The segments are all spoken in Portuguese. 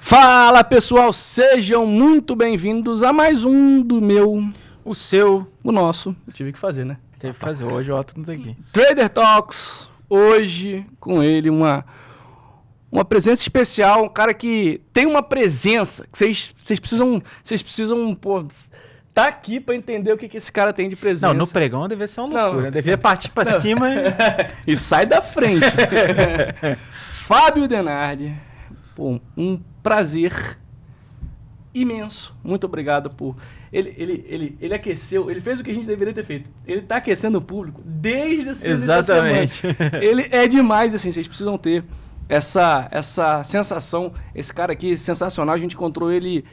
Fala pessoal, sejam muito bem-vindos a mais um do meu, o seu, o nosso. Eu tive que fazer, né? Teve que fazer, hoje o Otto não tá aqui. Trader Talks, hoje com ele uma presença especial, um cara que tem uma presença que vocês precisam, pô, tá aqui pra entender o que esse cara tem de presença. Não, no pregão devia ser uma loucura, Não. devia partir pra cima e sai da frente. Fábio Denardi, pô, um prazer imenso. Muito obrigado por... Ele aqueceu, ele fez o que a gente deveria ter feito. Ele tá aquecendo o público desde a semana. Exatamente. Ele é demais, assim, vocês precisam ter essa sensação. Esse cara aqui, sensacional, a gente encontrou ele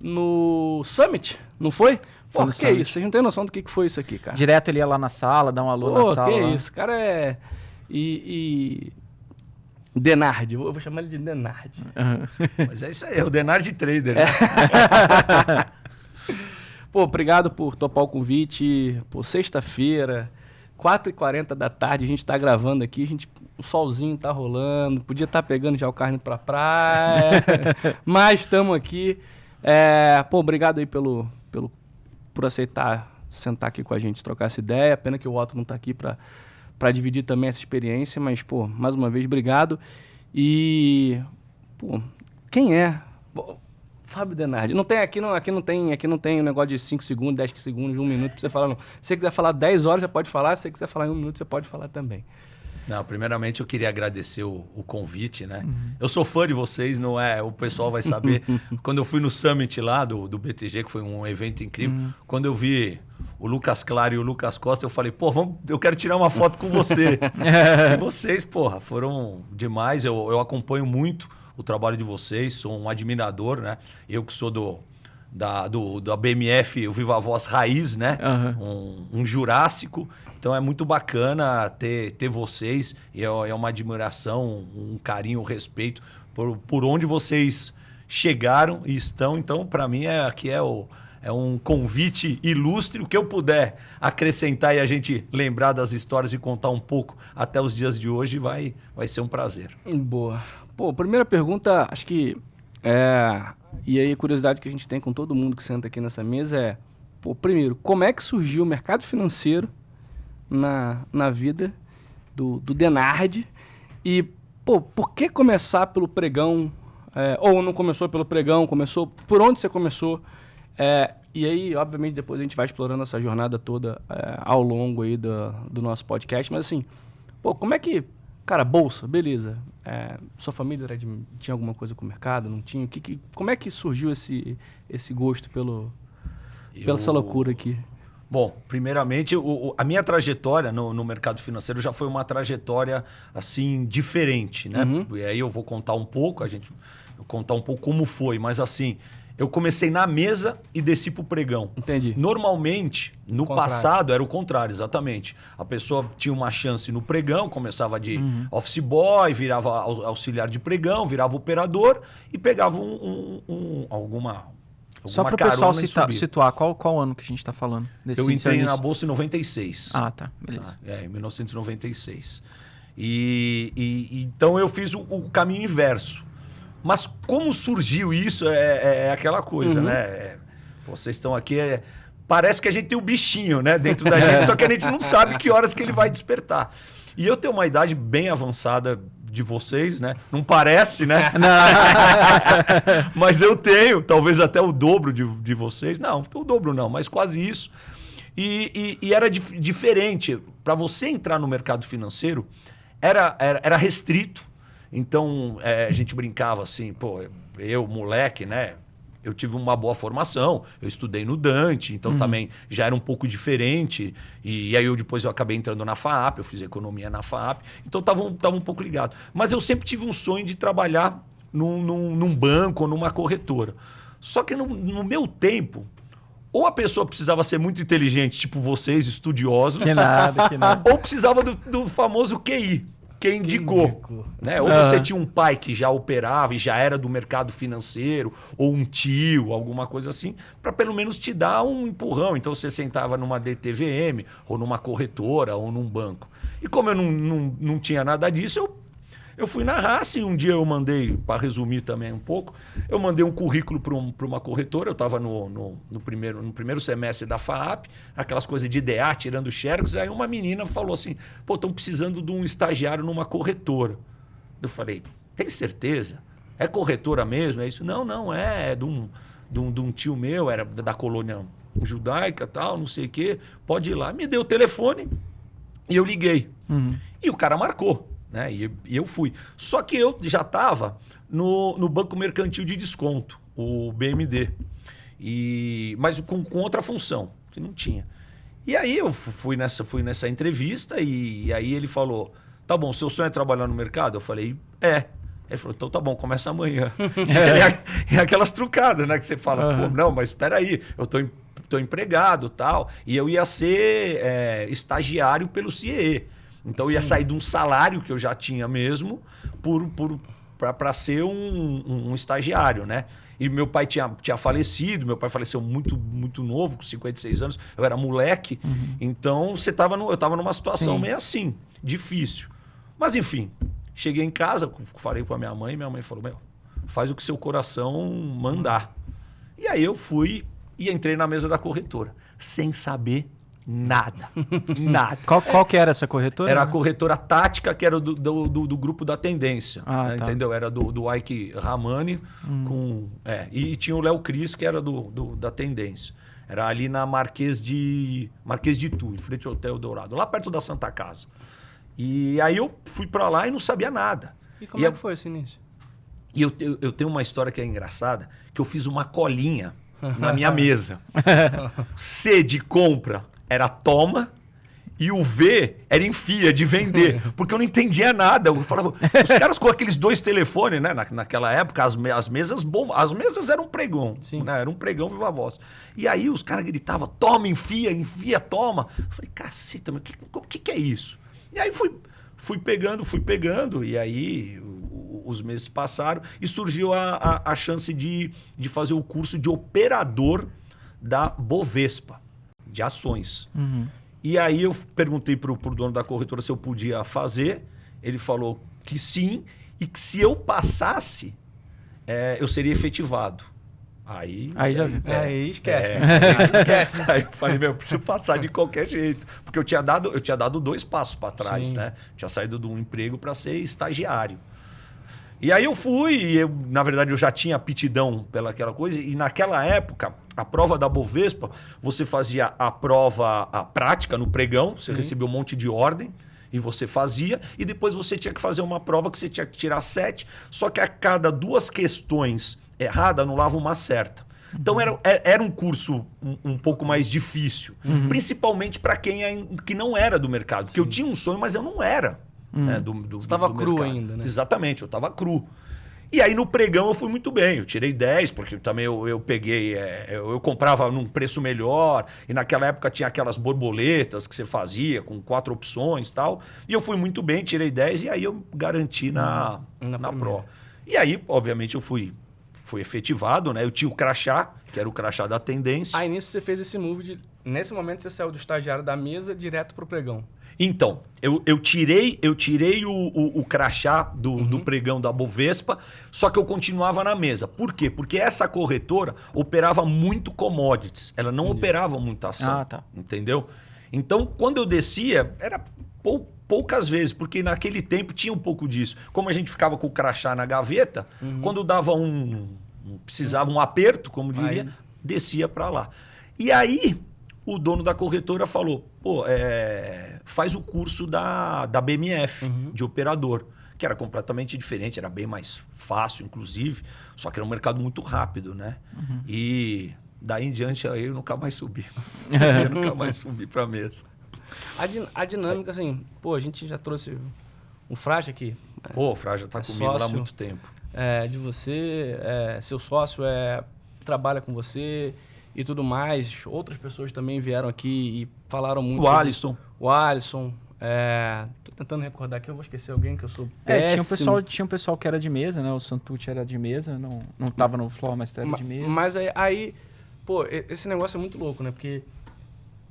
no Summit, não foi? Pô, que é isso? Vocês não têm noção do que foi isso aqui, cara. Direto ele ia lá na sala, dar um alô na sala. Que lá. isso, cara é... Denardi, eu vou chamar ele de Denardi. Uhum. Mas é isso aí, é o Denardi Trader. Né? Pô, obrigado por topar o convite. Pô, sexta-feira, 4h40 da tarde, a gente tá gravando aqui, o solzinho tá rolando, podia estar pegando já o carne pra praia, mas estamos aqui. Pô, obrigado aí por aceitar sentar aqui com a gente, trocar essa ideia. Pena que o Otto não tá aqui para dividir também essa experiência, mas, pô, mais uma vez, obrigado. E, pô, quem é? Fábio Denardi. Aqui não tem um negócio de 5 segundos, 10 segundos, 1 minuto pra você falar, não. Se você quiser falar 10 horas, você pode falar. Se você quiser falar em 1 minuto, você pode falar também. Não, primeiramente eu queria agradecer o convite, né? Uhum. Eu sou fã de vocês, não é? O pessoal vai saber. Quando eu fui no Summit lá do BTG, que foi um evento incrível, quando eu vi o Lucas Claro e o Lucas Costa, eu falei, pô, eu quero tirar uma foto com você. E vocês, porra, foram demais. Eu acompanho muito o trabalho de vocês, sou um admirador, né? Eu que sou da BMF, o Viva Voz Raiz, né? Uhum. Um Jurássico. Então é muito bacana ter vocês. E é uma admiração, um carinho, um respeito por onde vocês chegaram e estão. Então, para mim, aqui é um convite ilustre. O que eu puder acrescentar e a gente lembrar das histórias e contar um pouco até os dias de hoje vai ser um prazer. Boa. Pô, primeira pergunta, acho que e aí a curiosidade que a gente tem com todo mundo que senta aqui nessa mesa é, pô, primeiro, como é que surgiu o mercado financeiro na vida do Denardi? E, pô, por que começar pelo pregão? Ou não começou pelo pregão, começou... Por onde você começou? E aí, obviamente, depois a gente vai explorando essa jornada toda ao longo aí do nosso podcast. Mas assim, pô, como é que... Cara, bolsa, beleza. Sua família tinha alguma coisa com o mercado? Não tinha? Como é que surgiu esse gosto pela essa loucura aqui? Bom, primeiramente, a minha trajetória no mercado financeiro já foi uma trajetória, assim, diferente, né? Uhum. E aí eu vou contar um pouco, como foi, mas assim... Eu comecei na mesa e desci pro pregão. Entendi. Normalmente, no passado, era o contrário, exatamente. A pessoa tinha uma chance no pregão, começava de office boy, virava auxiliar de pregão, virava operador e pegava alguma só para o pessoal situar, qual ano que a gente está falando? Eu entrei na Bolsa em 96. Ah, tá. Beleza. Em 1996. Então eu fiz o caminho inverso. Mas como surgiu isso é aquela coisa, né? Vocês estão aqui, parece que a gente tem um bichinho, né, dentro da gente, só que a gente não sabe que horas que ele vai despertar. E eu tenho uma idade bem avançada de vocês, né? Não parece, né? Mas eu tenho, talvez até o dobro de vocês. Não, o dobro não, mas quase isso. E era diferente. Para você entrar no mercado financeiro, era restrito. Então, a gente brincava assim, pô, eu, moleque, né? Eu tive uma boa formação, eu estudei no Dante, então também já era um pouco diferente. E aí depois eu acabei entrando na FAAP, eu fiz economia na FAAP, então tava um pouco ligado. Mas eu sempre tive um sonho de trabalhar num banco ou numa corretora. Só que no meu tempo, ou a pessoa precisava ser muito inteligente, tipo vocês, estudiosos, que nada. Ou precisava do famoso QI. Quem indicou. Né? Ou você tinha um pai que já operava e já era do mercado financeiro, ou um tio, alguma coisa assim, para pelo menos te dar um empurrão. Então você sentava numa DTVM, ou numa corretora, ou num banco. E como eu não tinha nada disso, Eu fui na raça e um dia eu mandei, para resumir também um pouco, eu mandei um currículo para uma corretora. Eu estava no primeiro semestre da FAAP, aquelas coisas de IDA, tirando xerox. Aí uma menina falou assim, pô, estão precisando de um estagiário numa corretora. Eu falei, tem certeza? É corretora mesmo? É isso? Não, é de um tio meu, era da colônia judaica, tal, não sei o quê. Pode ir lá. Me deu o telefone e eu liguei. E o cara marcou. Né? E eu fui. Só que eu já estava no Banco Mercantil de Desconto, o BMD. Mas com outra função, que não tinha. E aí eu fui nessa entrevista e aí ele falou, tá bom, seu sonho é trabalhar no mercado? Eu falei, é. Ele falou, então tá bom, começa amanhã. É aquelas trucadas, né? Que você fala, pô, não, mas espera aí, eu tô empregado e tal. E eu ia ser estagiário pelo CIE. Então eu ia sair de um salário que eu já tinha mesmo para ser um estagiário, né? E meu pai tinha falecido, meu pai faleceu muito, muito novo, com 56 anos, eu era moleque. Então eu estava numa situação meio assim, difícil. Mas enfim, cheguei em casa, falei para minha mãe falou, faz o que seu coração mandar. E aí eu fui e entrei na mesa da corretora, sem saber nada. Qual que era essa corretora? Era a corretora Tática, que era do grupo da Tendência. Tá. Entendeu? Era do Ike Ramani. E tinha o Léo Cris, que era da Tendência. Era ali na Marquês de Tu, em frente ao Hotel Dourado, lá perto da Santa Casa. E aí eu fui para lá e não sabia nada. E como é que foi esse início? E eu tenho uma história que é engraçada, que eu fiz uma colinha na minha mesa. C de compra era toma e o V era enfia, de vender. Porque eu não entendia nada. Eu falava, os caras com aqueles 2 telefones, né? Naquela época, as mesas eram um pregão. Né? Era um pregão viva voz. E aí os caras gritavam, toma, enfia, toma. Eu falei, caceta, mas o que é isso? E aí fui pegando, e aí os meses passaram e surgiu a chance de fazer o curso de operador da Bovespa, de ações. E aí eu perguntei pro dono da corretora se eu podia fazer, ele falou que sim, e que se eu passasse, eu seria efetivado. Aí já viu. Aí esquece. Esquece. Aí eu falei, eu preciso passar de qualquer jeito. Porque eu tinha dado 2 passos para trás, né? Tinha saído de um emprego para ser estagiário. E aí eu fui, e na verdade eu já tinha aptidão pelaquela coisa, e naquela época, a prova da Bovespa, você fazia a prática no pregão, você recebia um monte de ordem, e você fazia, e depois você tinha que fazer uma prova que você tinha que tirar 7, só que a cada 2 questões erradas, anulava uma certa. Então era um curso um pouco mais difícil, principalmente para que não era do mercado, porque eu tinha um sonho, mas eu não era. Né, você estava cru ainda, né? Exatamente, eu estava cru. E aí no pregão eu fui muito bem, eu tirei 10, porque também eu peguei, eu comprava num preço melhor, e naquela época tinha aquelas borboletas que você fazia com 4 opções e tal, e eu fui muito bem, tirei 10 e aí eu garanti na prova. E aí, obviamente, eu fui efetivado, né? Eu tinha o crachá, que era o crachá da Tendência. Aí nisso você fez esse move nesse momento você saiu do estagiário da mesa direto pro pregão. Então, eu tirei o crachá do pregão da Bovespa, só que eu continuava na mesa. Por quê? Porque essa corretora operava muito commodities. Ela não operava muita ação. Entendeu? Então, quando eu descia, era poucas vezes, porque naquele tempo tinha um pouco disso. Como a gente ficava com o crachá na gaveta, quando dava precisava um aperto, como diria, descia para lá. E aí, o dono da corretora falou, pô, faz o curso da BMF, de operador, que era completamente diferente, era bem mais fácil, inclusive, só que era um mercado muito rápido, né? E daí em diante eu nunca mais subi. Eu nunca mais subi para a mesa. A dinâmica, assim, pô, a gente já trouxe um Fraja aqui. Pô, o Fraja está comigo lá há muito tempo. De você, seu sócio trabalha com você e tudo mais. Outras pessoas também vieram aqui e falaram muito. O Alisson. Tô tentando recordar aqui, eu vou esquecer alguém que eu sou péssimo. Tinha um pessoal que era de mesa, né? O Santucci era de mesa, não tava no floor, mas era de mesa. Mas aí, pô, esse negócio é muito louco, né? Porque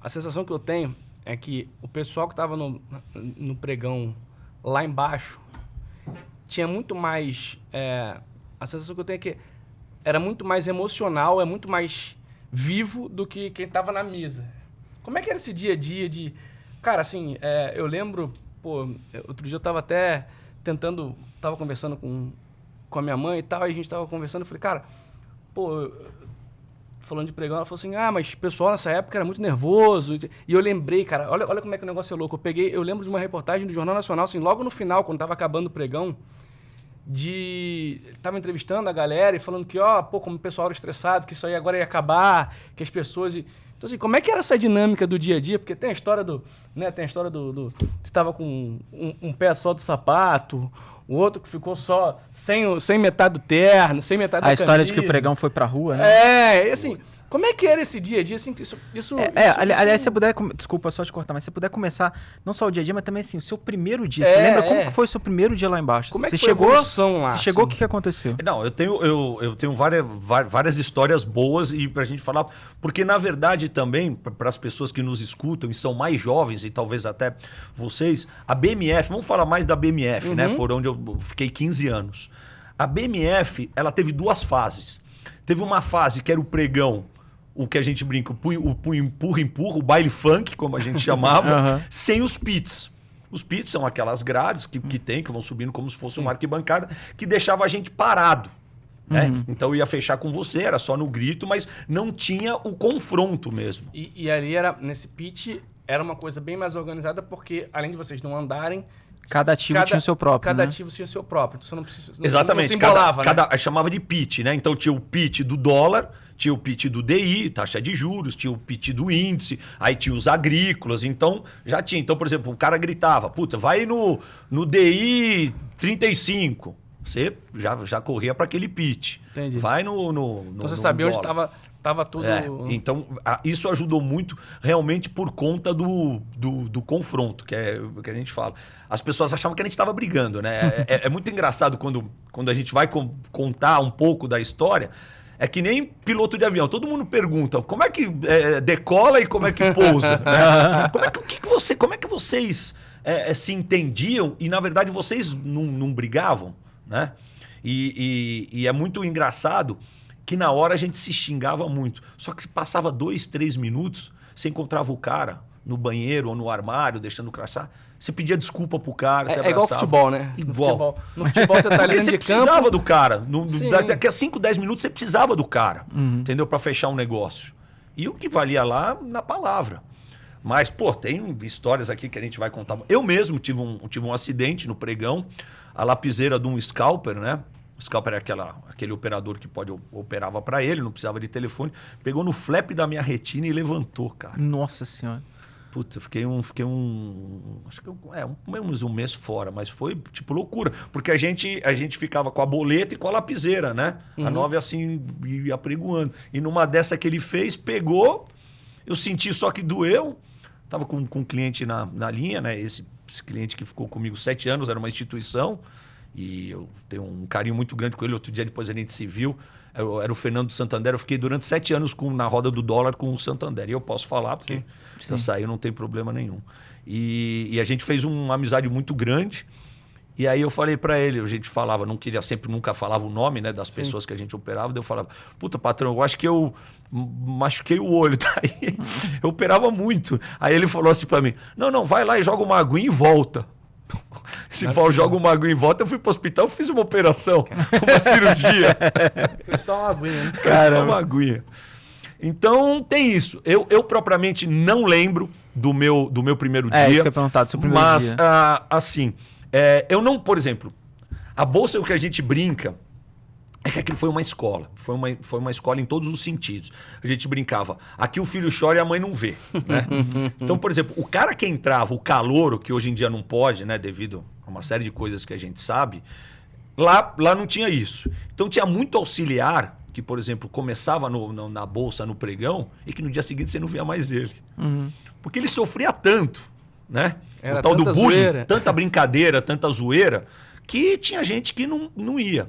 a sensação que eu tenho é que o pessoal que tava no pregão lá embaixo tinha muito mais... a sensação que eu tenho é que era muito mais emocional, é muito mais vivo do que quem tava na mesa. Como é que era esse dia a dia de... Cara, assim, eu lembro... Pô, outro dia eu tava até tava conversando com a minha mãe e tal, aí a gente tava conversando, eu falei, cara, pô, falando de pregão, ela falou assim, mas o pessoal nessa época era muito nervoso, e eu lembrei, cara, olha como é que o negócio é louco, eu lembro de uma reportagem do Jornal Nacional, assim, logo no final, quando tava acabando o pregão, tava entrevistando a galera e falando que, como o pessoal era estressado, que isso aí agora ia acabar, que as pessoas... Então, assim, como é que era essa dinâmica do dia a dia? Porque tem a história que tava com um pé só do sapato, o outro que ficou só sem metade do terno, sem metade da camisa. A história de que o pregão foi pra rua, né? E assim, como é que era esse dia a dia? Assim, aliás, se você puder... Desculpa só te cortar, mas se você puder começar, não só o dia a dia, mas também assim, o seu primeiro dia. Você lembra como que foi o seu primeiro dia lá embaixo? Como é que você foi a evolução lá? Você chegou, o que aconteceu? Não, eu tenho várias histórias boas e pra gente falar, porque na verdade também, para as pessoas que nos escutam e são mais jovens e talvez até vocês, a BMF, vamos falar mais da BMF, né? Por onde eu fiquei 15 anos. A BMF, ela teve duas fases. Teve uma fase que era o pregão, o que a gente brinca, o empurra, o baile funk, como a gente chamava, sem os pits. Os pits são aquelas grades que vão subindo como se fosse uma arquibancada, que deixava a gente parado. Né? Então ia fechar com você, era só no grito, mas não tinha o confronto mesmo. E ali, nesse pit, era uma coisa bem mais organizada, porque além de vocês não andarem, cada ativo tinha o seu próprio. Cada ativo tinha o seu próprio. Então você não precisa. Exatamente. Não se embolava, né? Chamava de pit, né? Então tinha o pit do dólar, tinha o pit do DI, taxa de juros, tinha o pit do índice, aí tinha os agrícolas, então já tinha. Então, por exemplo, o cara gritava, puta, vai no DI 35. Você já corria para aquele pit. Entendi. Vai no então você sabia dólar. onde estava tudo... Então, isso ajudou muito realmente por conta do confronto, que é o que a gente fala. As pessoas achavam que a gente estava brigando, né? É muito engraçado quando a gente vai contar um pouco da história. É que nem piloto de avião. Todo mundo pergunta como é que decola e como é que pousa. Né? Como é que vocês se entendiam e, na verdade, vocês não brigavam? Né? E é muito engraçado que na hora a gente se xingava muito. Só que se passava 2, 3 minutos, você encontrava o cara no banheiro ou no armário, deixando o crachá, você pedia desculpa pro cara, você abraçava. É igual futebol, né? Igual. No futebol você tá ali você de precisava campo. do cara. Daqui a 5, 10 minutos você precisava do cara, entendeu? Para fechar um negócio. E o que valia lá, na palavra. Mas, pô, tem histórias aqui que a gente vai contar. Eu mesmo tive um acidente no pregão, a lapiseira de um scalper, né? O scalper é aquele operador que operava para ele, não precisava de telefone. Pegou no flap da minha retina e levantou, cara. Nossa Senhora. Puta, fiquei acho que menos um mês fora, mas foi tipo loucura. Porque a gente ficava com a boleta e com a lapiseira, né? A 9 assim ia apregoando. E numa dessa que ele fez, pegou, eu senti só que doeu. Tava com um cliente na linha, né? Esse cliente que ficou comigo 7 anos, era uma instituição. E eu tenho um carinho muito grande com ele. Outro dia depois a gente se viu. Era o Fernando Santander. Eu fiquei durante 7 anos na roda do dólar com o Santander. E eu posso falar, porque eu saí, não tem problema nenhum. E a gente fez uma amizade muito grande. E aí eu falei para ele, a gente falava, nunca falava o nome, né, das pessoas que a gente operava. Daí eu falava, puta, patrão, eu acho que eu machuquei o olho. Daí eu operava muito. Aí ele falou assim para mim, não, vai lá e joga uma aguinha e volta. Se for joga uma aguinha e volta, eu fui pro hospital, fiz uma operação, uma cirurgia. Foi só uma aguinha, né? Só uma aguinha. Então tem isso. Eu propriamente não lembro do meu primeiro dia. Isso que eu ia perguntar, do seu primeiro dia. Mas, assim, eu não, por exemplo, a bolsa é o que a gente brinca, é que aquilo foi uma escola. Foi uma escola em todos os sentidos. A gente brincava, aqui o filho chora e a mãe não vê. Né? Então, por exemplo, o cara que entrava, o calouro, que hoje em dia não pode, né, devido a uma série de coisas que a gente sabe, lá não tinha isso. Então tinha muito auxiliar que, por exemplo, começava na bolsa, no pregão, e que no dia seguinte você não via mais ele. Porque ele sofria tanto, né? Era o tal do bullying, zoeira. tanta brincadeira, tanta zoeira, que tinha gente que não ia.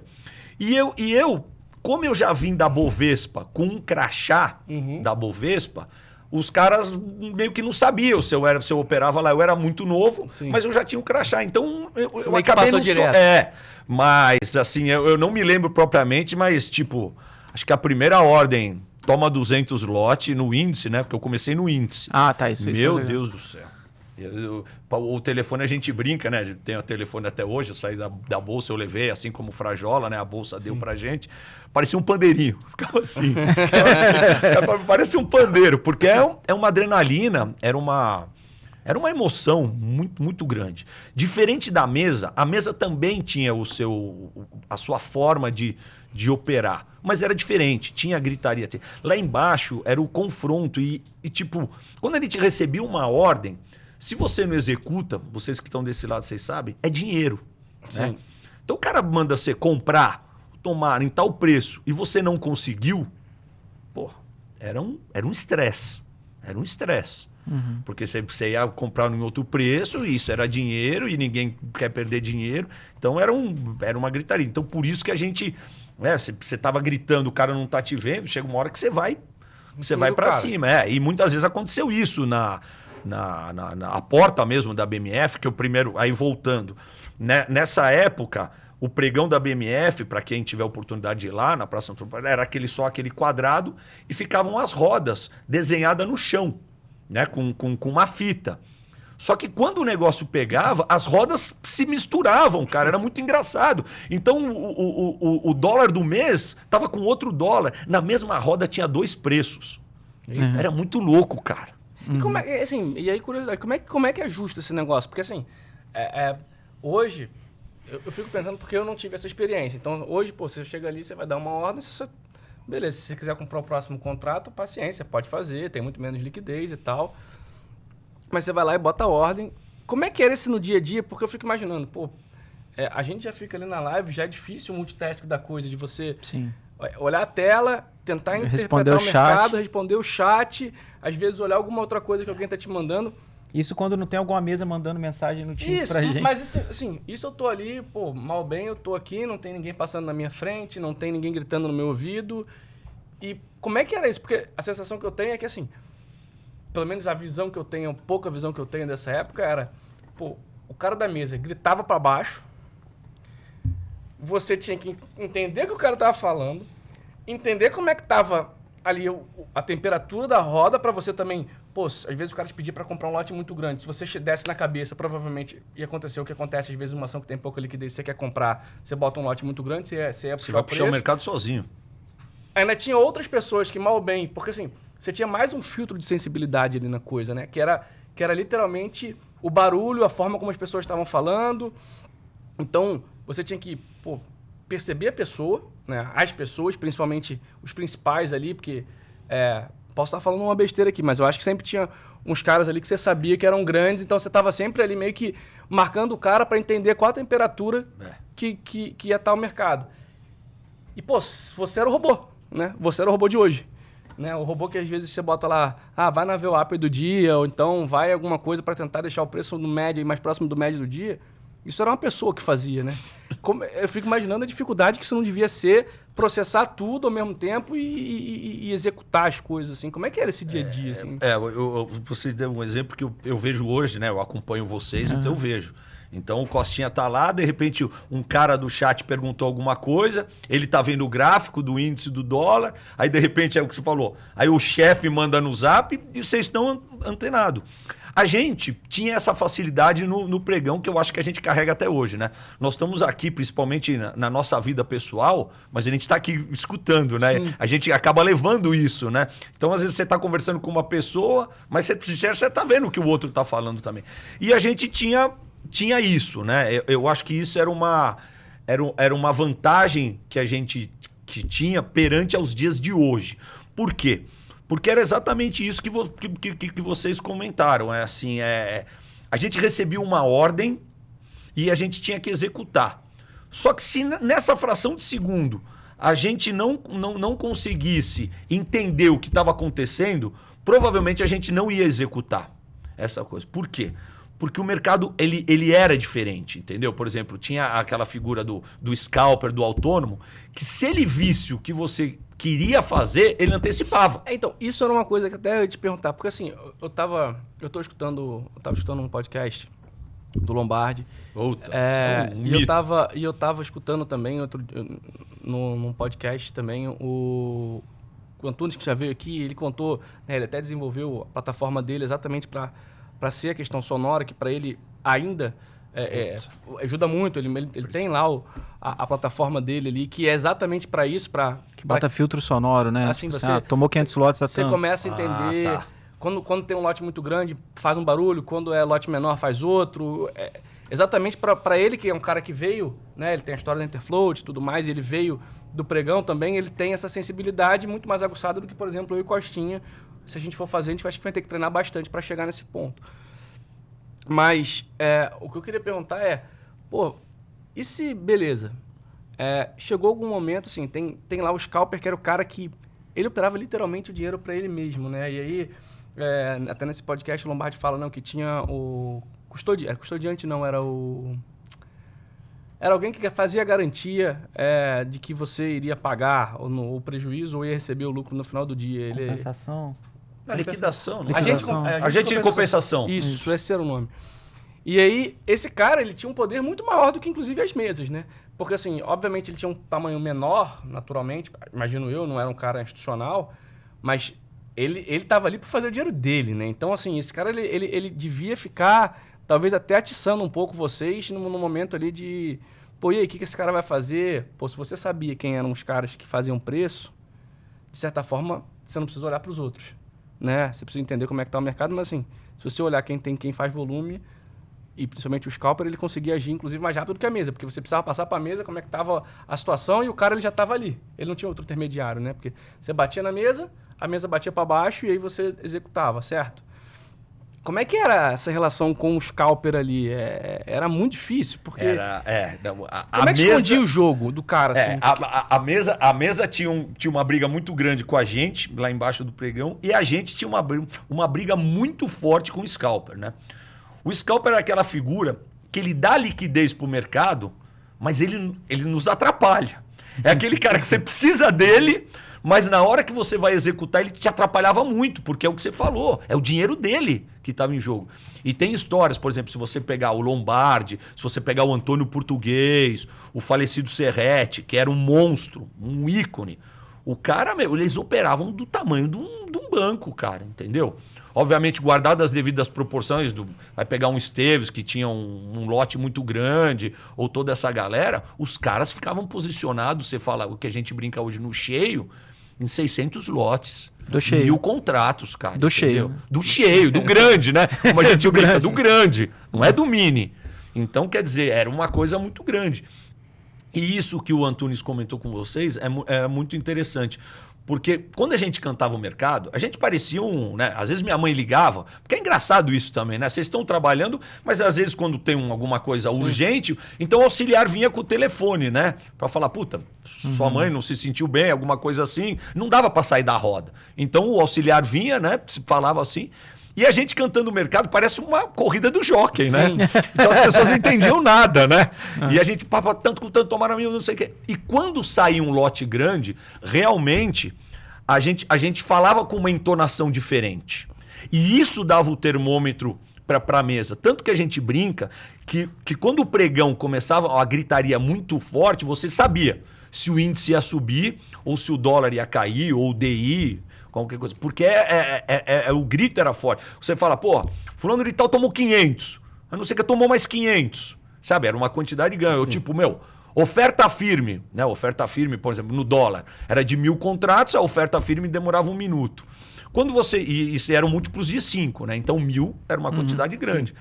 E eu, como eu já vim da Bovespa com um crachá da Bovespa, os caras meio que não sabiam se eu operava lá. Eu era muito novo, mas eu já tinha um crachá. Então, eu acabei não direto. Mas, assim, eu não me lembro propriamente, mas, tipo, acho que a primeira ordem toma 200 lote no índice, né? Porque eu comecei no índice. Ah, tá. Isso Meu Deus do céu. O telefone a gente brinca, né? Tem o telefone até hoje, eu saí da bolsa, eu levei, assim como o Frajola, né? A bolsa deu pra gente. Parecia um pandeirinho. Ficava assim. Parecia um pandeiro, porque é uma adrenalina, era uma emoção muito, muito grande. Diferente da mesa, a mesa também tinha a sua forma de operar. Mas era diferente, tinha gritaria. Lá embaixo era o confronto. E tipo, quando a gente recebia uma ordem, se você não executa, vocês que estão desse lado, vocês sabem, é dinheiro. Né? Então o cara manda você comprar, tomar em tal preço, e você não conseguiu, pô, era um estresse. Era um estresse. Uhum. Porque você ia comprar em outro preço, e isso era dinheiro, e ninguém quer perder dinheiro. Então era uma gritaria. Então por isso que a gente... você estava gritando, o cara não tá te vendo, chega uma hora que você vai para cima. E muitas vezes aconteceu isso na porta mesmo da BMF, que o primeiro... Aí voltando, né? Nessa época, o pregão da BMF, para quem tiver oportunidade de ir lá na Praça Antônio, era aquele quadrado e ficavam as rodas desenhadas no chão, né? Com uma fita. Só que quando o negócio pegava, as rodas se misturavam, cara. Era muito engraçado. Então, o dólar do mês estava com outro dólar. Na mesma roda tinha 2 preços. Era muito louco, cara. E como é, assim, e aí, curiosidade, como é que é justo esse negócio? Porque, assim, hoje, eu fico pensando porque eu não tive essa experiência. Então, hoje, pô, você chega ali, você vai dar uma ordem, beleza, se você quiser comprar o próximo contrato, paciência, pode fazer, tem muito menos liquidez e tal. Mas você vai lá e bota a ordem. Como é que era esse no dia a dia? Porque eu fico imaginando, pô, a gente já fica ali na live, já é difícil o multitask da coisa, de você olhar a tela, tentar interpretar o mercado, responder o chat, às vezes olhar alguma outra coisa que alguém está te mandando. Isso quando não tem alguma mesa mandando mensagem no Teams pra gente. Mas assim, isso eu tô ali, pô, mal bem, eu tô aqui, não tem ninguém passando na minha frente, não tem ninguém gritando no meu ouvido. E como é que era isso? Porque a sensação que eu tenho é que, assim, pelo menos a visão que eu tenho, pouca visão que eu tenho dessa época era, pô, o cara da mesa gritava para baixo, você tinha que entender o que o cara tava falando, entender como é que tava ali a temperatura da roda para você também... Pô, às vezes o cara te pedia para comprar um lote muito grande. Se você desse na cabeça, provavelmente ia acontecer o que acontece às vezes uma ação que tem pouca liquidez, você quer comprar, você bota um lote muito grande, você vai puxar o mercado sozinho. Ainda tinha outras pessoas que mal bem... Porque assim, você tinha mais um filtro de sensibilidade ali na coisa, né? Que era literalmente o barulho, a forma como as pessoas estavam falando. Então, você tinha que perceber a pessoa, né? As pessoas, principalmente os principais ali, porque posso estar falando uma besteira aqui, mas eu acho que sempre tinha uns caras ali que você sabia que eram grandes, então você estava sempre ali meio que marcando o cara para entender qual a temperatura que ia estar o mercado. E, pô, você era o robô, né? Você era o robô de hoje. Né? O robô que às vezes você bota lá, vai na VWAP do dia, ou então vai alguma coisa para tentar deixar o preço no médio, mais próximo do médio do dia. Isso era uma pessoa que fazia, né? Eu fico imaginando a dificuldade que isso não devia ser, processar tudo ao mesmo tempo e executar as coisas, assim. Como é que era esse dia a dia, assim? Você deu um exemplo que eu vejo hoje, né? Eu acompanho vocês, então eu vejo. Então o Costinha tá lá, de repente um cara do chat perguntou alguma coisa, ele tá vendo o gráfico do índice do dólar, aí de repente é o que você falou, aí o chefe manda no zap e vocês estão antenados. A gente tinha essa facilidade no pregão que eu acho que a gente carrega até hoje, né? Nós estamos aqui, principalmente na nossa vida pessoal, mas a gente está aqui escutando, né? Sim. A gente acaba levando isso, né? Então, às vezes, você está conversando com uma pessoa, mas você está vendo o que o outro está falando também. E a gente tinha isso, né? Eu acho que isso era uma vantagem que a gente tinha perante aos dias de hoje. Por quê? Porque era exatamente isso que vocês comentaram. A gente recebia uma ordem e a gente tinha que executar. Só que se nessa fração de segundo a gente não conseguisse entender o que estava acontecendo, provavelmente a gente não ia executar essa coisa. Por quê? Porque o mercado ele era diferente, entendeu? Por exemplo, tinha aquela figura do scalper, do autônomo, que se ele visse o que você queria fazer, ele antecipava. Então, isso era uma coisa que até eu ia te perguntar, porque assim, eu tava escutando um podcast do Lombardi. E eu tava escutando também num podcast também o Antunes, que já veio aqui, ele contou, né, ele até desenvolveu a plataforma dele exatamente para ser a questão sonora, que para ele ainda ajuda muito. Ele tem lá a plataforma dele ali, que é exatamente para isso, que bota filtro sonoro, né? Assim, você tomou 500 lotes, você começa a entender. Quando tem um lote muito grande, faz um barulho. Quando é lote menor, faz outro. Exatamente para ele, que é um cara que veio, né? Ele tem a história da Interfloat e tudo mais, e ele veio do pregão também, ele tem essa sensibilidade muito mais aguçada do que, por exemplo, eu e Costinha. Se a gente for fazer, a gente vai ter que treinar bastante para chegar nesse ponto. Mas o que eu queria perguntar e se, beleza, chegou algum momento, assim, tem lá o scalper, que era o cara que ele operava literalmente o dinheiro para ele mesmo, né? E aí, até nesse podcast, o Lombardi fala, não, que tinha o custodiante não, era alguém que fazia a garantia de que você iria pagar o prejuízo ou ia receber o lucro no final do dia. Compensação. Liquidação, né? Agente de compensação. Isso, esse era o nome. E aí, esse cara, ele tinha um poder muito maior do que, inclusive, as mesas, né? Porque, assim, obviamente, ele tinha um tamanho menor, naturalmente, imagino eu, não era um cara institucional, mas ele estava ali para fazer o dinheiro dele, né? Então, assim, esse cara, ele devia ficar, talvez até atiçando um pouco vocês no momento ali de, e aí, o que esse cara vai fazer? Se você sabia quem eram os caras que faziam preço, de certa forma, você não precisa olhar para os outros, né? Você precisa entender como é que está o mercado, mas, assim, se você olhar quem faz volume, e principalmente o scalper, ele conseguia agir, inclusive, mais rápido do que a mesa, porque você precisava passar para a mesa como é que estava a situação e o cara ele já estava ali. Ele não tinha outro intermediário, né? Porque você batia na mesa, a mesa batia para baixo e aí você executava, certo? Como é que era essa relação com o scalper ali? Era muito difícil, porque... Como é que escondia o jogo do cara? Assim, a mesa tinha uma briga muito grande com a gente, lá embaixo do pregão, e a gente tinha uma briga muito forte com o scalper, né? O scalper é aquela figura que ele dá liquidez para o mercado, mas ele nos atrapalha. É aquele cara que você precisa dele, mas na hora que você vai executar, ele te atrapalhava muito, porque é o que você falou, é o dinheiro dele que estava em jogo. E tem histórias, por exemplo, se você pegar o Lombardi, se você pegar o Antônio Português, o falecido Serrete, que era um monstro, um ícone. O cara, eles operavam do tamanho de um banco, cara, entendeu? Obviamente, guardado as devidas proporções, vai pegar um Esteves, que tinha um lote muito grande, ou toda essa galera, os caras ficavam posicionados, você fala, o que a gente brinca hoje no cheio, em 600 lotes. Do cheio. 1000 contratos, cara. Do entendeu? cheio. Do cheio, do grande, né? Como a gente brinca, do grande, não é do mini. Então, quer dizer, era uma coisa muito grande. E isso que o Antunes comentou com vocês é muito interessante. Porque quando a gente cantava o mercado, a gente parecia né? Às vezes minha mãe ligava, porque é engraçado isso também, né? Vocês estão trabalhando, mas às vezes quando tem alguma coisa urgente, então o auxiliar vinha com o telefone, né? Pra falar, puta, sua mãe não se sentiu bem, alguma coisa assim. Não dava pra sair da roda. Então o auxiliar vinha, né? Falava assim. E a gente cantando o mercado parece uma corrida do jockey, né? Então as pessoas não entendiam nada, né? E a gente, tanto com tanto, tomaram não sei o quê. E quando saía um lote grande, realmente, a gente falava com uma entonação diferente. E isso dava o termômetro para a mesa. Tanto que a gente brinca que quando o pregão começava a gritaria muito forte, você sabia se o índice ia subir, ou se o dólar ia cair, ou o DI... qualquer coisa, porque o grito era forte. Você fala, fulano de tal tomou 500, a não ser que tomou mais 500, sabe? Era uma quantidade de ganho. Tipo, oferta firme, né? Oferta firme, por exemplo, no dólar, era de 1000 contratos, a oferta firme demorava 1 minuto. Quando você... E isso eram múltiplos de 5, né? Então 1000 era uma quantidade grande.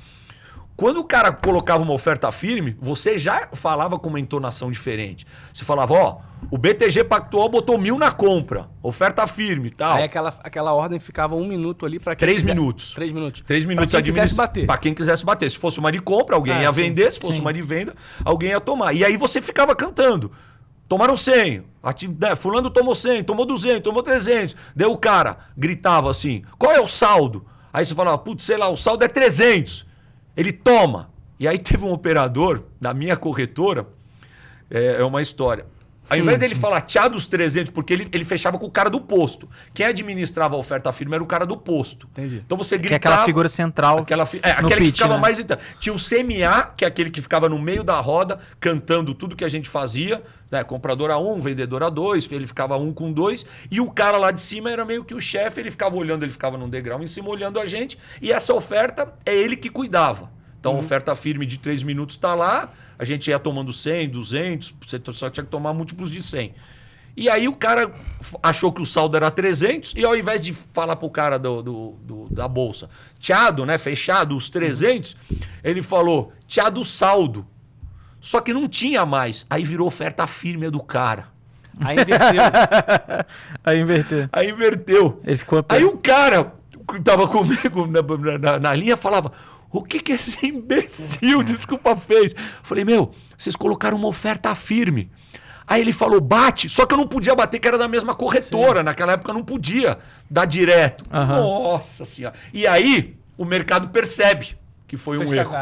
Quando o cara colocava uma oferta firme, você já falava com uma entonação diferente. Você falava, o BTG Pactual botou 1000 na compra, oferta firme e tal. Aí aquela ordem ficava 1 minuto ali para quem 3 minutos. 3 minutos. 3 minutos pra quem quisesse bater. Para quem quisesse bater. Se fosse uma de compra, alguém ia vender. Se fosse uma de venda, alguém ia tomar. E aí você ficava cantando. Tomaram 100, fulano tomou 100, tomou 200, tomou 300. Daí o cara gritava assim, qual é o saldo? Aí você falava, putz, sei lá, o saldo é 300. Ele toma. E aí teve um operador da minha corretora, é uma história. Ao invés dele falar tchá dos 300, porque ele fechava com o cara do posto. Quem administrava a oferta firme era o cara do posto. Entendi. Então você gritava... Que é aquela figura central. Aquele pitch, que ficava né? mais... Tinha o CMA, que é aquele que ficava no meio da roda, cantando tudo que a gente fazia. Né? Comprador a 1, vendedor a 2, ele ficava 1 com 2. E o cara lá de cima era meio que o chefe, ele ficava olhando, ele ficava num degrau em cima olhando a gente. E essa oferta é ele que cuidava. Então, a oferta firme de 3 minutos está lá, a gente ia tomando 100, 200, você só tinha que tomar múltiplos de 100. E aí o cara achou que o saldo era 300 e ao invés de falar pro cara da bolsa, tchado, né, fechado os 300, ele falou, tchado saldo. Só que não tinha mais. Aí virou oferta firme do cara. Aí inverteu. Aí inverteu. Aí inverteu. Ele ficou... Aí o cara que tava comigo na linha falava... O que esse imbecil, desculpa, fez? Falei, meu, vocês colocaram uma oferta firme. Aí ele falou, bate, só que eu não podia bater, que era da mesma corretora. Sim. Naquela época eu não podia dar direto. Uhum. Nossa senhora. E aí o mercado percebe que foi um erro.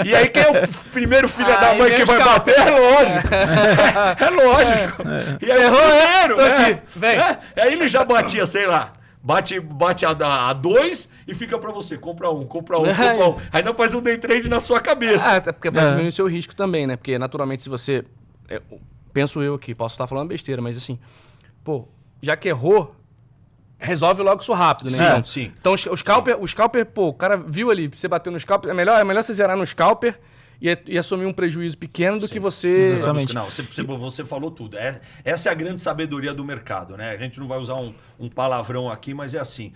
E aí quem é o primeiro filho da mãe que vai bater? É lógico. É lógico. E aí errou, primeiro. Aí ele já batia, sei lá. Bate a 2 e fica pra você. Compra um. Ainda faz um day trade na sua cabeça. Até porque pra diminuir o seu risco também, né? Porque naturalmente se você... penso eu aqui, posso estar falando besteira, mas assim... Pô, já que errou, resolve logo isso rápido, né? Sim. Então o scalper, pô, o cara viu ali, você bateu no scalper, é melhor você zerar no scalper e assumir um prejuízo pequeno do que você... Exatamente. Não, você falou tudo. Essa é a grande sabedoria do mercado, né? A gente não vai usar um palavrão aqui, mas é assim.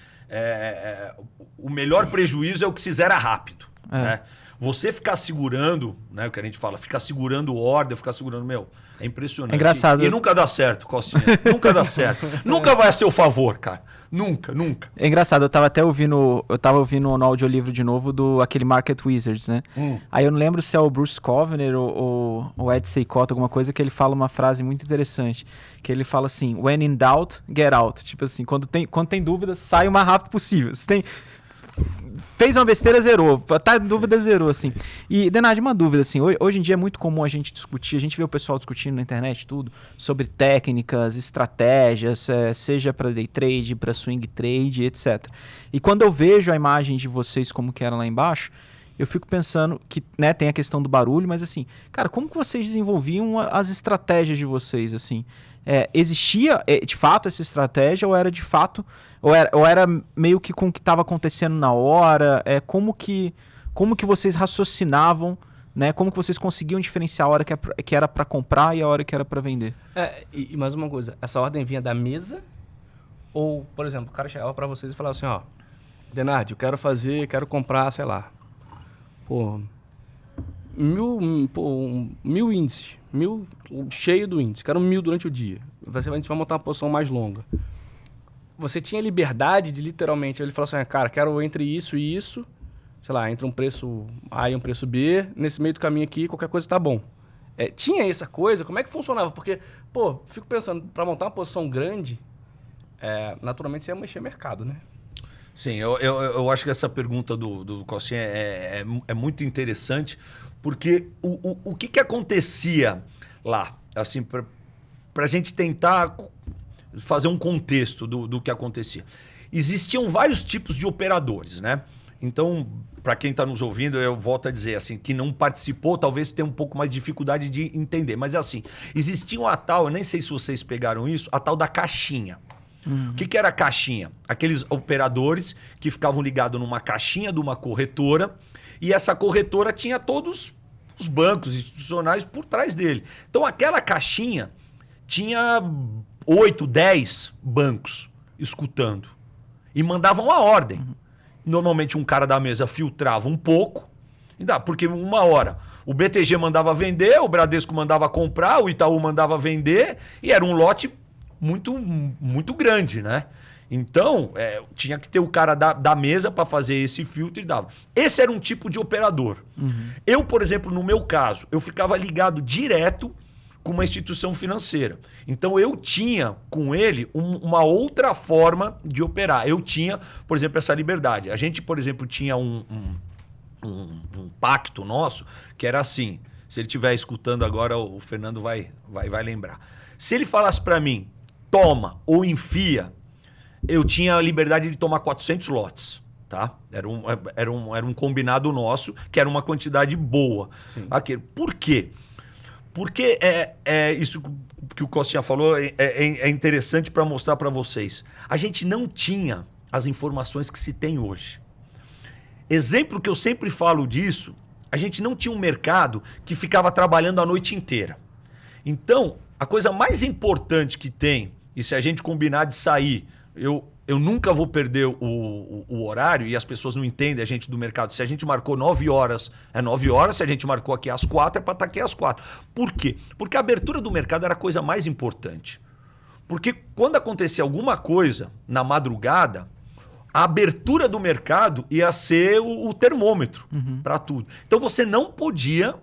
O melhor prejuízo é o que se zera rápido. Né? Você ficar segurando, né? O que a gente fala, ficar segurando ordem, ficar segurando, é impressionante. É engraçado. E nunca dá certo, Costinha. Nunca dá certo. Nunca vai a seu favor, cara. Nunca. É engraçado, eu tava ouvindo no audiolivro de novo do aquele Market Wizards, né? Aí eu não lembro se é o Bruce Kovner ou o Ed Seykota, alguma coisa, que ele fala uma frase muito interessante, que ele fala assim, when in doubt, get out. Tipo assim, quando tem dúvida, sai o mais rápido possível. Fez uma besteira, zerou. Tá em dúvida, zerou, assim. E, Denardi, uma dúvida, assim. Hoje em dia é muito comum a gente discutir, a gente vê o pessoal discutindo na internet tudo, sobre técnicas, estratégias, seja para day trade, para swing trade, etc. E quando eu vejo a imagem de vocês como que era lá embaixo, eu fico pensando que, né, tem a questão do barulho, mas assim, cara, como que vocês desenvolviam as estratégias de vocês, assim? Existia, de fato, essa estratégia ou era de fato... Ou era meio que com o que estava acontecendo na hora? Como que vocês raciocinavam, né? Como que vocês conseguiam diferenciar a hora que era para comprar e a hora que era para vender? E mais uma coisa, essa ordem vinha da mesa? Ou, por exemplo, o cara chegava para vocês e falava assim, ó, Denardi, quero comprar, sei lá, pô, 1000 índices, 1000 cheio do índice, quero 1000 durante o dia. A gente vai montar uma posição mais longa. Você tinha liberdade de literalmente, ele falou assim, cara, quero entre isso e isso, sei lá, entre um preço A e um preço B, nesse meio do caminho aqui, qualquer coisa tá bom. Tinha essa coisa, como é que funcionava? Porque, pô, fico pensando, para montar uma posição grande, naturalmente você ia mexer mercado, né? Sim, eu acho que essa pergunta do Costinha é muito interessante, porque o que acontecia lá, assim, para a gente tentar fazer um contexto do que acontecia. Existiam vários tipos de operadores, né? Então, para quem está nos ouvindo, eu volto a dizer assim, que não participou, talvez tenha um pouco mais de dificuldade de entender. Mas é assim, existia a tal, eu nem sei se vocês pegaram isso, a tal da caixinha. O que era a caixinha? Aqueles operadores que ficavam ligados numa caixinha de uma corretora e essa corretora tinha todos os bancos institucionais por trás dele. Então, aquela caixinha tinha 8, 10 bancos escutando e mandavam a ordem. Normalmente um cara da mesa filtrava um pouco, porque uma hora o BTG mandava vender, o Bradesco mandava comprar, o Itaú mandava vender e era um lote muito, muito grande, né? Então, tinha que ter o cara da mesa para fazer esse filtro e dava. Esse era um tipo de operador. Eu, por exemplo, no meu caso, eu ficava ligado direto com uma instituição financeira. Então, eu tinha com ele uma outra forma de operar. Eu tinha, por exemplo, essa liberdade. A gente, por exemplo, tinha um pacto nosso que era assim, Se ele estiver escutando agora, o Fernando vai lembrar. Se ele falasse para mim, toma ou enfia, eu tinha a liberdade de tomar 400 lotes. Tá? Era um combinado nosso, que era uma quantidade boa. Por quê? Porque isso que o Costinha falou é interessante para mostrar para vocês. A gente não tinha as informações que se tem hoje. Exemplo que eu sempre falo disso, a gente não tinha um mercado que ficava trabalhando a noite inteira. Então, a coisa mais importante que tem, e se a gente combinar de sair, eu nunca vou perder o horário, e as pessoas não entendem a gente do mercado. Se a gente marcou 9 horas, é 9 horas. Se a gente marcou aqui às 4, é para estar aqui às 4. Por quê? Porque a abertura do mercado era a coisa mais importante. Porque quando acontecia alguma coisa na madrugada, a abertura do mercado ia ser o termômetro para tudo. Então você não podia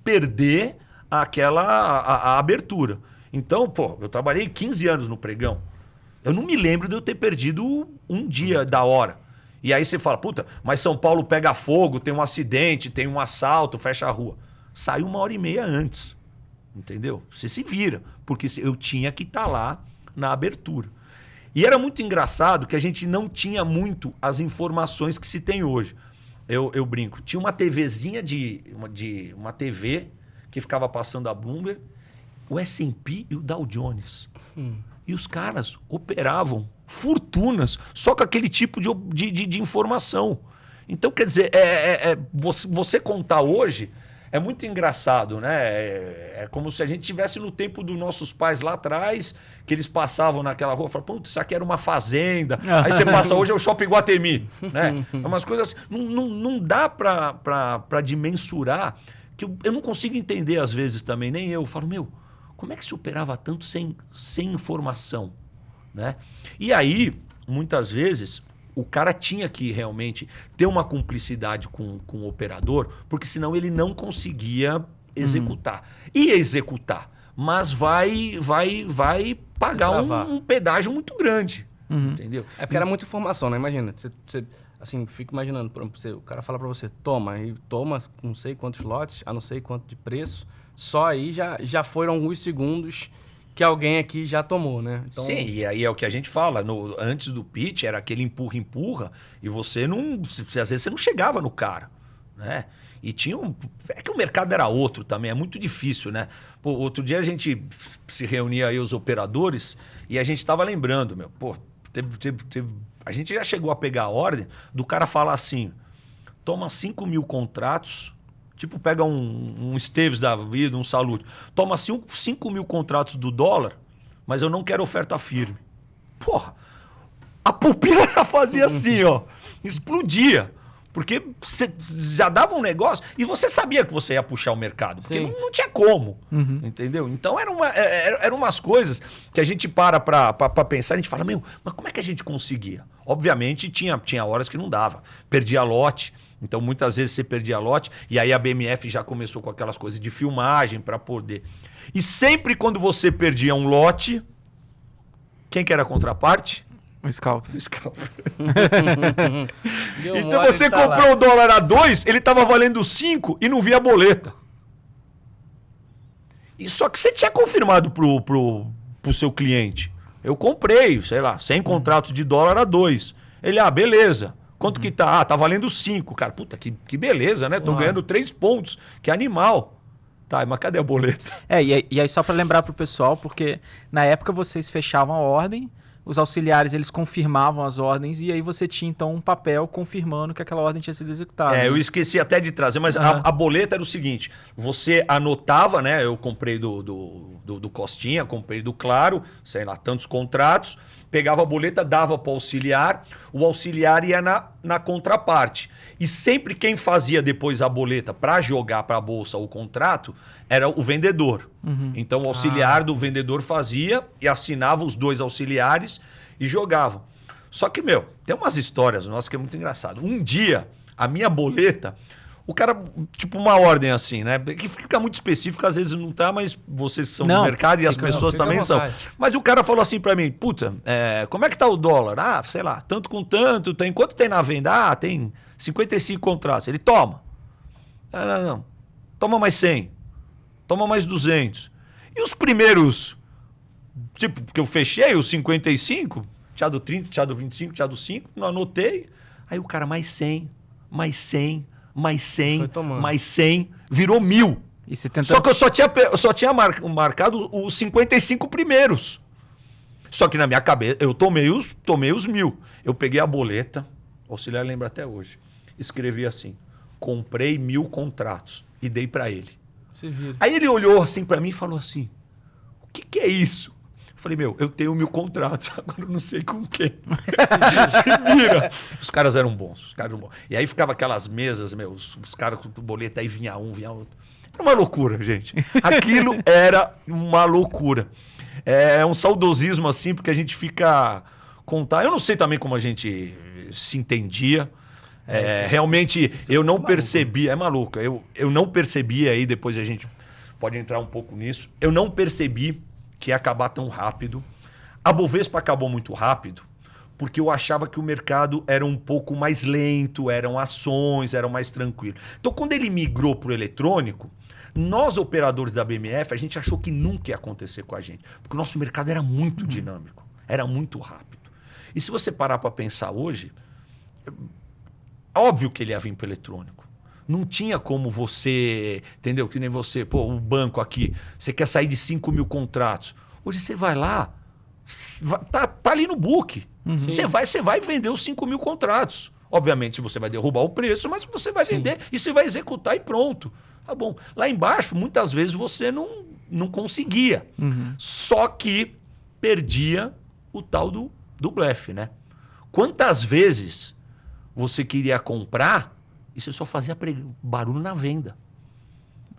perder a abertura. Então, eu trabalhei 15 anos no pregão. Eu não me lembro de eu ter perdido um dia da hora. E aí você fala, puta, mas São Paulo pega fogo, tem um acidente, tem um assalto, fecha a rua. Saiu 1h30 antes, entendeu? Você se vira, porque eu tinha que estar lá na abertura. E era muito engraçado que a gente não tinha muito as informações que se tem hoje. Eu brinco, tinha uma TVzinha uma TV que ficava passando a Bloomberg, o S&P e o Dow Jones. E os caras operavam fortunas só com aquele tipo de informação. Então, quer dizer, você contar hoje é muito engraçado, né? É como se a gente estivesse no tempo dos nossos pais lá atrás, que eles passavam naquela rua e falavam, putz, isso aqui era uma fazenda. Aí você passa hoje, é o Shopping Guatemi. Né? É umas coisas assim. Não dá para dimensurar, que eu não consigo entender às vezes também, nem eu. Eu falo, como é que se operava tanto sem informação? Né? E aí, muitas vezes, o cara tinha que realmente ter uma cumplicidade com o operador, porque senão ele não conseguia executar. Ia executar, mas vai pagar um pedágio muito grande. Entendeu? É porque era muita informação, né? Imagina, você assim, fica imaginando, o cara fala para você, toma não sei quantos lotes, a não sei quanto de preço, só aí já foram alguns segundos que alguém aqui já tomou, né? Então... Sim, e aí é o que a gente fala, antes do pitch era aquele empurra, e você às vezes você não chegava no cara, né? E tinha é que o mercado era outro também, é muito difícil, né? Pô, outro dia a gente se reunia aí os operadores e a gente estava lembrando, a gente já chegou a pegar a ordem do cara falar assim, toma 5.000 contratos, tipo pega um Esteves da vida, um Salute, toma 5.000 contratos do dólar, mas eu não quero oferta firme. Porra, a pupila já fazia assim, ó, explodia. Porque você já dava um negócio e você sabia que você ia puxar o mercado. Porque não tinha como, entendeu? Então eram umas coisas que a gente para pensar, a gente fala, mas como é que a gente conseguia? Obviamente tinha horas que não dava. Perdia lote, então muitas vezes você perdia lote e aí a BMF já começou com aquelas coisas de filmagem para poder... E sempre quando você perdia um lote, quem que era a contraparte? O scalp. Então você comprou o dólar a 2, ele estava valendo 5 e não via a boleta. E só que você tinha confirmado pro seu cliente. Eu comprei, sei lá, 100 contratos de dólar a 2. Ele, beleza. Quanto que tá? Tá valendo 5. Cara, puta, que beleza, né? Tô ganhando 3 pontos. Que animal. Tá, mas cadê a boleta? E aí só para lembrar pro pessoal, porque na época vocês fechavam a ordem, os auxiliares, eles confirmavam as ordens e aí você tinha, então, um papel confirmando que aquela ordem tinha sido executada. Eu esqueci até de trazer, mas a boleta era o seguinte, você anotava, né? Eu comprei do Costinha, comprei do Claro, sei lá, tantos contratos, pegava a boleta, dava para o auxiliar ia na contraparte. E sempre quem fazia depois a boleta para jogar para a bolsa o contrato era o vendedor. Então o auxiliar do vendedor fazia e assinava os 2 auxiliares e jogavam. Só que, tem umas histórias nossas que é muito engraçado. Um dia, a minha boleta, o cara, tipo uma ordem assim, né? Que fica muito específica, às vezes não tá, mas vocês que são do mercado e as pessoas também são. Mas o cara falou assim para mim, puta, como é que tá o dólar? Sei lá, tanto com tanto, quanto tem na venda? Tem 55 contratos. Ele, toma. Não. Toma mais 100. toma mais 200. E os primeiros, tipo, porque eu fechei os 55, tinha do 30, tinha do 25, tinha do 5, não anotei. Aí o cara, mais 100, mais 100, mais 100, mais 100, virou 1.000. E você tenta... Só que eu só tinha marcado os 55 primeiros. Só que na minha cabeça, eu tomei os 1.000. Eu peguei a boleta, o auxiliar lembra até hoje, escrevi assim, comprei 1.000 contratos e dei para ele. Você vira. Aí ele olhou assim para mim e falou assim, o que é isso? Eu falei, meu, eu tenho 1.000 contratos, agora eu não sei com quem. Se vira. Os caras eram bons, E aí ficava aquelas mesas, meu, os caras com boleta, aí vinha um, vinha outro. Era uma loucura, gente. Aquilo era uma loucura. É um saudosismo, assim, porque a gente fica... Eu não sei também como a gente se entendia. Realmente, eu não percebi... É maluco. Eu não percebi, aí depois a gente pode entrar um pouco nisso. Eu não percebi que ia acabar tão rápido. A Bovespa acabou muito rápido, porque eu achava que o mercado era um pouco mais lento, eram ações, eram mais tranquilos. Então, quando ele migrou para o eletrônico... Nós, operadores da BMF, a gente achou que nunca ia acontecer com a gente. Porque o nosso mercado era muito dinâmico, era muito rápido. E se você parar para pensar hoje, óbvio que ele ia vir para o eletrônico. Não tinha como você, entendeu? Que nem você, pô, o banco aqui, você quer sair de 5.000 contratos. Hoje você vai lá, tá ali no book. Você vai vender os 5.000 contratos. Obviamente você vai derrubar o preço, mas você vai vender e você vai executar e pronto. Tá bom. Lá embaixo, muitas vezes você não conseguia. Só que perdia o tal do blefe, né? Quantas vezes você queria comprar e você só fazia barulho na venda?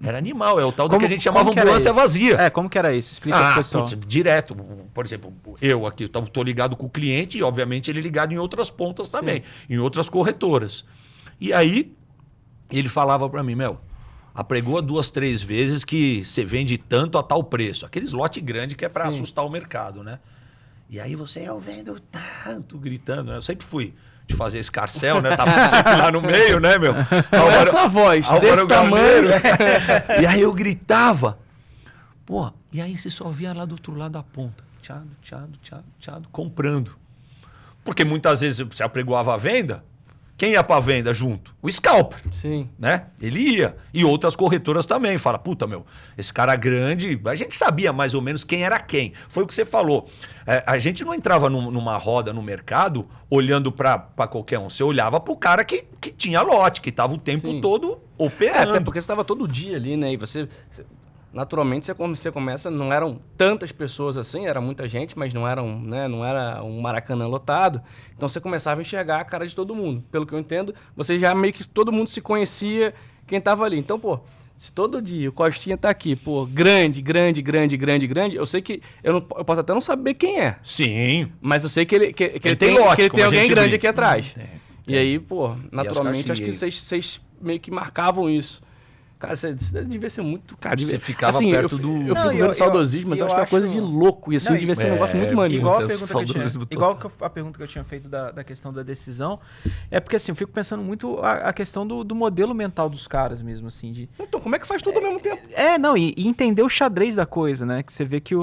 Era animal, é o tal do que a gente chamava ambulância vazia. Como que era isso? Explica pro pessoal. Putz, direto. Por exemplo, eu aqui, eu tô ligado com o cliente e, obviamente, ele ligado em outras pontas também, em outras corretoras. E aí, ele falava para mim, apregoa 2, 3 vezes que você vende tanto a tal preço. Aqueles lote grande que é para assustar o mercado, né? E aí eu vendo tanto, gritando, né? Eu sempre fui de fazer escarcel, né? Tava sempre lá no meio, né, meu? Essa voz, desse tamanho. E aí eu gritava. Pô, e aí você só via lá do outro lado da ponta. Tchado, comprando. Porque muitas vezes você apregoava a venda, quem ia para venda junto? O scalper. Sim. Né? Ele ia. E outras corretoras também. Fala, puta, esse cara grande... A gente sabia mais ou menos quem era quem. Foi o que você falou. A gente não entrava numa roda no mercado olhando para qualquer um. Você olhava para o cara que tinha lote, que estava o tempo todo operando. Até porque você estava todo dia ali, né? E você... Naturalmente, você começa, não eram tantas pessoas assim, era muita gente, mas não era um Maracanã lotado. Então você começava a enxergar a cara de todo mundo. Pelo que eu entendo, você já meio que todo mundo se conhecia quem estava ali. Então, pô, se todo dia o Costinha tá aqui, pô, grande, eu sei que eu posso até não saber quem é. Sim. Mas eu sei que ele tem lote, que ele tem alguém grande aqui atrás. Tem. E aí, pô, naturalmente, acho que vocês meio que marcavam isso. Cara, isso devia ser muito... Cara, você ficava assim, perto eu fico vendo saudosismo, mas eu acho que é uma coisa de louco. E assim, devia ser um negócio muito maneiro. Igual a pergunta que eu tinha feito da questão da decisão, é porque assim, eu fico pensando muito a questão do modelo mental dos caras mesmo, assim. Então, como é que faz tudo ao mesmo tempo? E entender o xadrez da coisa, né? Que você vê que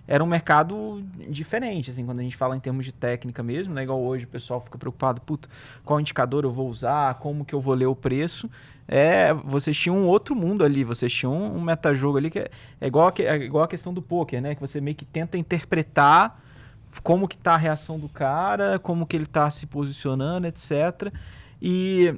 era um mercado diferente, assim, quando a gente fala em termos de técnica mesmo, né? Igual hoje o pessoal fica preocupado, qual indicador eu vou usar, como que eu vou ler o preço. Vocês tinham um outro mundo ali, vocês tinham um metajogo ali que é igual a questão do poker, né? Que você meio que tenta interpretar como que tá a reação do cara, como que ele tá se posicionando, etc. E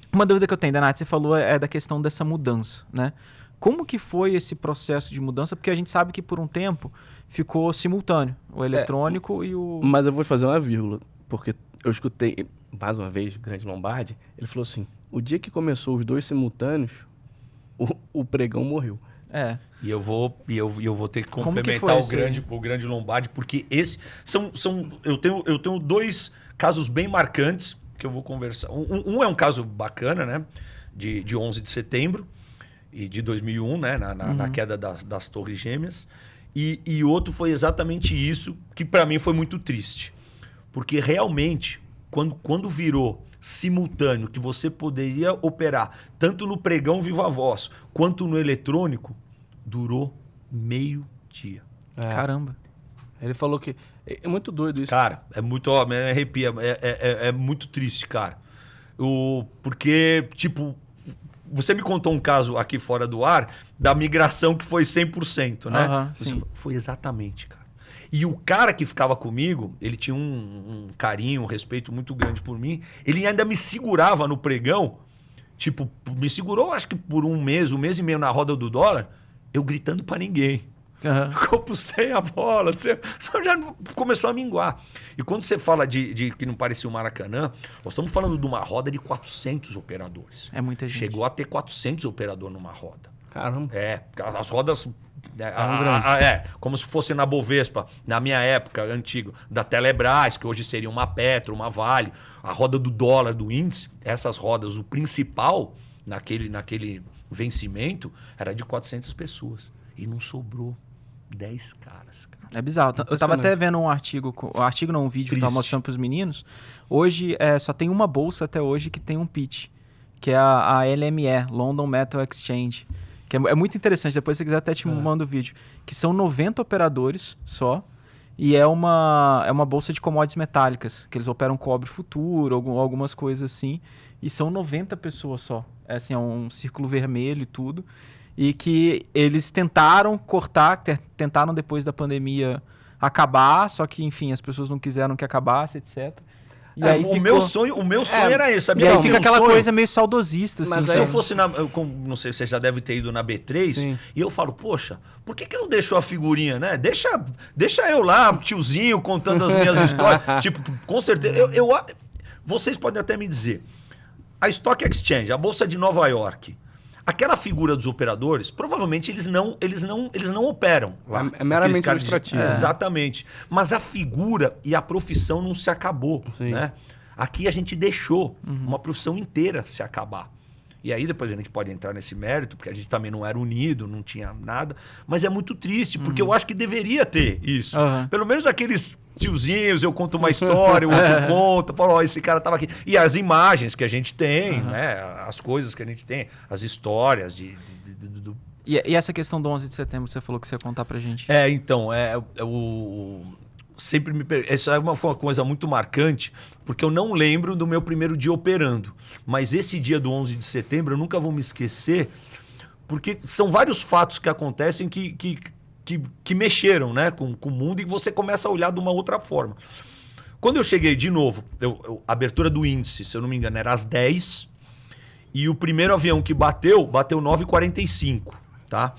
uma dúvida que eu tenho, Danate, você falou da questão dessa mudança, né? Como que foi esse processo de mudança? Porque a gente sabe que por um tempo ficou simultâneo, o eletrônico e o... Mas eu vou fazer uma vírgula, porque eu escutei, mais uma vez, o grande Lombardi, ele falou assim, o dia que começou os dois simultâneos, o pregão morreu. E eu vou ter que complementar o grande Lombardi, porque eu tenho 2 casos bem marcantes que eu vou conversar. Um é um caso bacana, né? De 11 de setembro e de 2001, né? Na queda das Torres Gêmeas. E outro foi exatamente isso, que para mim foi muito triste. Porque realmente, quando virou simultâneo, que você poderia operar tanto no pregão viva voz quanto no eletrônico, durou meio dia. Caramba. Ele falou que... É muito doido isso. Cara, é muito... Ó, me arrepia. É muito triste, cara. Porque, tipo... Você me contou um caso aqui fora do ar da migração que foi 100%, né? Sim. Foi exatamente, cara. E o cara que ficava comigo, ele tinha um carinho, um respeito muito grande por mim. Ele ainda me segurava no pregão. Tipo, me segurou acho que por um mês e meio na roda do dólar, eu gritando pra ninguém. Como sem a bola, já começou a minguar. E quando você fala de que não parecia o Maracanã, nós estamos falando de uma roda de 400 operadores. É muita gente. Chegou a ter 400 operadores numa roda. Caramba. As rodas... como se fosse na Bovespa, na minha época, antigo, da Telebrás, que hoje seria uma Petro, uma Vale, a roda do dólar, do índice, essas rodas, o principal, naquele vencimento, era de 400 pessoas. E não sobrou 10 caras, cara. É bizarro. Eu tava até vendo um artigo, um vídeo que eu tava mostrando pros meninos. Hoje, só tem uma bolsa até hoje que tem um pitch, que é a LME, London Metal Exchange. Que é muito interessante, depois se você quiser até te mando o vídeo. Que são 90 operadores só, e é uma bolsa de commodities metálicas, que eles operam cobre futuro, algumas coisas assim, e são 90 pessoas só. Assim, é um círculo vermelho e tudo. E que eles tentaram cortar, tentaram depois da pandemia acabar, só que, enfim, as pessoas não quiseram que acabasse, etc. E aí o meu sonho era esse, sabia? E aí fica aquela coisa meio saudosista. Assim, mas se eu fosse não sei, você já deve ter ido na B3, sim, e eu falo, poxa, por que não deixou a figurinha, né? Deixa eu lá, tiozinho, contando as minhas histórias. Tipo, com certeza, vocês podem até me dizer, a Stock Exchange, a Bolsa de Nova York, aquela figura dos operadores, provavelmente eles não operam lá. É meramente ilustrativo. Exatamente. Mas a figura e a profissão não se acabou, né? Aqui a gente deixou uma profissão inteira se acabar. E aí depois a gente pode entrar nesse mérito, porque a gente também não era unido, não tinha nada. Mas é muito triste, porque eu acho que deveria ter isso. Pelo menos aqueles tiozinhos, eu conto uma história, o outro conta, falo, ó, esse cara tava aqui. E as imagens que a gente tem, né? As coisas que a gente tem, as histórias do... E essa questão do 11 de setembro, você falou que você ia contar pra gente. Então, sempre essa foi uma coisa muito marcante, porque eu não lembro do meu primeiro dia operando. Mas esse dia do 11 de setembro eu nunca vou me esquecer, porque são vários fatos que acontecem que mexeram, né, com o mundo, e você começa a olhar de uma outra forma. Quando eu cheguei de novo, a abertura do índice, se eu não me engano, era às 10, e o primeiro avião que bateu 9h45, tá?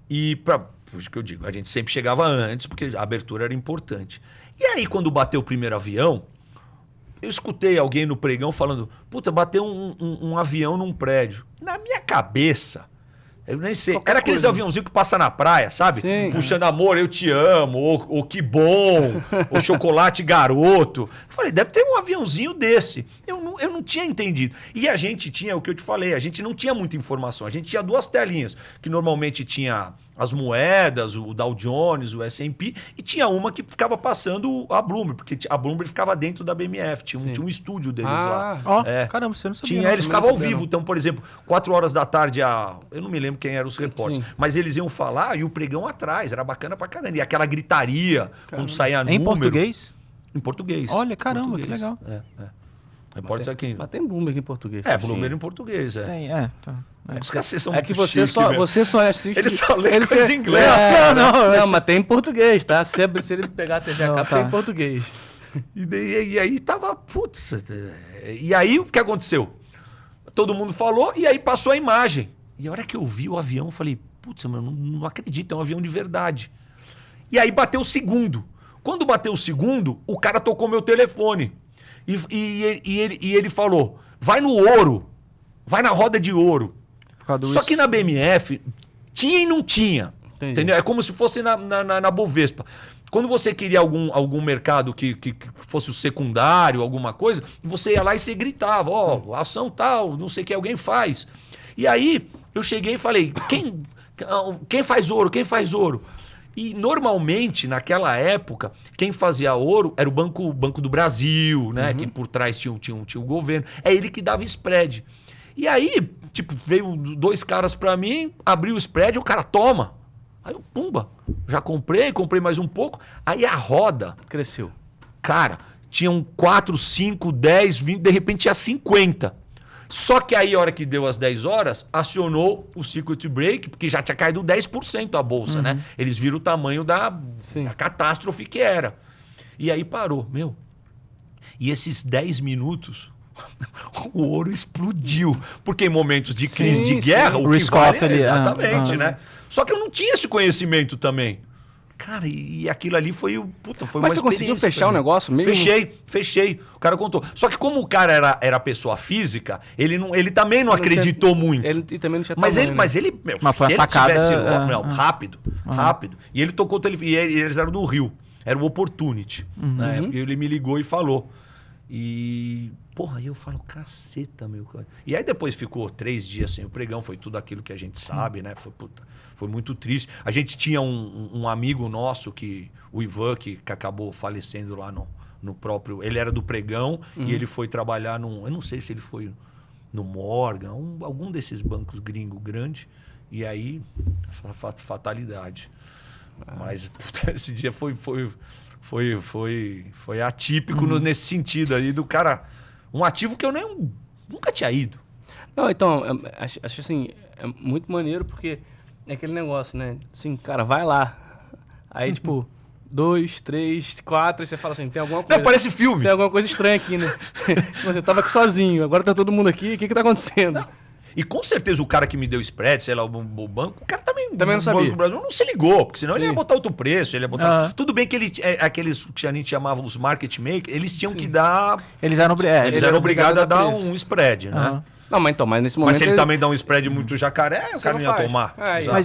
E por isso que eu digo, a gente sempre chegava antes, porque a abertura era importante. E aí, quando bateu o primeiro avião, eu escutei alguém no pregão falando, puta, bateu um avião num prédio. Na minha cabeça, eu nem sei, era aqueles aviãozinhos que passa na praia, sabe? Sim. Puxando amor, eu te amo, ou que bom, ou chocolate garoto. Eu falei, deve ter um aviãozinho desse. Eu não tinha entendido. E a gente tinha, o que eu te falei, a gente não tinha muita informação. A gente tinha 2 telinhas, que normalmente tinha as moedas, o Dow Jones, o S&P, e tinha uma que ficava passando a Bloomberg, porque a Bloomberg ficava dentro da BMF, tinha um estúdio deles lá. Caramba, você não sabia. Eles ficavam ao vivo. Então, por exemplo, 4 horas da tarde, eu não me lembro quem eram os repórteres, mas eles iam falar e o pregão atrás, era bacana pra caramba. E aquela gritaria, quando saía número... Em português? Em português. Olha, caramba, português. que legal. Repórteres aqui. Mas tem Bloomberg em português. Bloomberg em português, Tem, tá. Os caras são que muito você só assiste... Ele só lê coisa em inglês. Não, mas tem em português, tá? Se ele pegar a TV a cabo, tem em português. E aí tava... Putz... E aí, o que aconteceu? Todo mundo falou e aí passou a imagem. E a hora que eu vi o avião, eu falei, putz, mano, não acredito, é um avião de verdade. E aí bateu o segundo. Quando bateu o segundo, o cara tocou meu telefone. E ele falou, vai no ouro, vai na roda de ouro. Só que na BMF tinha e não tinha. Entendi. Entendeu? É como se fosse na Bovespa. Quando você queria algum mercado que fosse o secundário, alguma coisa, você ia lá e você gritava, ação tal, não sei o que alguém faz. E aí eu cheguei e falei, quem faz ouro? Quem faz ouro? E normalmente, naquela época, quem fazia ouro era o Banco do Brasil, né? Que por trás tinha o governo. É ele que dava spread. E aí, tipo, veio 2 caras pra mim, abriu o spread, o cara toma. Aí eu, pumba, já comprei mais um pouco. Aí a roda... Cresceu. Cara, tinham 4, 5, 10, 20, de repente tinha 50. Só que aí, a hora que deu as 10 horas, acionou o circuit break, porque já tinha caído 10% a bolsa, né? Eles viram o tamanho da catástrofe que era. E aí parou, meu. E esses 10 minutos, o ouro explodiu. Porque em momentos de crise de guerra, o que vale é exatamente, né? Só que eu não tinha esse conhecimento também. Cara, e aquilo ali foi uma experiência. Mas você conseguiu fechar o negócio mesmo? Fechei. O cara contou. Só que como o cara era pessoa física, ele também não acreditou muito. Ele também não tinha Mas tamanho, ele, né? Mas se foi ele sacada, tivesse rápido. E ele tocou o telefone, e eles eram do Rio. Era o Opportunity. Né? E ele me ligou e falou. E, porra, aí eu falo, caceta, meu cara. E aí depois ficou 3 dias sem o pregão, foi tudo aquilo que a gente sabe, né? Foi muito triste. A gente tinha um amigo nosso, o Ivan, que acabou falecendo lá no próprio... Ele era do pregão e ele foi trabalhar eu não sei se ele foi no Morgan, algum desses bancos gringo grande. E aí, fatalidade. Mas, puta, esse dia foi atípico nesse sentido aí do cara... Um ativo que eu nunca tinha ido. Não, então, acho assim, é muito maneiro porque é aquele negócio, né? Assim, cara, vai lá. Aí, tipo, 2, 3, 4, aí você fala assim, tem alguma coisa... Não, parece filme. Tem alguma coisa estranha aqui, né? Eu tava aqui sozinho, agora tá todo mundo aqui, o que tá acontecendo? Não. E com certeza o cara que me deu spread, sei lá, o banco, o cara também não sabia. Banco Brasil não se ligou, porque senão ele ia botar outro preço, ele ia botar... Tudo bem que aqueles que a gente chamava os market makers, eles tinham que dar... Eles eram obrigados a dar um spread, né? Não, mas nesse momento... Mas se ele também dá um spread muito jacaré, o cara não ia tomar.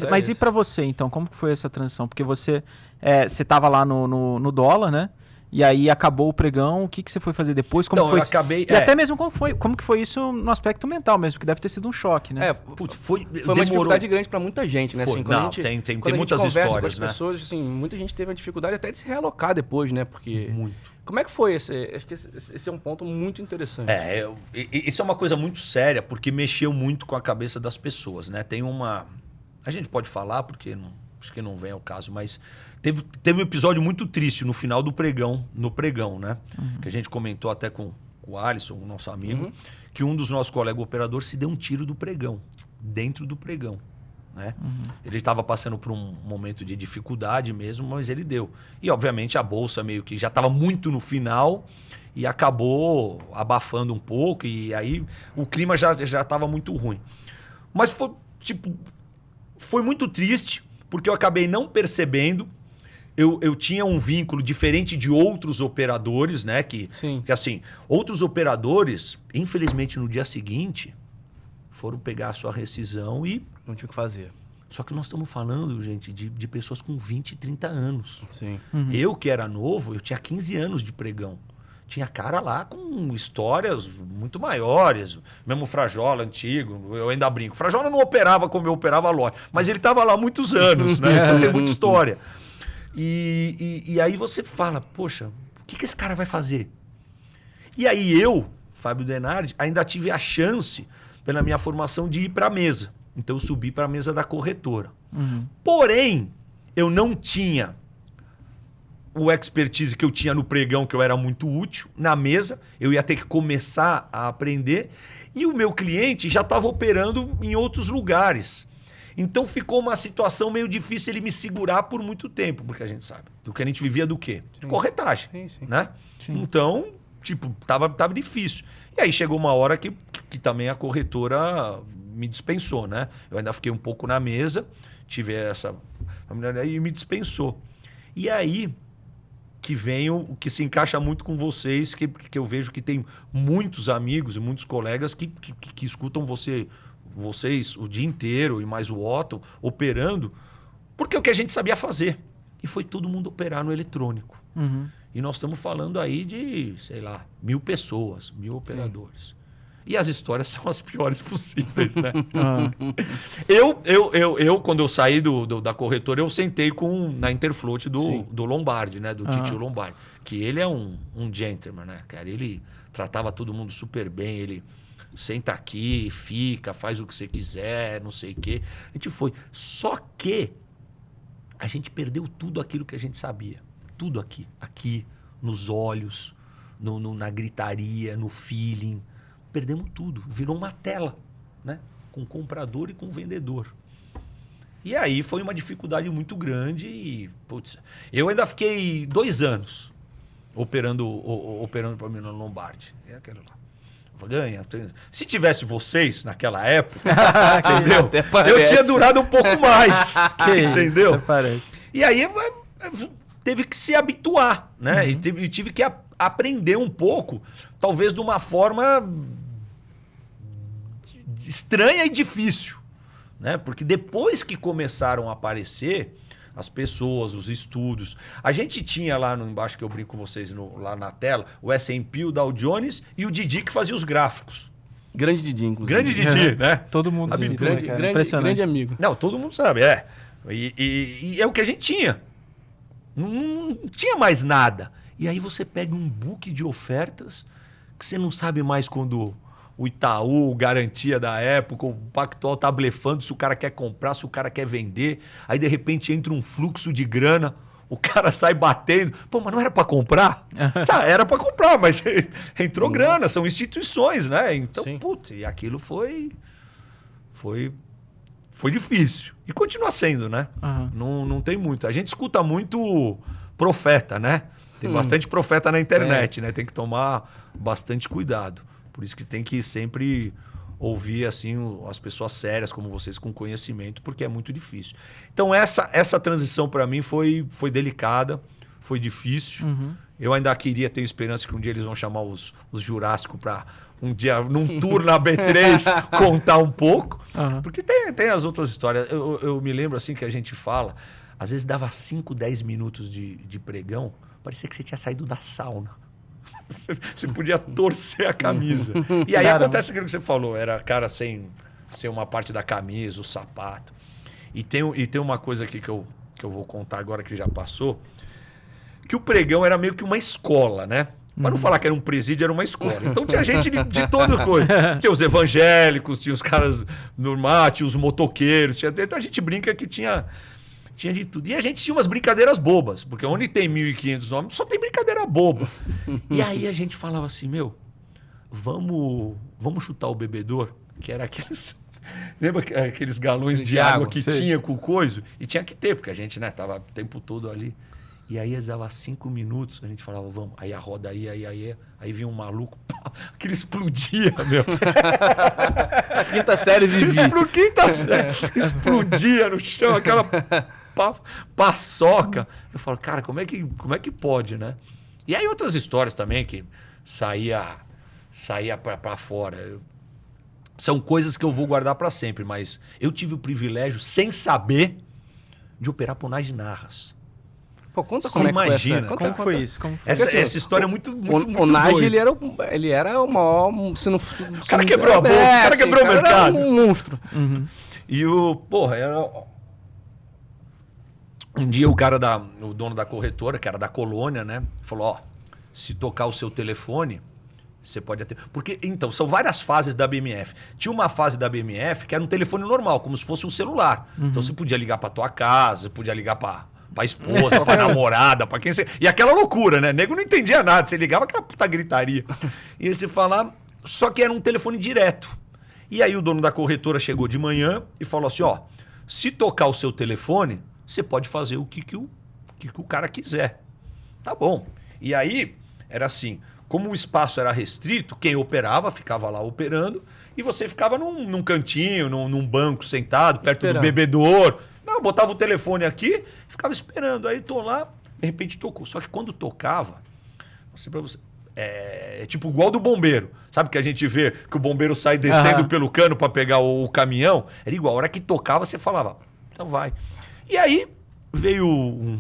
Mas e pra você, então? Como que foi essa transição? Porque você tava lá no dólar, né? E aí acabou o pregão, o que você foi fazer depois? Como foi eu acabei... E até mesmo como que foi isso no aspecto mental mesmo, que deve ter sido um choque, né? Foi uma dificuldade grande pra muita gente, né? Assim, tem muitas histórias, com as pessoas, assim, muita gente teve uma dificuldade até de se realocar depois, né? Porque... Muito. Como é que foi esse? Acho que esse é um ponto muito interessante. Isso é uma coisa muito séria, porque mexeu muito com a cabeça das pessoas, né? Tem uma... A gente pode falar, porque acho que não vem ao caso, mas... Teve um episódio muito triste no final do pregão, né? Que a gente comentou até com o Alisson, o nosso amigo, que um dos nossos colegas operadores se deu um tiro do pregão, dentro do pregão, né? Ele estava passando por um momento de dificuldade mesmo, mas ele deu. E, obviamente, a bolsa meio que já estava muito no final e acabou abafando um pouco, e aí o clima já estava muito ruim. Mas foi muito triste, porque eu acabei não percebendo. Eu tinha um vínculo diferente de outros operadores, né? Que assim, outros operadores, infelizmente, no dia seguinte, foram pegar a sua rescisão e... Não tinha o que fazer. Só que nós estamos falando, gente, de pessoas com 20, 30 anos. Sim. Eu, que era novo, eu tinha 15 anos de pregão. Tinha cara lá com histórias muito maiores. Mesmo o Frajola, antigo, eu ainda brinco. O Frajola não operava como eu operava a loja, mas ele estava lá há muitos anos, né? Então tem muita história. E aí você fala, poxa, o que esse cara vai fazer? E aí eu, Fábio Denardi, ainda tive a chance, pela minha formação, de ir para a mesa. Então eu subi para a mesa da corretora. Porém, eu não tinha o expertise que eu tinha no pregão, que eu era muito útil, na mesa. Eu ia ter que começar a aprender. E o meu cliente já estava operando em outros lugares. Então ficou uma situação meio difícil ele me segurar por muito tempo, porque a gente sabe. Do que a gente vivia do quê? De corretagem, né? Então, tava difícil. E aí chegou uma hora que também a corretora me dispensou, né? Eu ainda fiquei um pouco na mesa, tive essa... E me dispensou. E aí que vem o que se encaixa muito com vocês, que eu vejo que tem muitos amigos e muitos colegas que escutam vocês o dia inteiro, e mais o Otton, operando, porque é o que a gente sabia fazer. E foi todo mundo operar no eletrônico. E nós estamos falando aí de, sei lá, 1.000 pessoas, 1.000 operadores. E as histórias são as piores possíveis, né? Eu, quando eu saí da corretora, eu sentei na Interfloat do Lombardi, né? Do Titio Lombardi. Que ele é um gentleman, né, cara? Ele tratava todo mundo super bem, ele... Senta aqui, fica, faz o que você quiser, não sei o quê. A gente foi. Só que a gente perdeu tudo aquilo que a gente sabia. Tudo aqui. Aqui, nos olhos, na gritaria, no feeling. Perdemos tudo. Virou uma tela, né? Com comprador e com vendedor. E aí foi uma dificuldade muito grande e, putz, eu ainda fiquei 2 anos operando para mim no Lombardi. É aquele lá. Ganha. Se tivesse vocês naquela época, entendeu? Eu tinha durado um pouco mais. Entendeu? Isso, parece. E aí teve que se habituar, né? Uhum. E tive que aprender um pouco, talvez de uma forma estranha e difícil, né? Porque depois que começaram a aparecer as pessoas, os estudos, a gente tinha lá no embaixo que eu brinco com vocês lá na tela, o S&P, o Dow Jones e o Didi que fazia os gráficos. Grande Didi, inclusive. Grande Didi, né? Todo mundo sabe, grande amigo. Não, todo mundo sabe, é. E é o que a gente tinha. Não tinha mais nada. E aí você pega um book de ofertas que você não sabe mais quando o Itaú, garantia da época, o Pactual tá blefando se o cara quer comprar, se o cara quer vender. Aí, de repente, entra um fluxo de grana, o cara sai batendo. Pô, mas não era para comprar? Tá, era para comprar, mas entrou grana, são instituições, né? Então, putz, e aquilo foi difícil. E continua sendo, né? Não tem muito. A gente escuta muito profeta, né? Tem bastante profeta na internet, né? Tem que tomar bastante cuidado. Por isso que tem que sempre ouvir assim as pessoas sérias como vocês com conhecimento, porque é muito difícil. Então essa transição para mim foi delicada, foi difícil. Eu ainda tenho esperança que um dia eles vão chamar os Jurássicos para um dia, num tour na B3, contar um pouco. Porque tem as outras histórias. Eu me lembro assim que a gente fala, às vezes dava 5, 10 minutos de pregão, parecia que você tinha saído da sauna. Você podia torcer a camisa. E aí acontece aquilo que você falou, era cara sem uma parte da camisa, o sapato. E tem uma coisa aqui que eu vou contar agora que já passou, que o pregão era meio que uma escola, né? Para não falar que era um presídio, era uma escola. Então tinha gente de toda coisa. Tinha os evangélicos, tinha os caras normais, tinha os motoqueiros, então a gente brinca que tinha de tudo. E a gente tinha umas brincadeiras bobas, porque onde tem 1.500 homens, só tem brincadeira boba. E aí a gente falava assim, vamos chutar o bebedor, que era aqueles... Lembra aqueles galões de água que tinha com o coiso? E tinha que ter, porque a gente, né, tava o tempo todo ali. E aí dava 5 minutos, a gente falava, vamos. Aí a roda aí vinha um maluco, pá, que ele explodia, meu. A quinta série de quinta série. Explodia no chão, aquela paçoca. Eu falo, cara, como é que pode, né? E aí outras histórias também que saía para fora. São coisas que eu vou guardar para sempre, mas eu tive o privilégio, sem saber, de operar Ponage Narras. Pô, conta como imagina, como foi isso? Essa história é muito o Nage, ele era o maior... O cara quebrou a bolsa, o cara quebrou o mercado. Era um monstro. E um dia o dono da corretora, que era da Colônia, né? Falou, se tocar o seu telefone, você pode até... Porque, então, são várias fases da BMF. Tinha uma fase da BMF que era um telefone normal, como se fosse um celular. Então você podia ligar para tua casa, você podia ligar para esposa, pra namorada, pra quem você... E aquela loucura, né? Nego não entendia nada. Você ligava aquela puta gritaria. E aí você falava... Só que era um telefone direto. E aí o dono da corretora chegou de manhã e falou assim, se tocar o seu telefone, você pode fazer o que o cara quiser. Tá bom. E aí, era assim... Como o espaço era restrito, quem operava ficava lá operando e você ficava num cantinho, num banco sentado, perto do bebedor... Não, botava o telefone aqui, ficava esperando. Aí tô lá, de repente tocou. Só que quando tocava, é tipo igual do bombeiro. Sabe que a gente vê que o bombeiro sai descendo pelo cano para pegar o caminhão? Era igual. A hora que tocava, você falava, então vai. E aí veio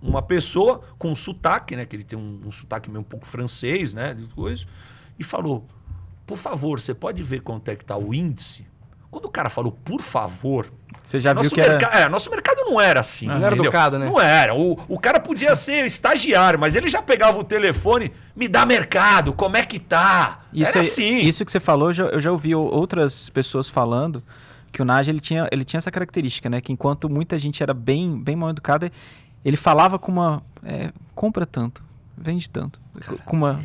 uma pessoa com um sotaque, né? Que ele tem um sotaque meio um pouco francês, né? E falou, por favor, você pode ver quanto é que tá o índice? Quando o cara falou, por favor... Você já viu que era... nosso mercado não era assim. Não era educado, né? Não era. O cara podia ser estagiário, mas ele já pegava o telefone, me dá mercado, como é que tá? Era assim. Isso que você falou, eu já ouvi outras pessoas falando, que o Nagy ele tinha essa característica, né? Que enquanto muita gente era bem mal educada, ele falava com uma... compra tanto, vende tanto. Cara, com uma...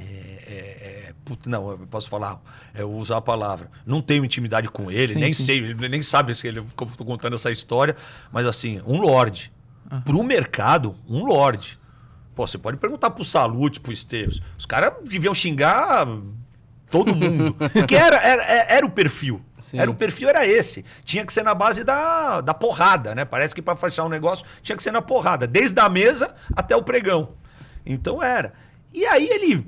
Não, eu posso falar, eu usar a palavra. Não tenho intimidade com ele, Sim, nem sim. sei, ele nem sabe se ele estou contando essa história, mas assim, um lorde. Pro mercado, um lorde. Pô, você pode perguntar pro Salute, pro Esteves. Os caras deviam xingar todo mundo. Porque era o perfil. Sim. O perfil era esse. Tinha que ser na base da porrada, né? Parece que para fechar um negócio tinha que ser na porrada. Desde a mesa até o pregão. Então era. E aí ele...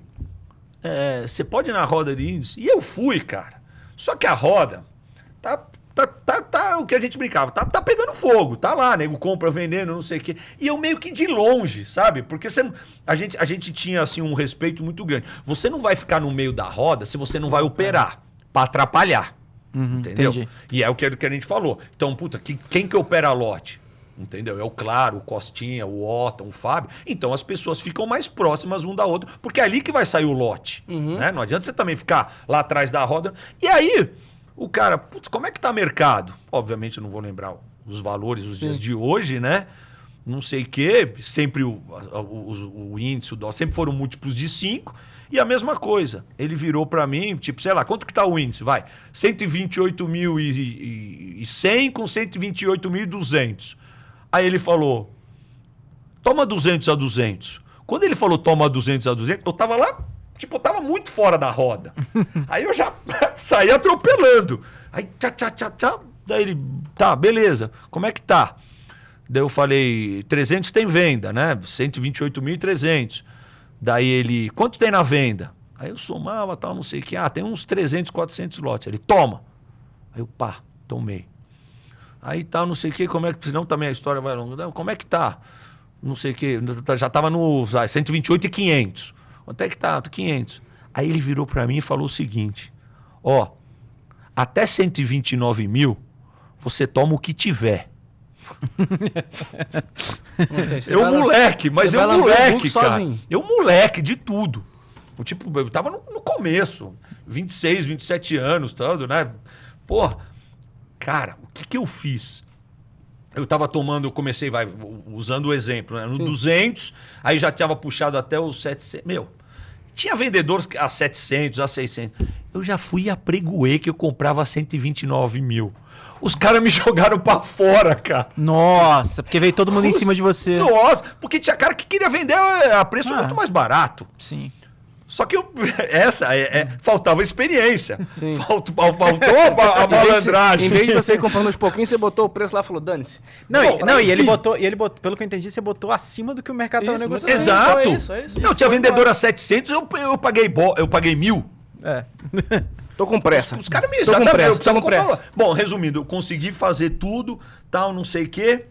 você pode ir na roda de índice? E eu fui, cara. Só que a roda tá o que a gente brincava, tá pegando fogo, tá lá, nego compra, vendendo, não sei o quê. E eu meio que de longe, sabe? Porque a gente tinha, assim, um respeito muito grande. Você não vai ficar no meio da roda se você não vai operar, pra atrapalhar, entendeu? Entendi. E é o que a gente falou. Então, puta, quem que opera lote? Entendeu? É o Claro, o Costinha, o Otton, o Fábio. Então as pessoas ficam mais próximas um da outra, porque é ali que vai sair o lote. Né? Não adianta você também ficar lá atrás da roda. E aí, o cara, putz, como é que tá o mercado? Obviamente eu não vou lembrar os valores dos dias de hoje, né? Não sei o quê. Sempre o índice, o dólar, sempre foram múltiplos de 5. E a mesma coisa. Ele virou para mim, tipo, sei lá, quanto que tá o índice? Vai, 128.100 com 128.200. Aí ele falou, toma 200 a 200. Quando ele falou toma 200 a 200, eu tava lá, tipo, eu tava muito fora da roda. Aí eu já saí atropelando. Aí, tchá. Daí ele, tá, beleza, como é que tá? Daí eu falei, 300 tem venda, né? 128.300. Daí ele, quanto tem na venda? Aí eu somava, tal, não sei o que. Tem uns 300, 400 lotes. Ele, toma. Aí eu, pá, tomei. Aí tá, não sei o que, como é que... Senão também a história vai longa. Como é que tá? Não sei o que, já tava no 128 e 500. Quanto é que tá? 500. Aí ele virou pra mim e falou o seguinte, até 129 mil, você toma o que tiver. Eu moleque, mas eu moleque, cara. Sozinho. Eu moleque de tudo. Tipo, eu tava no começo, 26, 27 anos, tudo, né? Porra. Cara, o que eu fiz? Eu tava tomando, eu comecei, usando o exemplo, né? No 200, aí já tinha puxado até os 700. Meu, tinha vendedores a 700, a 600. Eu já fui a pregoê que eu comprava 129 mil. Os caras me jogaram pra fora, cara. Nossa, porque veio todo mundo em cima de você. Nossa, porque tinha cara que queria vender a preço muito mais barato. Sim. Só que faltava experiência. Sim. Faltou a malandragem. Em vez de você ir comprando aos pouquinhos, você botou o preço lá e falou, dane-se. E ele botou, pelo que eu entendi, você botou acima do que o mercado estava negociando. Exato. É isso. Não, tinha vendedor a 700, eu paguei 1.000. Tô com pressa. Os caras me Tô com pressa. Bom, resumindo, eu consegui fazer tudo, tal, não sei o quê.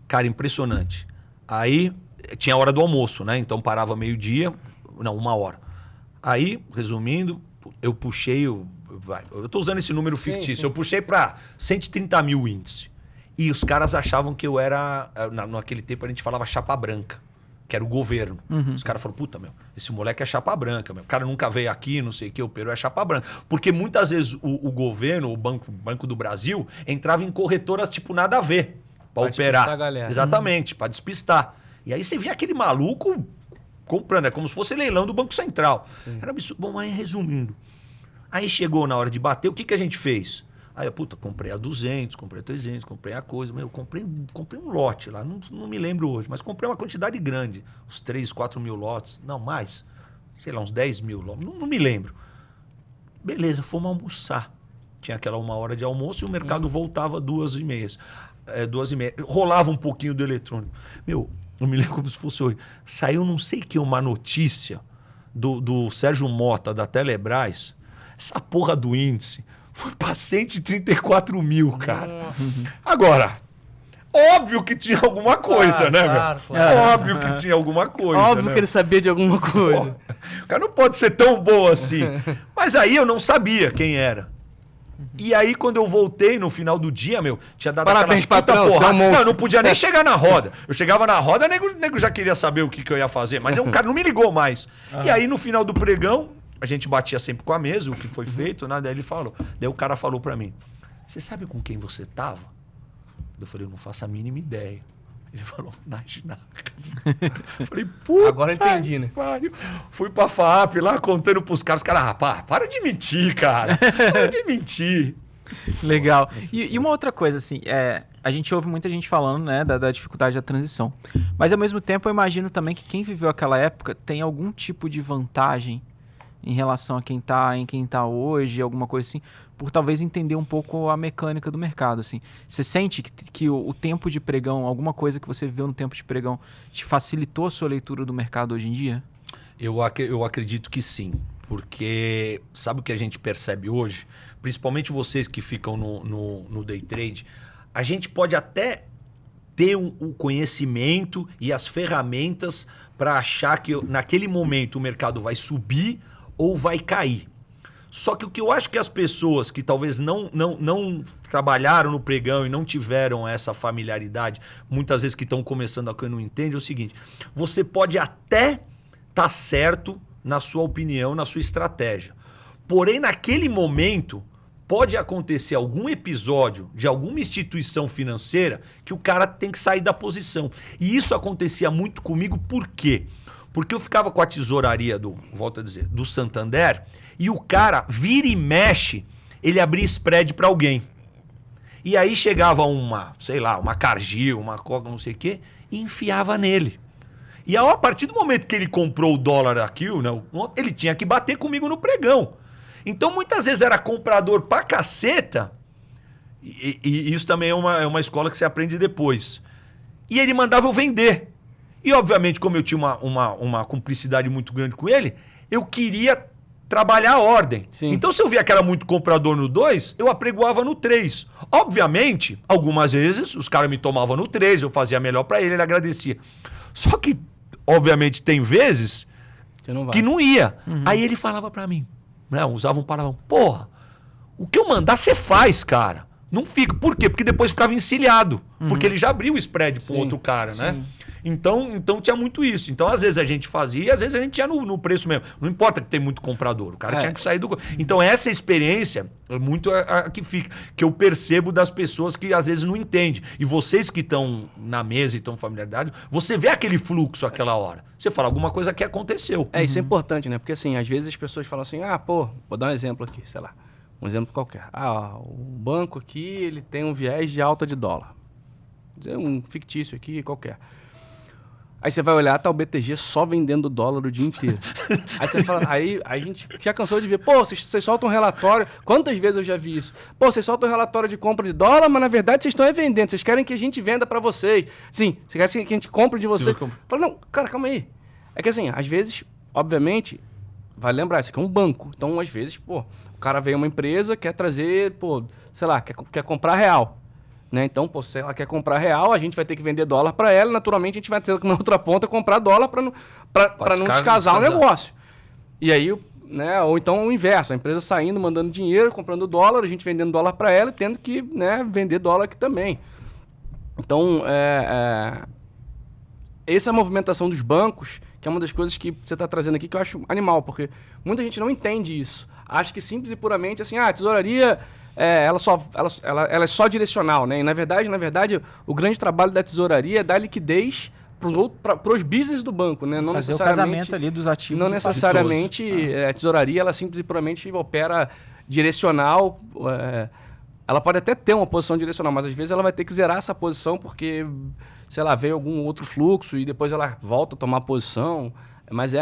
Cara, impressionante. Aí, tinha a hora do almoço, né? Então parava meio-dia, não, 1h. Aí, resumindo, eu puxei, eu tô usando esse número fictício, sim. Eu puxei para 130 mil índice. E os caras achavam que eu era, naquele tempo a gente falava chapa branca, que era o governo. Os caras falaram, puta, esse moleque é chapa branca, o cara nunca veio aqui, não sei o que, o Peru é chapa branca. Porque muitas vezes o governo, o Banco do Brasil, entrava em corretoras tipo nada a ver, para operar. A galera. Exatamente, para despistar. E aí você via aquele maluco comprando, é como se fosse leilão do Banco Central. Sim. Era absurdo. Bom, aí resumindo. Aí chegou na hora de bater, o que a gente fez? Aí eu, comprei a 200, comprei a 300, comprei a coisa. Eu comprei um lote lá, não me lembro hoje, mas comprei uma quantidade grande. Uns 3, 4 mil lotes, não mais. Sei lá, uns 10 mil lotes, não me lembro. Beleza, fomos almoçar. Tinha aquela 1h de almoço e o mercado voltava 2h30. 2h30. Rolava um pouquinho do eletrônico. Eu me lembro como se fosse hoje. Saiu não sei que uma notícia do Sérgio Mota, da Telebrás. Essa porra do índice foi para 134 mil, cara. Agora, óbvio que tinha alguma coisa, né, claro. Óbvio que tinha alguma coisa. Óbvio, né? Que ele sabia de alguma coisa. O cara não pode ser tão bom assim. Mas aí eu não sabia quem era. E aí, quando eu voltei no final do dia, tinha dado parabéns, patrão, porra. Não, eu não podia nem chegar na roda. Eu chegava na roda, o nego já queria saber o que eu ia fazer. Mas o cara não me ligou mais. E aí, no final do pregão, a gente batia sempre com a mesa, o que foi feito, né? Daí o cara falou pra mim, você sabe com quem você tava? Eu falei, eu não faço a mínima ideia. Ele falou, nas Ginacas. Eu falei, puta. Agora entendi, né? Pariu. Fui pra FAP lá contando pros caras. Os caras, rapaz, para de mentir, cara. Para de mentir. Legal. E uma outra coisa, assim, a gente ouve muita gente falando, né, da dificuldade da transição. Mas, ao mesmo tempo, eu imagino também que quem viveu aquela época tem algum tipo de vantagem em relação a quem tá hoje, alguma coisa assim, por talvez entender um pouco a mecânica do mercado, assim. Você sente que o tempo de pregão, alguma coisa que você viveu no tempo de pregão, te facilitou a sua leitura do mercado hoje em dia? Eu acredito que sim, porque sabe o que a gente percebe hoje? Principalmente vocês que ficam no day trade, a gente pode até ter o conhecimento e as ferramentas para achar que naquele momento o mercado vai subir ou vai cair. Só que o que eu acho que as pessoas que talvez não trabalharam no pregão e não tiveram essa familiaridade, muitas vezes que estão começando a não entende, é o seguinte: você pode até estar certo na sua opinião, na sua estratégia. Porém, naquele momento, pode acontecer algum episódio de alguma instituição financeira que o cara tem que sair da posição. E isso acontecia muito comigo, por quê? Porque eu ficava com a tesouraria volto a dizer, do Santander, e o cara vira e mexe, ele abria spread para alguém. E aí chegava uma Cargill, uma Coca, não sei o quê, e enfiava nele. E a partir do momento que ele comprou o dólar aqui, né, ele tinha que bater comigo no pregão. Então muitas vezes era comprador pra caceta, e isso também é uma escola que você aprende depois. E ele mandava eu vender. E, obviamente, como eu tinha uma cumplicidade muito grande com ele, eu queria trabalhar a ordem. Sim. Então, se eu via que era muito comprador no 2, eu apregoava no 3. Obviamente, algumas vezes, os caras me tomavam no 3, eu fazia melhor para ele agradecia. Só que, obviamente, tem vezes que não ia. Uhum. Aí ele falava para mim, né, usava um palavrão, porra, o que eu mandar, você faz, cara. Não fica. Por quê? Porque depois ficava encilhado. Uhum. Porque ele já abriu o spread para outro cara, né? Então tinha muito isso. Então, às vezes a gente fazia e às vezes a gente ia no preço mesmo. Não importa que tem muito comprador. O cara tinha que sair do... Então, essa experiência é muito a que fica. Que eu percebo das pessoas que às vezes não entendem. E vocês que estão na mesa e estão familiarizados, você vê aquele fluxo aquela hora. Você fala, alguma coisa que aconteceu. Isso é importante, né? Porque assim, às vezes as pessoas falam assim, vou dar um exemplo aqui, sei lá. Um exemplo qualquer. O banco aqui, ele tem um viés de alta de dólar. Vou dizer um fictício aqui, qualquer. Aí você vai olhar, tá o BTG só vendendo dólar o dia inteiro. Aí você fala, aí a gente já cansou de ver, vocês soltam um relatório, quantas vezes eu já vi isso? Vocês soltam um relatório de compra de dólar, mas na verdade vocês estão vendendo, vocês querem que a gente venda para vocês. Sim, vocês querem que a gente compre de vocês. Fala, não, cara, calma aí. É que assim, às vezes, obviamente, vai lembrar, isso aqui é um banco. Então, às vezes, o cara vem uma empresa, quer trazer, sei lá, quer comprar real. Né? Então, se ela quer comprar real, a gente vai ter que vender dólar para ela, naturalmente a gente vai ter que na outra ponta comprar dólar para não descasar o negócio. E aí, né, ou então o inverso, a empresa saindo, mandando dinheiro, comprando dólar, a gente vendendo dólar para ela e tendo que, né, vender dólar aqui também. Então, essa movimentação dos bancos, que é uma das coisas que você está trazendo aqui, que eu acho animal, porque muita gente não entende isso. Acha que simples e puramente assim, a tesouraria... ela é só direcional, né? E na verdade, o grande trabalho da tesouraria é dar liquidez para os business do banco, né? Não fazer necessariamente, o casamento ali dos ativos. Não necessariamente a tesouraria, ela simples e puramente opera direcional. Ela pode até ter uma posição direcional, mas às vezes ela vai ter que zerar essa posição porque, sei lá, veio algum outro fluxo e depois ela volta a tomar posição. Mas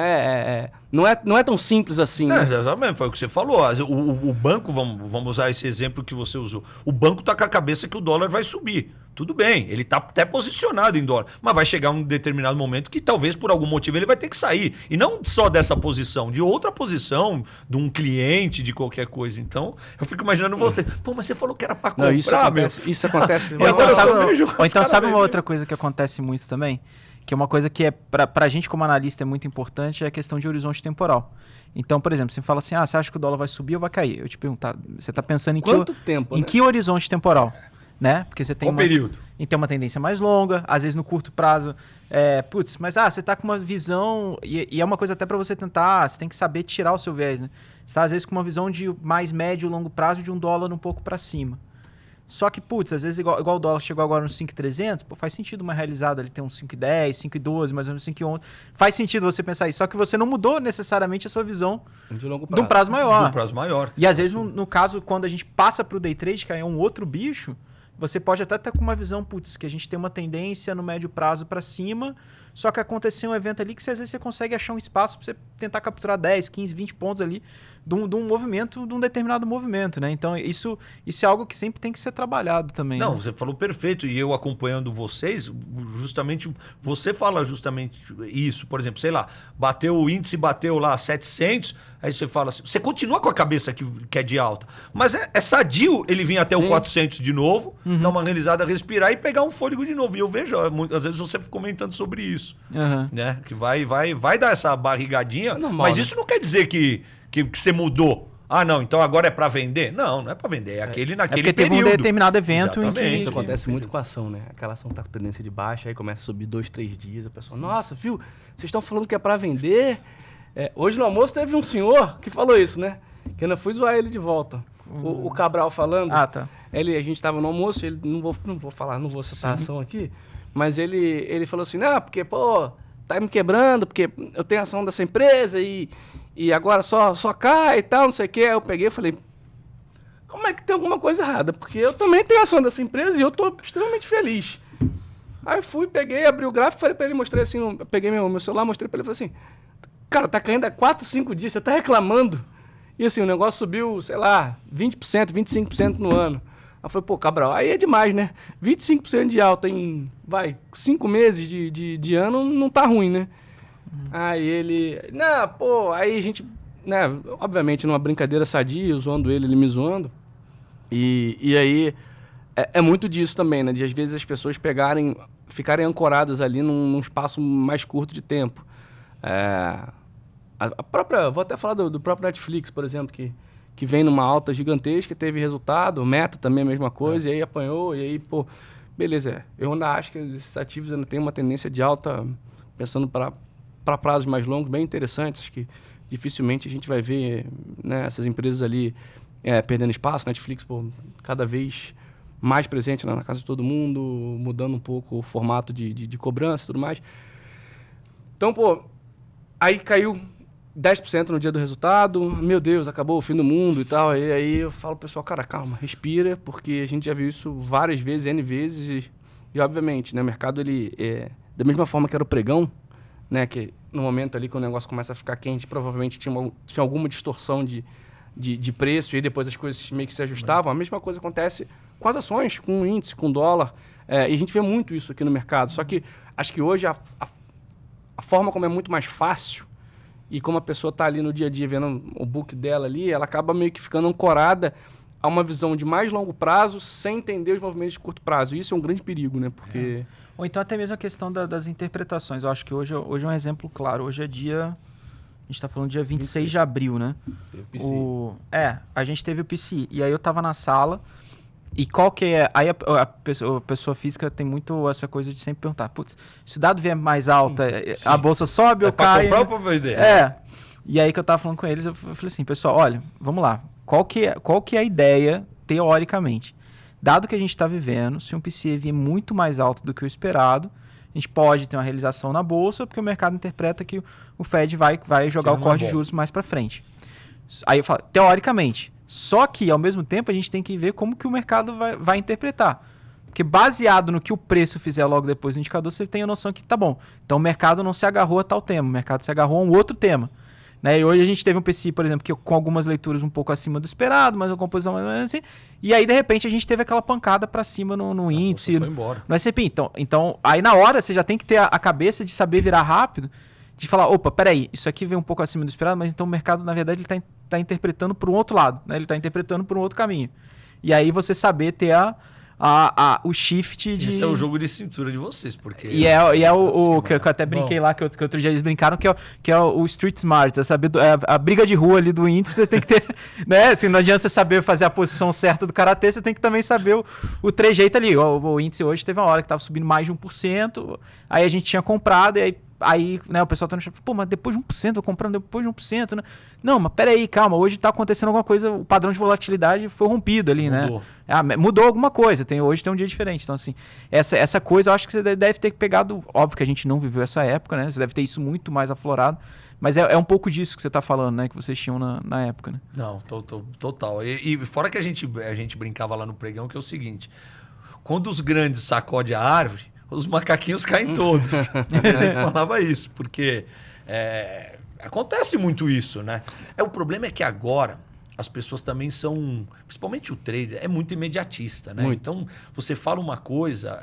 não é tão simples assim. Né? Exatamente, foi o que você falou. O banco, vamos usar esse exemplo que você usou. O banco está com a cabeça que o dólar vai subir. Tudo bem, ele está até posicionado em dólar. Mas vai chegar um determinado momento que talvez por algum motivo ele vai ter que sair. E não só dessa posição, de outra posição, de um cliente, de qualquer coisa. Então, eu fico imaginando você. Mas você falou que era para comprar, não, isso acontece. Ou então sabe uma outra coisa que acontece muito também? Que é uma coisa que pra gente como analista é muito importante, é a questão de horizonte temporal. Então, por exemplo, você fala assim, você acha que o dólar vai subir ou vai cair? Eu te pergunto, você está pensando em quanto tempo, em que horizonte temporal? Né? Porque você tem período? E tem uma tendência mais longa, às vezes no curto prazo, mas você está com uma visão, e é uma coisa até para você tentar, você tem que saber tirar o seu viés, né? Você está às vezes com uma visão de mais médio e longo prazo de um dólar um pouco para cima. Só que, putz, às vezes igual o dólar chegou agora nos 5.300, pô, faz sentido uma realizada ele ter uns 5.10, 5.12, mais ou menos 5.11. Faz sentido você pensar isso, só que você não mudou necessariamente a sua visão De longo de um prazo maior. De um prazo maior. E às vezes, no caso, quando a gente passa pro day trade, que aí é um outro bicho, você pode até estar com uma visão, putz, que a gente tem uma tendência no médio prazo para cima, só que aconteceu um evento ali que às vezes você consegue achar um espaço para você tentar capturar 10, 15, 20 pontos ali de um movimento, de um determinado movimento, né? Então isso é algo que sempre tem que ser trabalhado também. Não, né? você falou perfeito. E eu acompanhando vocês, justamente, você fala justamente isso. Por exemplo, sei lá, bateu o índice, bateu lá 700, aí você fala assim, você continua com a cabeça que é de alta, mas é sadio ele vir até o 400 de novo, dar uma realizada, respirar e pegar um fôlego de novo. E eu vejo, às vezes você comentando sobre isso, né? Que vai dar essa barrigadinha, normal, mas né? isso não quer dizer que você mudou. Ah, não, então agora é para vender? Não, não é para vender, é aquele naquele porque teve período. um determinado evento em Exatamente. Isso acontece muito com a ação, né? Aquela ação tá com tendência de baixa, aí começa a subir 2, 3 dias, a pessoa, nossa, viu, vocês estão falando que é para vender? Hoje no almoço teve um senhor que falou isso, né? Que eu ainda fui zoar ele de volta. O Cabral falando. Ah, tá. A gente estava no almoço, ele não vou citar a ação aqui, mas ele falou assim, não, porque, pô, tá me quebrando, porque eu tenho ação dessa empresa e agora só cai e tal, não sei o quê. Aí eu peguei e falei, como é que tem alguma coisa errada? Porque eu também tenho ação dessa empresa e eu tô extremamente feliz. Aí eu fui, peguei, abri o gráfico, falei pra ele, mostrei assim, eu peguei meu celular, mostrei pra ele, falei assim, cara, tá caindo há 4, 5 dias, você tá reclamando? E assim, o negócio subiu, sei lá, 20%, 25% no ano. Aí eu falei, pô, Cabral, aí é demais, né? 25% de alta em, 5 meses de ano não tá ruim, né? Aí ele, não, pô, aí a gente, né, obviamente numa brincadeira sadia, zoando ele me zoando. E aí é muito disso também, né? De às vezes as pessoas ficarem ancoradas ali num espaço mais curto de tempo. A própria, vou até falar do próprio Netflix, por exemplo, que vem numa alta gigantesca, teve resultado, Meta também a mesma coisa, e aí apanhou, e aí, pô, beleza. Eu ainda acho que esses ativos ainda têm uma tendência de alta, pensando para prazos mais longos, bem interessantes. Acho que dificilmente a gente vai ver, né, essas empresas ali perdendo espaço. Netflix, pô, cada vez mais presente na casa de todo mundo, mudando um pouco o formato de cobrança e tudo mais. Então, pô, aí caiu 10% no dia do resultado, meu Deus, acabou o fim do mundo e tal. E aí eu falo pro pessoal, cara, calma, respira, porque a gente já viu isso várias vezes, N vezes, e obviamente, né, o mercado, ele, da mesma forma que era o pregão, né, que no momento ali que o negócio começa a ficar quente, provavelmente tinha alguma distorção de preço, e aí depois as coisas meio que se ajustavam. A mesma coisa acontece com as ações, com o índice, com o dólar, e a gente vê muito isso aqui no mercado. Só que acho que hoje a forma como é muito mais fácil, e como a pessoa está ali no dia a dia vendo o book dela ali, ela acaba meio que ficando ancorada a uma visão de mais longo prazo, sem entender os movimentos de curto prazo. E isso é um grande perigo, né? Porque... Ou então até mesmo a questão das interpretações. Eu acho que hoje é um exemplo claro. Hoje é dia... A gente está falando dia 26 de abril, né? A gente teve o PCI. E aí eu estava na sala... E qual que é... Aí a pessoa física tem muito essa coisa de sempre perguntar, putz, se o dado vier mais alta, a bolsa sobe ou cai? Pra comprar ou pra vender? E aí que eu tava falando com eles, eu falei assim, pessoal, olha, vamos lá. Qual que é a ideia, teoricamente? Dado que a gente está vivendo, se um PCI vier muito mais alto do que o esperado, a gente pode ter uma realização na bolsa, porque o mercado interpreta que o Fed vai jogar o corte de juros mais para frente. Aí eu falo, teoricamente. Só que, ao mesmo tempo, a gente tem que ver como que o mercado vai interpretar. Porque baseado no que o preço fizer logo depois do indicador, você tem a noção que tá bom. Então o mercado não se agarrou a tal tema, o mercado se agarrou a um outro tema. Né? E hoje a gente teve um PCI, por exemplo, que com algumas leituras um pouco acima do esperado, mas uma composição mais ou menos assim. E aí, de repente, a gente teve aquela pancada para cima no índice, foi embora. no S&P. Então, aí na hora você já tem que ter a cabeça de saber virar rápido, de falar, opa, peraí, isso aqui veio um pouco acima do esperado, mas então o mercado, na verdade, ele tá interpretando por um outro lado, né? Ele está interpretando por um outro caminho. E aí você saber ter o shift de... Esse é o jogo de cintura de vocês, porque... E é o que eu até brinquei lá, que outro dia eles brincaram, que é o Street Smart, a briga de rua ali do índice, você tem que ter, né, assim, não adianta você saber fazer a posição certa do karatê, você tem que também saber o trejeito ali. O índice hoje teve uma hora que estava subindo mais de 1%, aí a gente tinha comprado, e aí Aí, né, o pessoal tá no chat, pô, mas depois de 1%, eu comprando depois de 1%, né? Não, mas peraí, calma, hoje tá acontecendo alguma coisa, o padrão de volatilidade foi rompido ali, Mudou. né? Mudou alguma coisa, hoje tem um dia diferente. Então, assim, essa coisa eu acho que você deve ter pegado, óbvio que a gente não viveu essa época, né? Você deve ter isso muito mais aflorado, mas é um pouco disso que você tá falando, né? Que vocês tinham na época, né? Não, total. E fora que a gente brincava lá no pregão, que é o seguinte, quando os grandes sacodem a árvore, os macaquinhos caem todos. Ele falava isso, porque acontece muito isso, né? O problema é que agora as pessoas também são, principalmente o trader, é muito imediatista, né? Muito. Então, você fala uma coisa,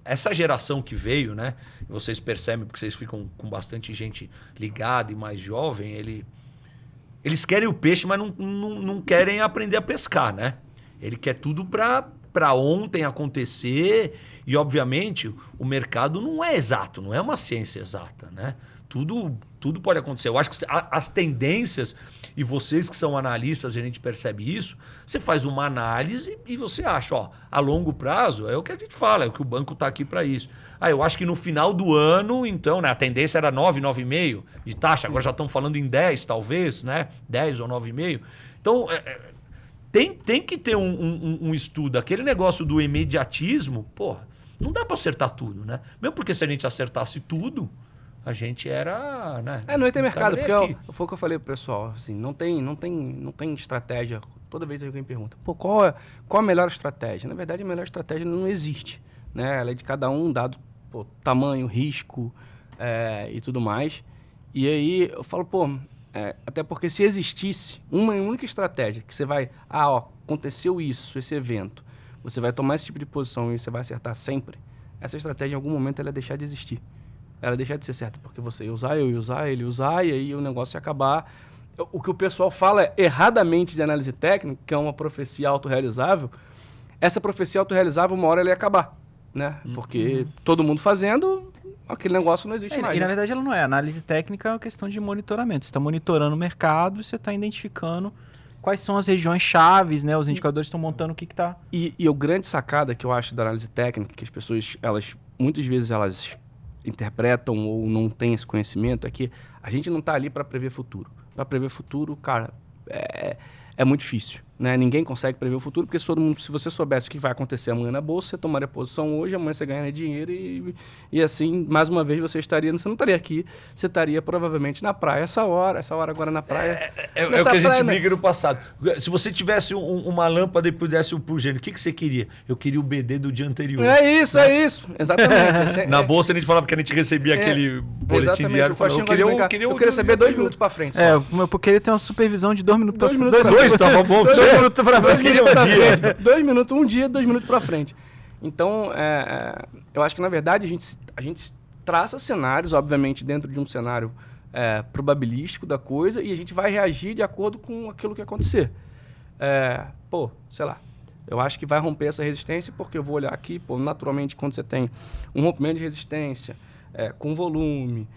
essa geração que veio, né? Vocês percebem, porque vocês ficam com bastante gente ligada e mais jovem, eles querem o peixe, mas não querem aprender a pescar, né? Ele quer tudo para ontem acontecer e, obviamente, o mercado não é exato, não é uma ciência exata, né? Tudo pode acontecer. Eu acho que as tendências, e vocês que são analistas, a gente percebe isso, você faz uma análise e você acha, ó, a longo prazo, é o que a gente fala, é o que o banco está aqui para isso. Eu acho que no final do ano, então, né, a tendência era 9, 9,5 de taxa, agora já estão falando em 10, talvez, né? 10 ou 9,5. Então, tem que ter um estudo. Aquele negócio do imediatismo, porra, não dá para acertar tudo, né? Mesmo porque se a gente acertasse tudo, a gente era, né? Não ia ter mercado, porque foi o que eu falei pro pessoal, assim, não tem estratégia. Toda vez alguém pergunta, pô, qual a melhor estratégia? Na verdade, a melhor estratégia não existe, né? Ela é de cada um, dado tamanho, risco e tudo mais. E aí eu falo, pô, até porque se existisse uma única estratégia, que você vai, aconteceu isso, esse evento, você vai tomar esse tipo de posição e você vai acertar sempre, essa estratégia em algum momento ela ia deixar de existir. Ela ia deixar de ser certa, porque você ia usar, eu ia usar, ele ia usar, e aí o negócio ia acabar. O que o pessoal fala erradamente de análise técnica, que é uma profecia autorrealizável, essa profecia autorrealizável, uma hora ela ia acabar, né? Porque todo mundo fazendo, aquele negócio não existe mais. E né? na verdade ela não é. Análise técnica é uma questão de monitoramento. Você está monitorando o mercado e você está identificando quais são as regiões chaves, né? Os indicadores estão montando o que está... E a grande sacada que eu acho da análise técnica, que as pessoas, muitas vezes elas interpretam ou não têm esse conhecimento, é que a gente não está ali para prever futuro. Para prever futuro, cara, é muito difícil, né? Ninguém consegue prever o futuro, porque se você soubesse o que vai acontecer amanhã na bolsa, você tomaria posição hoje, amanhã você ganharia dinheiro e assim, mais uma vez, você não estaria aqui, você estaria provavelmente na praia essa hora agora na praia. É o que a gente briga no passado. Se você tivesse uma lâmpada e pudesse pro gênio, o que você queria? Eu queria o BD do dia anterior. É isso, exatamente. Na bolsa a gente falava que a gente recebia aquele boletim diário. Eu queria saber 2 minutos para frente. Porque ele tem uma supervisão de 2 minutos para frente. 2 tá bom. 2 minutos pra frente. 2 minutos, um dia, 2 minutos pra frente. Então, eu acho que, na verdade, a gente traça cenários, obviamente, dentro de um cenário probabilístico da coisa, e a gente vai reagir de acordo com aquilo que acontecer. Sei lá, eu acho que vai romper essa resistência, porque eu vou olhar aqui, naturalmente, quando você tem um rompimento de resistência, com volume,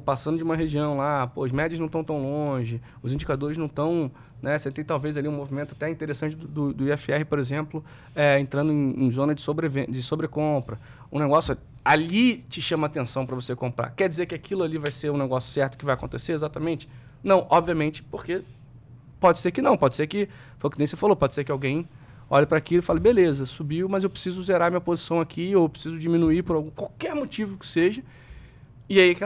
passando de uma região lá, as médias não estão tão longe, os indicadores não estão... Né? Você tem talvez ali um movimento até interessante do IFR, por exemplo, entrando em zona de sobrecompra. Um negócio ali te chama atenção para você comprar. Quer dizer que aquilo ali vai ser um negócio certo que vai acontecer exatamente? Não, obviamente, porque pode ser que não. Pode ser que, foi o que nem você falou, pode ser que alguém olhe para aquilo e fale, beleza, subiu, mas eu preciso zerar minha posição aqui, ou preciso diminuir por qualquer motivo que seja. E aí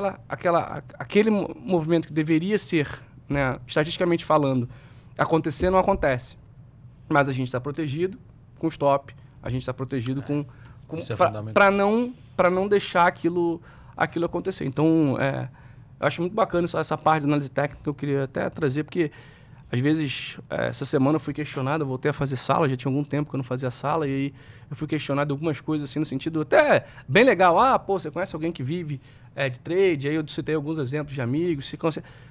aquele movimento que deveria ser, né, estatisticamente falando, acontecer não acontece. Mas a gente está protegido com stop, a gente está protegido para não deixar aquilo acontecer. Então, eu acho muito bacana essa parte de análise técnica que eu queria até trazer, porque às vezes, essa semana eu fui questionado, eu voltei a fazer sala, já tinha algum tempo que eu não fazia sala, e aí eu fui questionado de algumas coisas assim, no sentido até bem legal. Você conhece alguém que vive de trade? Aí eu citei alguns exemplos de amigos.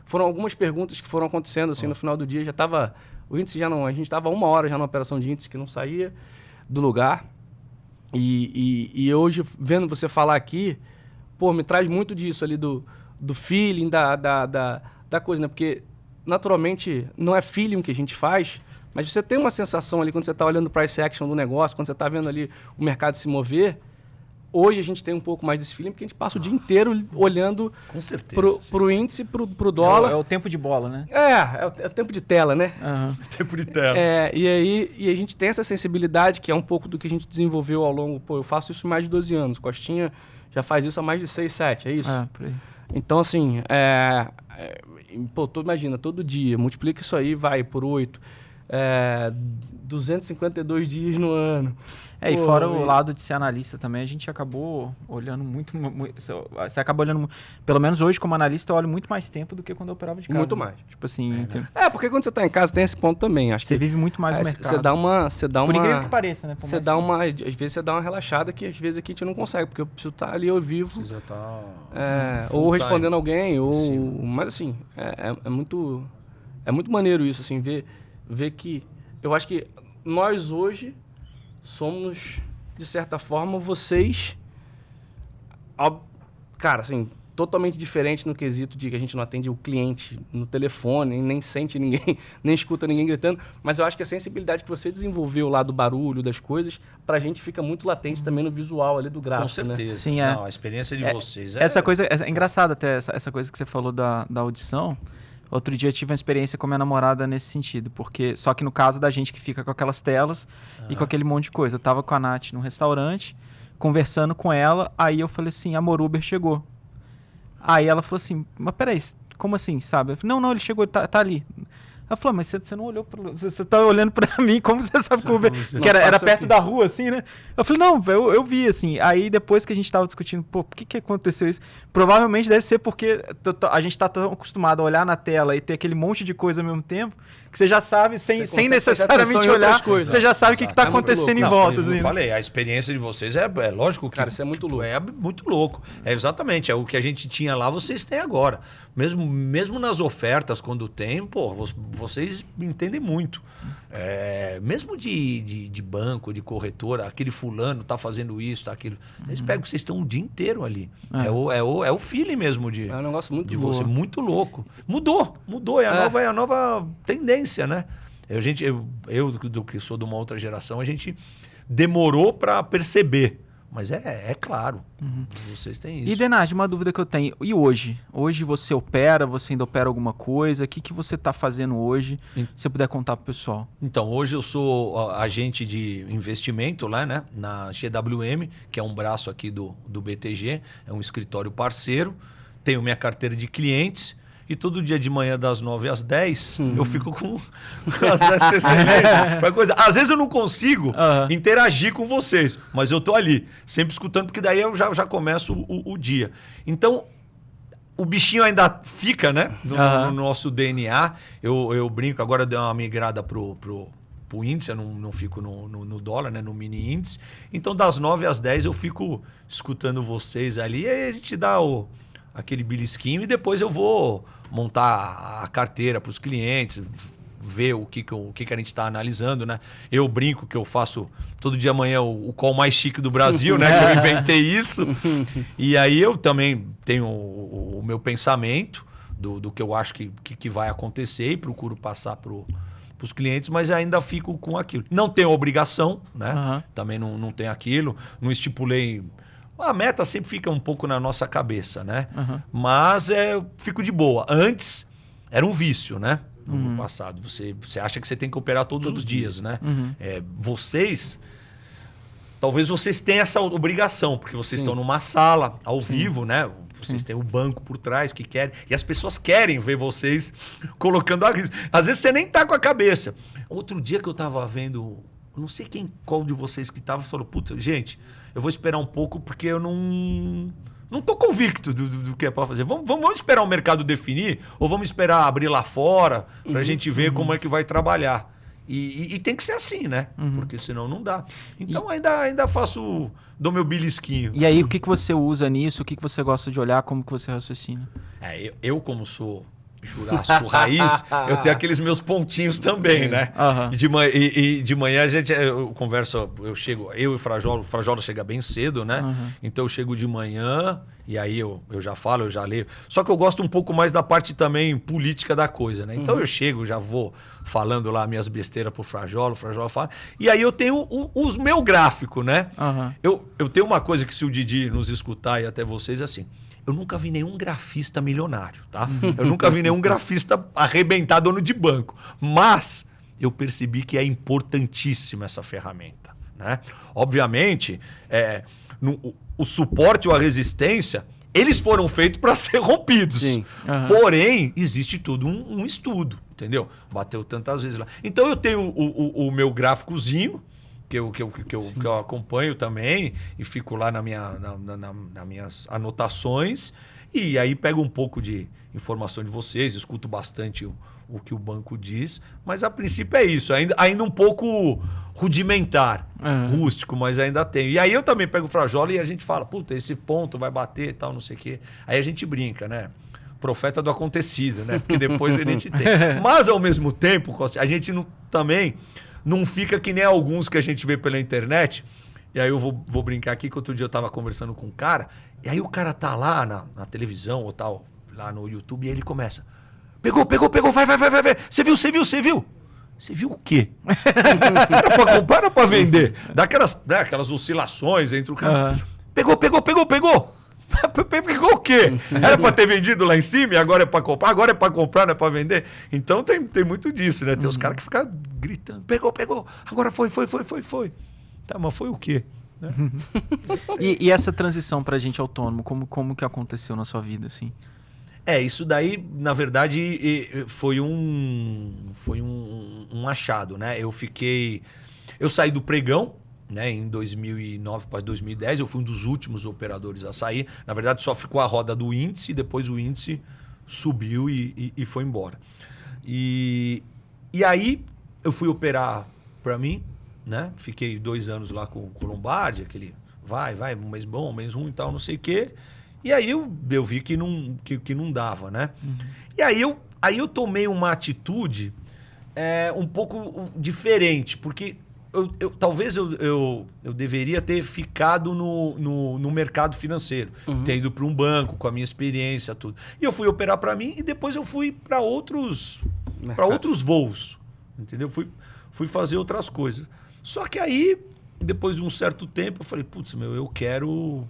Foram algumas perguntas que foram acontecendo assim no final do dia. Já estava, o índice já não, a gente estava 1 hora já na operação de índice que não saía do lugar. E hoje, vendo você falar aqui, me traz muito disso ali do feeling, da coisa, né? Porque naturalmente, não é feeling que a gente faz, mas você tem uma sensação ali quando você está olhando o price action do negócio, quando você está vendo ali o mercado se mover, Hoje a gente tem um pouco mais desse feeling, porque a gente passa o dia inteiro olhando Com certeza. pro índice, pro dólar. É o tempo de bola, né? É o tempo de tela, né? Tempo de tela. E a gente tem essa sensibilidade, que é um pouco do que a gente desenvolveu ao longo... Pô, eu faço isso há mais de 12 anos. Costinha já faz isso há mais de 6, 7, é isso? Por aí. Então, assim, imagina, todo dia, multiplica isso aí, vai por 8, 252 dias no ano. E fora o lado de ser analista também, a gente acabou olhando muito... Você acaba olhando... Pelo menos hoje, como analista, eu olho muito mais tempo do que quando eu operava de casa. Muito mais. Tipo assim... Porque quando você está em casa tem esse ponto também. Acho você que vive muito mais no mercado. Você dá uma... Por incrível que pareça, né? Às vezes você dá uma relaxada que às vezes aqui a gente não consegue, porque eu preciso estar ali ao vivo. Precisa estar... ou respondendo alguém, ou... Mas assim, é muito maneiro isso, assim, ver que... Eu acho que nós hoje somos, de certa forma, vocês... Cara, assim, totalmente diferente no quesito de que a gente não atende o cliente no telefone, nem sente ninguém, nem escuta ninguém gritando, mas eu acho que a sensibilidade que você desenvolveu lá do barulho, das coisas, pra gente fica muito latente também no visual ali do gráfico, Com certeza. né? Sim, Não, a experiência de vocês Essa coisa... É engraçado até, essa coisa que você falou da audição. Outro dia eu tive uma experiência com minha namorada nesse sentido, porque só que no caso da gente que fica com aquelas telas e com aquele monte de coisa. Eu tava com a Nath num restaurante, conversando com ela, aí eu falei assim, amor, Uber chegou. Aí ela falou assim, mas peraí, como assim, sabe? Eu falei, não, ele chegou, tá ali. Ela falou, mas você não olhou você tá olhando pra mim, como você sabe que o Uber... Que era perto da rua, assim, né? Eu falei, não, eu vi, assim. Aí depois que a gente tava discutindo, por que aconteceu isso? Provavelmente deve ser porque a gente tá tão acostumado a olhar na tela e ter aquele monte de coisa ao mesmo tempo, que você já sabe, sem necessariamente olhar, você já sabe o que tá acontecendo em volta. Eu falei, a experiência de vocês é lógico que... Cara, isso é muito louco. É muito louco. Exatamente, é o que a gente tinha lá, vocês têm agora. Mesmo nas ofertas, quando tem, vocês entendem muito. Mesmo de banco, de corretora, aquele fulano tá fazendo isso, tá aquilo. Eles pegam que vocês estão o dia inteiro ali. É o feeling mesmo de... É um negócio muito de louco. você, muito louco. Mudou. É a nova tendência, né? Eu do que sou de uma outra geração, a gente demorou para perceber. Mas é claro, vocês têm isso. E, Denard, uma dúvida que eu tenho. E hoje? Hoje você ainda opera alguma coisa? O que você está fazendo hoje? Se você puder contar para o pessoal. Então, hoje eu sou agente de investimento lá, né? Na GWM, que é um braço aqui do BTG. É um escritório parceiro. Tenho minha carteira de clientes. E todo dia de manhã, das 9 às 10, eu fico com as excelências. Coisa. Às vezes eu não consigo interagir com vocês, mas eu tô ali, sempre escutando, porque daí eu já começo o dia. Então, o bichinho ainda fica, né? No nosso DNA. Eu brinco, agora eu dei uma migrada pro índice, eu não fico no dólar, né? No mini índice. Então, das 9 às 10, eu fico escutando vocês ali, e aí a gente dá aquele belisquinho e depois eu vou montar a carteira para os clientes, ver o que a gente está analisando, né? Eu brinco que eu faço todo dia amanhã o call mais chique do Brasil, né? Que eu inventei isso. E aí eu também tenho o meu pensamento do que eu acho que vai acontecer e procuro passar para os clientes, mas ainda fico com aquilo. Não tenho obrigação, né? Também não tenho aquilo. Não estipulei... A meta sempre fica um pouco na nossa cabeça, né? Mas eu fico de boa. Antes, era um vício, né? No passado. Você acha que você tem que operar todos os dias, né? Talvez vocês tenham essa obrigação, porque vocês estão numa sala, ao vivo, né? Vocês têm o banco por trás que querem. E as pessoas querem ver vocês colocando a risco. Às vezes você nem tá com a cabeça. Outro dia que eu tava vendo... Eu não sei qual de vocês que tava, falou, puta, gente, eu vou esperar um pouco porque eu não tô convicto do que é para fazer. Vamos esperar o mercado definir ou vamos esperar abrir lá fora pra gente ver como é que vai trabalhar. E tem que ser assim, né? Porque senão não dá. Então ainda dou meu belisquinho. E aí, o que você usa nisso? O que você gosta de olhar? Como que você raciocina? Eu como sou... Jurássico raiz, eu tenho aqueles meus pontinhos também, né? E de manhã a gente, eu converso, eu e o Frajola chega bem cedo, né? Então eu chego de manhã e aí eu já falo, eu já leio. Só que eu gosto um pouco mais da parte também política da coisa, né? Então eu chego, já vou falando lá minhas besteiras pro Frajola, o Frajola fala. E aí eu tenho os meu gráfico, né? Eu tenho uma coisa que se o Didi nos escutar e até vocês, assim, eu nunca vi nenhum grafista milionário, tá? Eu nunca vi nenhum grafista arrebentar dono de banco. Mas eu percebi que é importantíssima essa ferramenta, né? Obviamente, o suporte ou a resistência, eles foram feitos para ser rompidos. Sim. Porém, existe todo um estudo, entendeu? Bateu tantas vezes lá. Então eu tenho o meu gráficozinho, que eu acompanho também, e fico lá nas minhas anotações, e aí pego um pouco de informação de vocês, escuto bastante o que o banco diz, mas a princípio é isso, ainda um pouco rudimentar, rústico, mas ainda tem. E aí eu também pego o Frajola e a gente fala, puta, esse ponto vai bater e tal, não sei o quê. Aí a gente brinca, né? Profeta do acontecido, né? Porque depois a gente tem. Mas ao mesmo tempo, a gente também não fica que nem alguns que a gente vê pela internet. E aí eu vou brincar aqui, que outro dia eu tava conversando com um cara, e aí o cara tá lá na televisão ou tal, lá no YouTube, e aí ele começa, pegou, vai. Você viu? Você viu o quê? Era pra comprar, era pra vender. Dá aquelas oscilações entre o cara. Pegou. Pegou o quê? Era pra ter vendido lá em cima e agora é pra comprar? Agora é pra comprar, não é pra vender? Então tem muito disso, né? Tem os caras que ficam gritando, pegou. Agora foi. Tá, mas foi o quê? Né? E essa transição pra gente autônomo, como que aconteceu na sua vida, assim? Isso daí, na verdade, foi um achado, né? Eu saí do pregão, né, em 2009 para 2010, eu fui um dos últimos operadores a sair. Na verdade, só ficou a roda do índice, depois o índice subiu e foi embora. E aí eu fui operar para mim, né? Fiquei 2 anos lá com o Lombardi, aquele vai, um mês bom, um mês ruim e tal, não sei o quê. E aí eu vi que não dava, né? E aí eu tomei uma atitude um pouco diferente, porque talvez eu deveria ter ficado no mercado financeiro, ter ido para um banco com a minha experiência, tudo. E eu fui operar para mim e depois eu fui para outros voos, entendeu? Fui fazer outras coisas. Só que aí, depois de um certo tempo, eu falei, putz, eu quero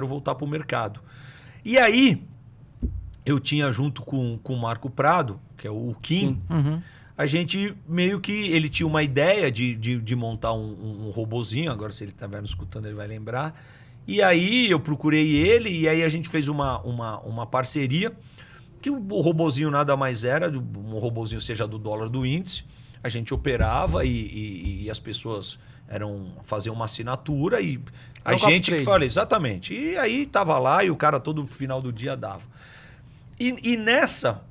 voltar para o mercado. E aí, eu tinha junto com o Marco Prado, que é o Kim, a gente meio que... Ele tinha uma ideia de montar um robozinho, agora se ele estiver nos escutando ele vai lembrar. E aí eu procurei ele e aí a gente fez uma parceria, que o robozinho nada mais era, um robozinho seja do dólar do índice, a gente operava e as pessoas faziam uma assinatura e a gente que falei, exatamente. E aí tava lá e o cara todo final do dia dava. E nessa...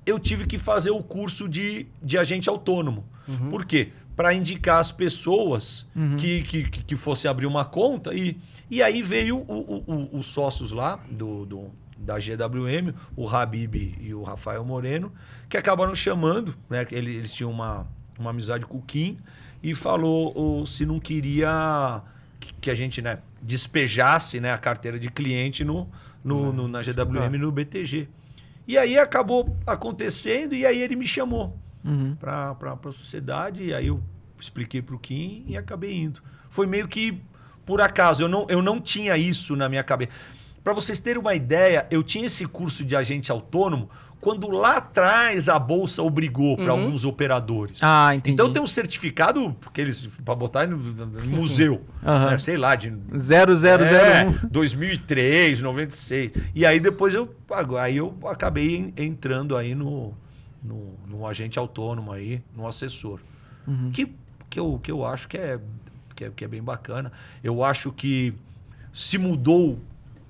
eu tive que fazer o curso de agente autônomo. Por quê? Para indicar as pessoas que fossem abrir uma conta. E aí veio os sócios lá da GWM, o Habib e o Rafael Moreno, que acabaram chamando, né? Eles tinham uma amizade com o Kim, e falou se não queria que a gente, né, despejasse, né, a carteira de cliente na GWM e no BTG. E aí acabou acontecendo e aí ele me chamou para a sociedade e aí eu expliquei para o Kim e acabei indo. Foi meio que por acaso, eu não tinha isso na minha cabeça. Para vocês terem uma ideia, eu tinha esse curso de agente autônomo quando lá atrás a Bolsa obrigou para alguns operadores. Ah, entendi. Então tem um certificado para botar no museu, né? Sei lá, de 0001. 2003, 96. E aí depois eu acabei entrando aí no agente autônomo aí, no assessor. Que eu acho que é bem bacana. Eu acho que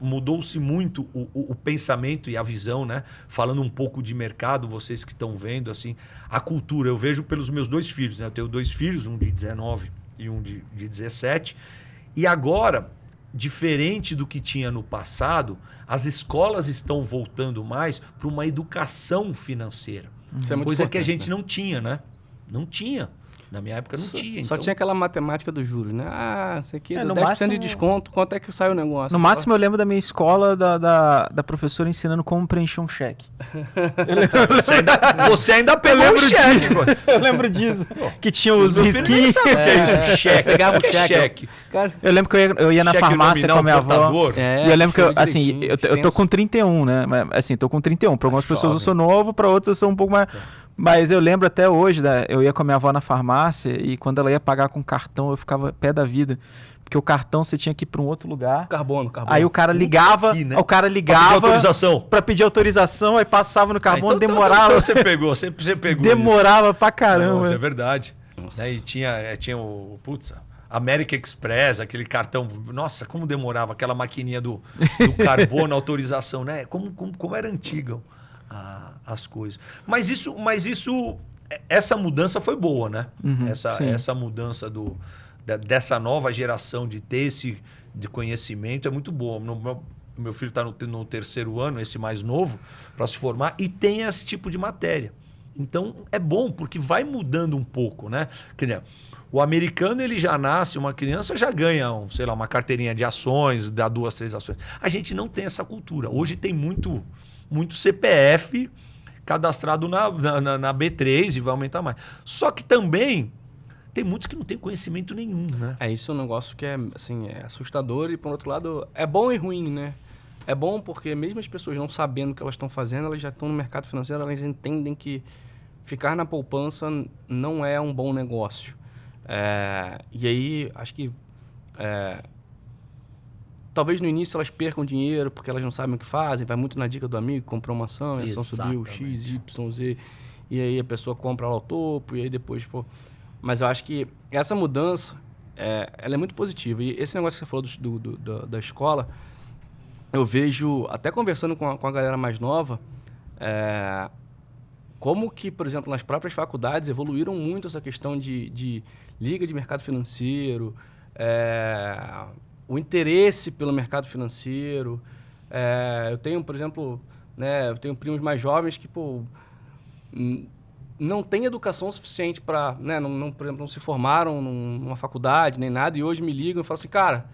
mudou-se muito o pensamento e a visão, né? Falando um pouco de mercado, vocês que estão vendo, assim, a cultura. Eu vejo pelos meus 2 filhos, né? Eu tenho 2 filhos, um de 19 e um de 17. E agora, diferente do que tinha no passado, as escolas estão voltando mais para uma educação financeira. Isso é muito coisa que a gente né? não tinha, né? Não tinha. Na minha época não tinha. Só então... tinha aquela matemática dos juros, né? Ah, isso aqui é no 10% máximo, de desconto, quanto é que sai o negócio? No máximo eu lembro da minha escola, da professora ensinando como preencher um cheque. Você ainda pegou o cheque. Eu lembro disso. Que tinha os risquinhos. Sabe o que é isso? Cheque. Você ganhava O que é cheque. Cara, Eu lembro que eu ia na cheque farmácia nominal, com a minha avó. portador. E eu lembro que, assim, eu tô extenso. com 31, né? Mas, assim, tô com 31. Para algumas pessoas eu sou novo, para outras eu sou um pouco mais... Mas eu lembro até hoje, eu ia com a minha avó na farmácia e quando ela ia pagar com cartão, eu ficava pé da vida. Porque o cartão você tinha que ir para um outro lugar. Carbono. Aí o cara ligava, aqui, né? o cara Pra ligava pedir autorização. pra pedir autorização, aí passava no carbono, Então demorava. você pegou, você pegou. Demorava pra Isso. caramba. Não, é verdade. Daí tinha o... Putz, American Express, aquele cartão. Nossa, como demorava aquela maquininha do carbono, autorização, né? Como era antiga as coisas. Mas essa mudança foi boa, né? Essa mudança dessa nova geração de ter esse de conhecimento é muito boa. Meu filho está no 3º ano, esse mais novo, para se formar, e tem esse tipo de matéria. Então é bom, porque vai mudando um pouco, né? Quer dizer, o americano, ele já nasce, uma criança já ganha, sei lá, uma carteirinha de ações, dá 2, 3 ações. A gente não tem essa cultura. Hoje tem muito CPF cadastrado na B3 e vai aumentar mais. Só que também tem muitos que não têm conhecimento nenhum, né? Isso é um negócio que é, assim, é assustador e, por outro lado, é bom e ruim, né? É bom porque mesmo as pessoas não sabendo o que elas estão fazendo, elas já estão no mercado financeiro, elas entendem que ficar na poupança não é um bom negócio. E aí, acho que talvez no início elas percam dinheiro porque elas não sabem o que fazem, vai muito na dica do amigo, comprou uma ação, a ação subiu X, Y, Z, e aí a pessoa compra lá ao topo, e aí depois, pô... Mas eu acho que essa mudança, ela é muito positiva. E esse negócio que você falou da escola, eu vejo, até conversando com a galera mais nova, como que, por exemplo, nas próprias faculdades evoluíram muito essa questão de liga de mercado financeiro, o interesse pelo mercado financeiro. Eu tenho, por exemplo, eu tenho primos mais jovens que, pô, não têm educação suficiente para, por exemplo, não se formaram numa faculdade nem nada, e hoje me ligam e falam assim, cara,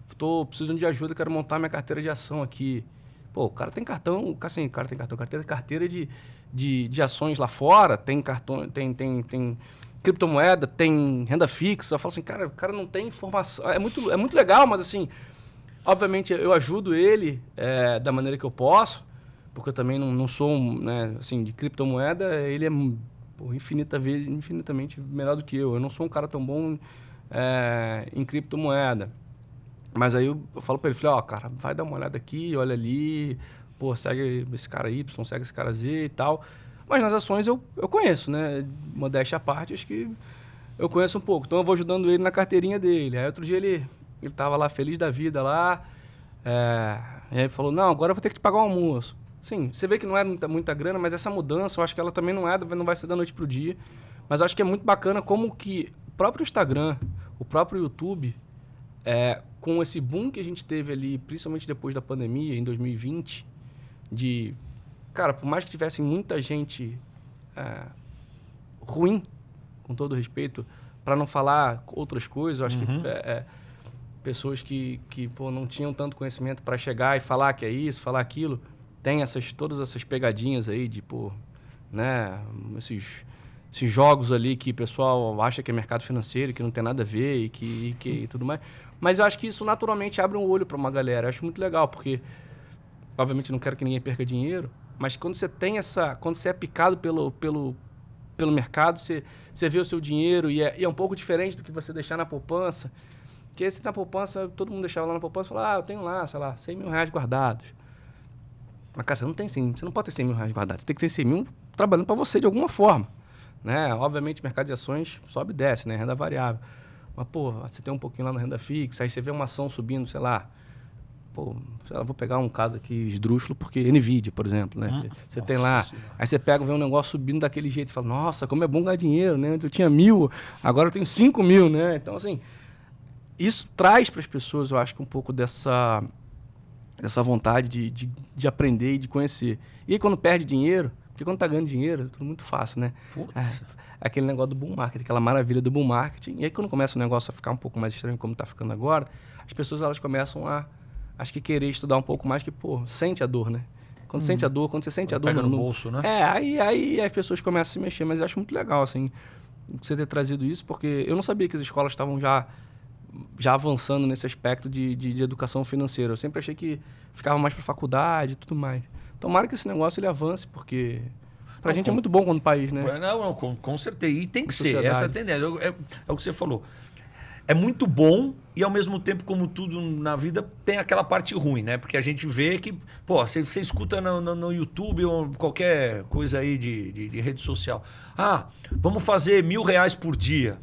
estou precisando de ajuda, quero montar minha carteira de ação aqui. Pô, o cara tem cartão, assim, carteira de ações lá fora, tem cartão, tem criptomoeda, tem renda fixa. Eu falo assim, cara, o cara não tem informação. É muito legal, mas assim, obviamente eu ajudo ele da maneira que eu posso, porque eu também não sou, assim, de criptomoeda, ele é infinitamente melhor do que eu. Eu não sou um cara tão bom em criptomoeda. Mas aí eu falo pra ele, falei, cara, vai dar uma olhada aqui, olha ali, pô, segue esse cara Y, segue esse cara Z e tal. Mas nas ações eu conheço, né? Modéstia à parte, acho que eu conheço um pouco. Então eu vou ajudando ele na carteirinha dele. Aí outro dia ele tava lá feliz da vida lá, e aí ele falou, não, agora eu vou ter que te pagar um almoço. Sim, você vê que não é muita grana, mas essa mudança, eu acho que ela também não vai ser da noite pro dia. Mas eu acho que é muito bacana como que o próprio Instagram, o próprio YouTube, com esse boom que a gente teve ali, principalmente depois da pandemia, em 2020, cara, por mais que tivesse muita gente ruim, com todo respeito, para não falar outras coisas, eu acho que pessoas que pô, não tinham tanto conhecimento para chegar e falar que é isso, falar aquilo, tem todas essas pegadinhas aí de, pô, né, esses jogos ali que o pessoal acha que é mercado financeiro, que não tem nada a ver e tudo mais. Mas eu acho que isso naturalmente abre um olho para uma galera. Eu acho muito legal, porque, obviamente, não quero que ninguém perca dinheiro, mas quando você tem quando você é picado pelo mercado, você vê o seu dinheiro e é um pouco diferente do que você deixar na poupança. Porque se na poupança, todo mundo deixava lá na poupança e falava, eu tenho lá, sei lá, 100 mil reais guardados. Mas, cara, você não pode ter 100 mil reais guardados. Você tem que ter 100 mil trabalhando para você de alguma forma. Né? Obviamente, o mercado de ações sobe e desce, né? Renda variável. Mas, pô, você tem um pouquinho lá na renda fixa, aí você vê uma ação subindo, sei lá. Pô, vou pegar um caso aqui esdrúxulo, porque NVIDIA, por exemplo, né? Você tem lá, senhora. Aí você pega e vê um negócio subindo daquele jeito, você fala, nossa, como é bom ganhar dinheiro, né? Eu tinha 1.000, agora eu tenho 5.000, né? Então, assim, isso traz para as pessoas, eu acho que um pouco dessa vontade de aprender e de conhecer. E aí, quando perde dinheiro, Porque quando tá ganhando dinheiro, é tudo muito fácil, né? Putz. Aquele negócio do bull market, aquela maravilha do bull marketing. E aí quando começa o negócio a ficar um pouco mais estranho como tá ficando agora, as pessoas elas começam a, acho que querer estudar um pouco mais, que, pô, sente a dor, né? Quando sente a dor, quando você sente a dor... Pega no bolso, né? Aí as pessoas começam a se mexer, mas eu acho muito legal, assim, você ter trazido isso, porque eu não sabia que as escolas estavam já avançando nesse aspecto de educação financeira. Eu sempre achei que ficava mais para faculdade e tudo mais. Tomara que esse negócio ele avance, porque pra gente é muito bom quando país, né? Não, com certeza. E tem que ser. Sociedade. Essa é a tendência. É o que você falou. É muito bom e, ao mesmo tempo, como tudo na vida, tem aquela parte ruim, né? Porque a gente vê que, pô, você escuta no YouTube ou qualquer coisa aí de rede social. Ah, vamos fazer R$1.000 por dia.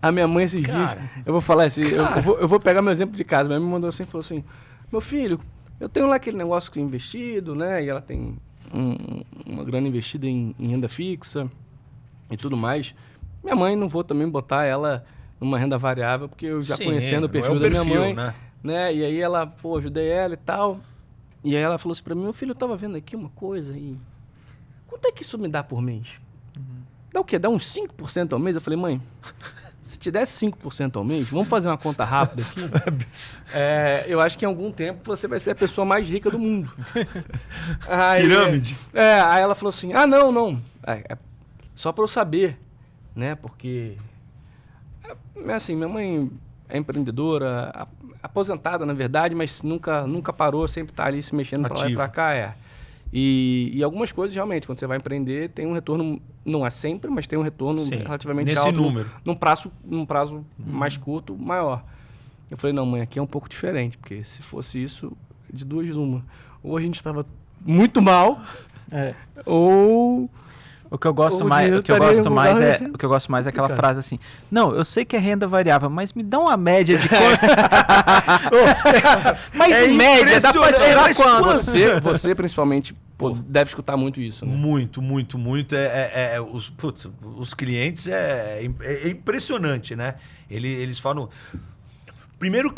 A minha mãe esses dias, eu vou falar assim, eu vou pegar meu exemplo de casa. Minha mãe me mandou assim, falou assim, meu filho, eu tenho lá aquele negócio que é investido, né? E ela tem uma grana investida em renda fixa e tudo mais. Minha mãe, não vou também botar ela numa renda variável, porque eu já conhecendo o perfil da minha mãe, né? E aí ela, pô, ajudei ela e tal. E aí ela falou assim pra mim, meu filho, eu tava vendo aqui uma coisa e... Quanto é que isso me dá por mês? Dá o quê? Dá uns 5% ao mês? Eu falei, mãe, se te der 5% ao mês, vamos fazer uma conta rápida aqui? Eu acho que em algum tempo você vai ser a pessoa mais rica do mundo. Pirâmide. Aí ela falou assim, não. É só pra eu saber, né? Porque... Assim, minha mãe é empreendedora, aposentada, na verdade, mas nunca parou, sempre tá ali se mexendo pra lá e pra cá, E algumas coisas, realmente, quando você vai empreender, tem um retorno, não é sempre, mas tem um retorno relativamente nesse alto. Número. Num prazo mais curto, maior. Eu falei, não, mãe, aqui é um pouco diferente, porque se fosse isso, de duas uma. Ou a gente estava muito mal, ou... O que eu gosto mais é aquela frase assim: não, eu sei que é renda variável, mas me dá uma média de quanto. Mas em média, dá pra tirar quanto? Você principalmente, deve escutar muito isso, né? Muito. Os clientes é impressionante, né? Eles falam. Primeiro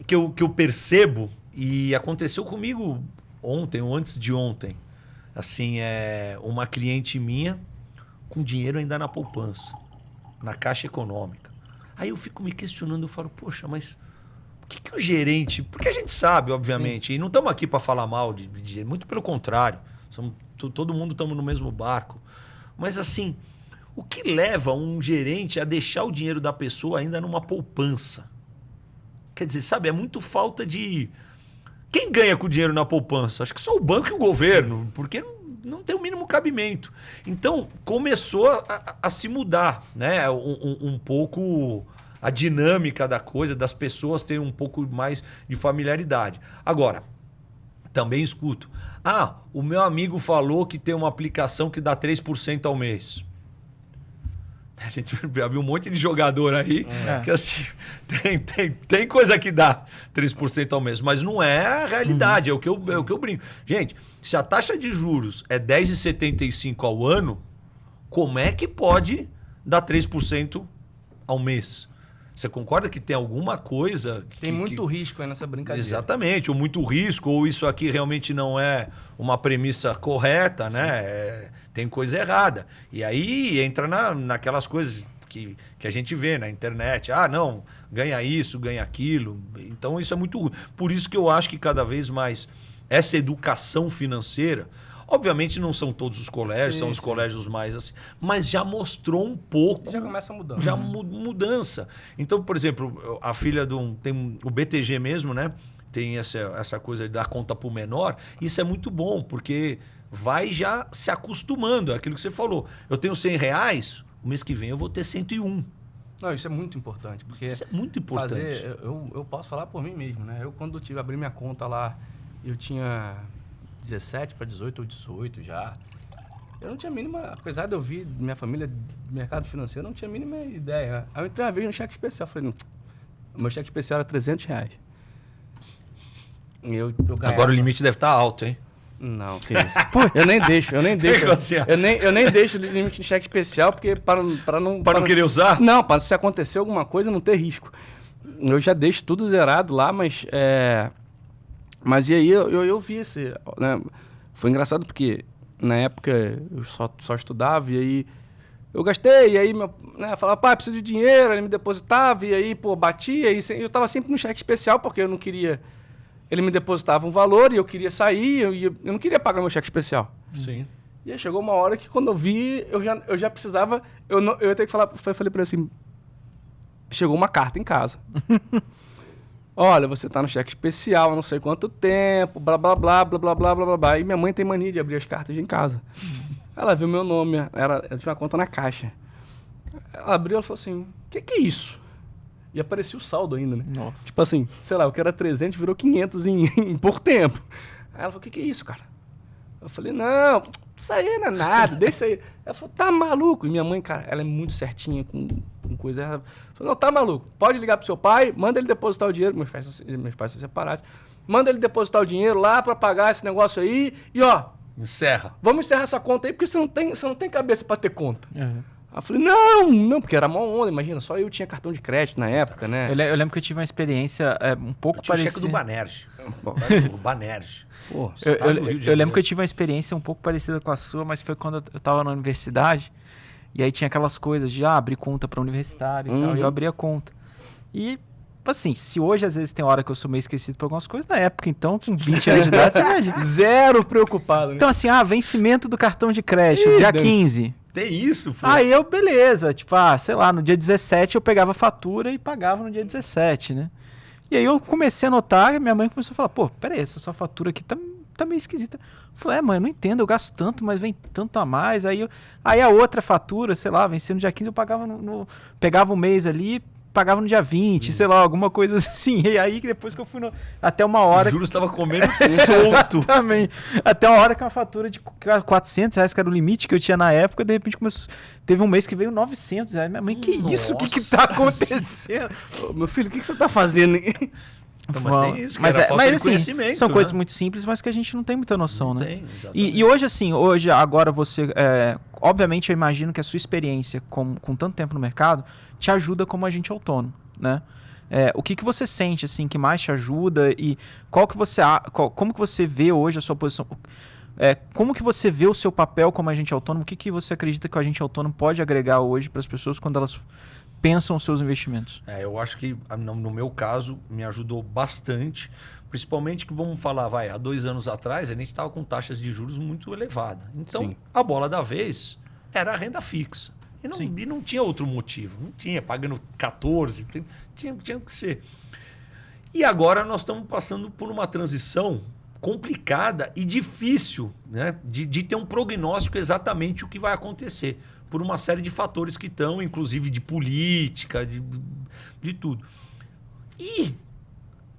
que eu percebo, e aconteceu comigo ontem ou antes de ontem. Assim, uma cliente minha com dinheiro ainda na poupança, na Caixa Econômica. Aí eu fico me questionando, eu falo, poxa, mas o que o gerente... Porque a gente sabe, obviamente, e não estamos aqui para falar mal de dinheiro, muito pelo contrário, todo mundo estamos no mesmo barco. Mas assim, o que leva um gerente a deixar o dinheiro da pessoa ainda numa poupança? Quer dizer, sabe, é muito falta de... Quem ganha com o dinheiro na poupança? Acho que só o banco e o governo, porque não tem o mínimo cabimento. Então, começou a se mudar, né? Um pouco a dinâmica da coisa, das pessoas terem um pouco mais de familiaridade. Agora, também escuto. O meu amigo falou que tem uma aplicação que dá 3% ao mês. A gente já viu um monte de jogador aí que assim, tem coisa que dá 3% ao mês, mas não é a realidade, é o que eu brinco. Gente, se a taxa de juros é 10,75 ao ano, como é que pode dar 3% ao mês? Você concorda que tem alguma coisa... Tem muito risco aí nessa brincadeira. Exatamente, ou muito risco, ou isso aqui realmente não é uma premissa correta, né? Tem coisa errada. E aí entra naquelas coisas que a gente vê na internet. Não, ganha isso, ganha aquilo. Então isso é muito ruim. Por isso que eu acho que cada vez mais essa educação financeira... Obviamente não são todos os colégios, são os colégios mais assim, mas já mostrou um pouco... Já começa a mudança. Já mudança. Então, por exemplo, a filha tem o BTG mesmo, né? Tem essa coisa de dar conta para o menor. Isso é muito bom, porque vai já se acostumando. É aquilo que você falou. Eu tenho R$100, o mês que vem eu vou ter 101. Não, isso é muito importante, porque... Isso é muito importante. Eu posso falar por mim mesmo, né? Eu, quando abri minha conta lá, eu tinha... 17 para 18 ou 18 já. Eu não tinha a mínima, apesar de eu vir minha família do mercado financeiro, eu não tinha a mínima ideia. Aí eu entrei uma vez no cheque especial, falei, o meu cheque especial era R$300. Eu ganhava... Agora o limite deve estar alto, hein? Não, que isso. Eu nem deixo. Eu nem deixo o limite de cheque especial, porque para não querer usar? Não, para se acontecer alguma coisa, não ter risco. Eu já deixo tudo zerado lá, mas e aí eu vi esse... Né? Foi engraçado porque na época eu só estudava, e aí eu gastei, e aí falava, pai, preciso de dinheiro, ele me depositava, e aí, pô, batia, e eu tava sempre no cheque especial, porque eu não queria... Ele me depositava um valor e eu queria sair, eu não queria pagar meu cheque especial. Sim. E aí chegou uma hora que quando eu vi, eu já precisava, eu ia ter que falar, eu falei pra ele assim, chegou uma carta em casa. Olha, você tá no cheque especial há não sei quanto tempo, blá, blá, blá, blá, blá, blá, blá, blá, blá. E minha mãe tem mania de abrir as cartas em casa. Ela viu meu nome, eu tinha uma conta na Caixa. Ela abriu e falou assim, o que é isso? E aparecia o saldo ainda, né? Nossa. Tipo assim, sei lá, o que era 300 virou 500 em pouco tempo. Aí ela falou, o que é isso, cara? Eu falei, não, isso aí não é nada, deixa isso aí. Ela falou, tá maluco? E minha mãe, cara, ela é muito certinha com coisa. Ela falou, não, tá maluco, pode ligar pro seu pai, manda ele depositar o dinheiro, meus pais são separados, manda ele depositar o dinheiro lá pra pagar esse negócio aí e ó... Encerra. Vamos encerrar essa conta aí, porque você não tem cabeça pra ter conta. Uhum. Aí eu falei, não, porque era mó onda, imagina, só eu tinha cartão de crédito na época, né? Eu lembro que eu tive uma experiência um pouco parecida. O cheque do Banerj. O Banerj. Pô, Eu lembro que eu tive uma experiência um pouco parecida com a sua, mas foi quando eu tava na universidade, e aí tinha aquelas coisas de abrir conta para universitário e tal, e eu abria conta. E, assim, se hoje às vezes tem hora que eu sou meio esquecido por algumas coisas, na época, então, com 20 anos de idade, você imagina. Zero preocupado, né? Então, assim, vencimento do cartão de crédito, dia 15. Tem isso, foi. Aí eu, beleza, tipo, sei lá, no dia 17 eu pegava a fatura e pagava no dia 17, né? E aí eu comecei a notar, minha mãe começou a falar, pô, peraí, essa sua fatura aqui tá meio esquisita. Eu falei, mãe, eu não entendo, eu gasto tanto, mas vem tanto a mais. Aí a outra fatura, sei lá, vencia no dia 15, eu pagava pegava um mês ali, pagava no dia 20, sei lá, alguma coisa assim. E aí depois que eu fui até uma hora... Os juros estava comendo solto. Exatamente. Até uma hora que uma fatura de R$400, que era o limite que eu tinha na época, de repente teve um mês que veio R$900. Minha mãe, que isso? O que tá acontecendo? Meu filho, o que você tá fazendo? Mas tem isso, mas assim, são né? coisas muito simples, mas que a gente não tem muita noção, não né? Tem, e hoje, assim, agora você... obviamente, eu imagino que a sua experiência com tanto tempo no mercado te ajuda como agente autônomo, né? O que você sente, assim, que mais te ajuda e como que você vê hoje a sua posição... como que você vê o seu papel como agente autônomo? O que você acredita que o agente autônomo pode agregar hoje para as pessoas quando elas pensam os seus investimentos? Eu acho que, no meu caso, me ajudou bastante. Principalmente que, vamos falar, há 2 anos atrás, a gente estava com taxas de juros muito elevadas. Então, Sim. a bola da vez era a renda fixa. E não tinha outro motivo. Não tinha, pagando 14, tinha que ser. E agora nós estamos passando por uma transição complicada e difícil, né? De ter um prognóstico exatamente o que vai acontecer. Por uma série de fatores que estão, inclusive de política, de tudo. E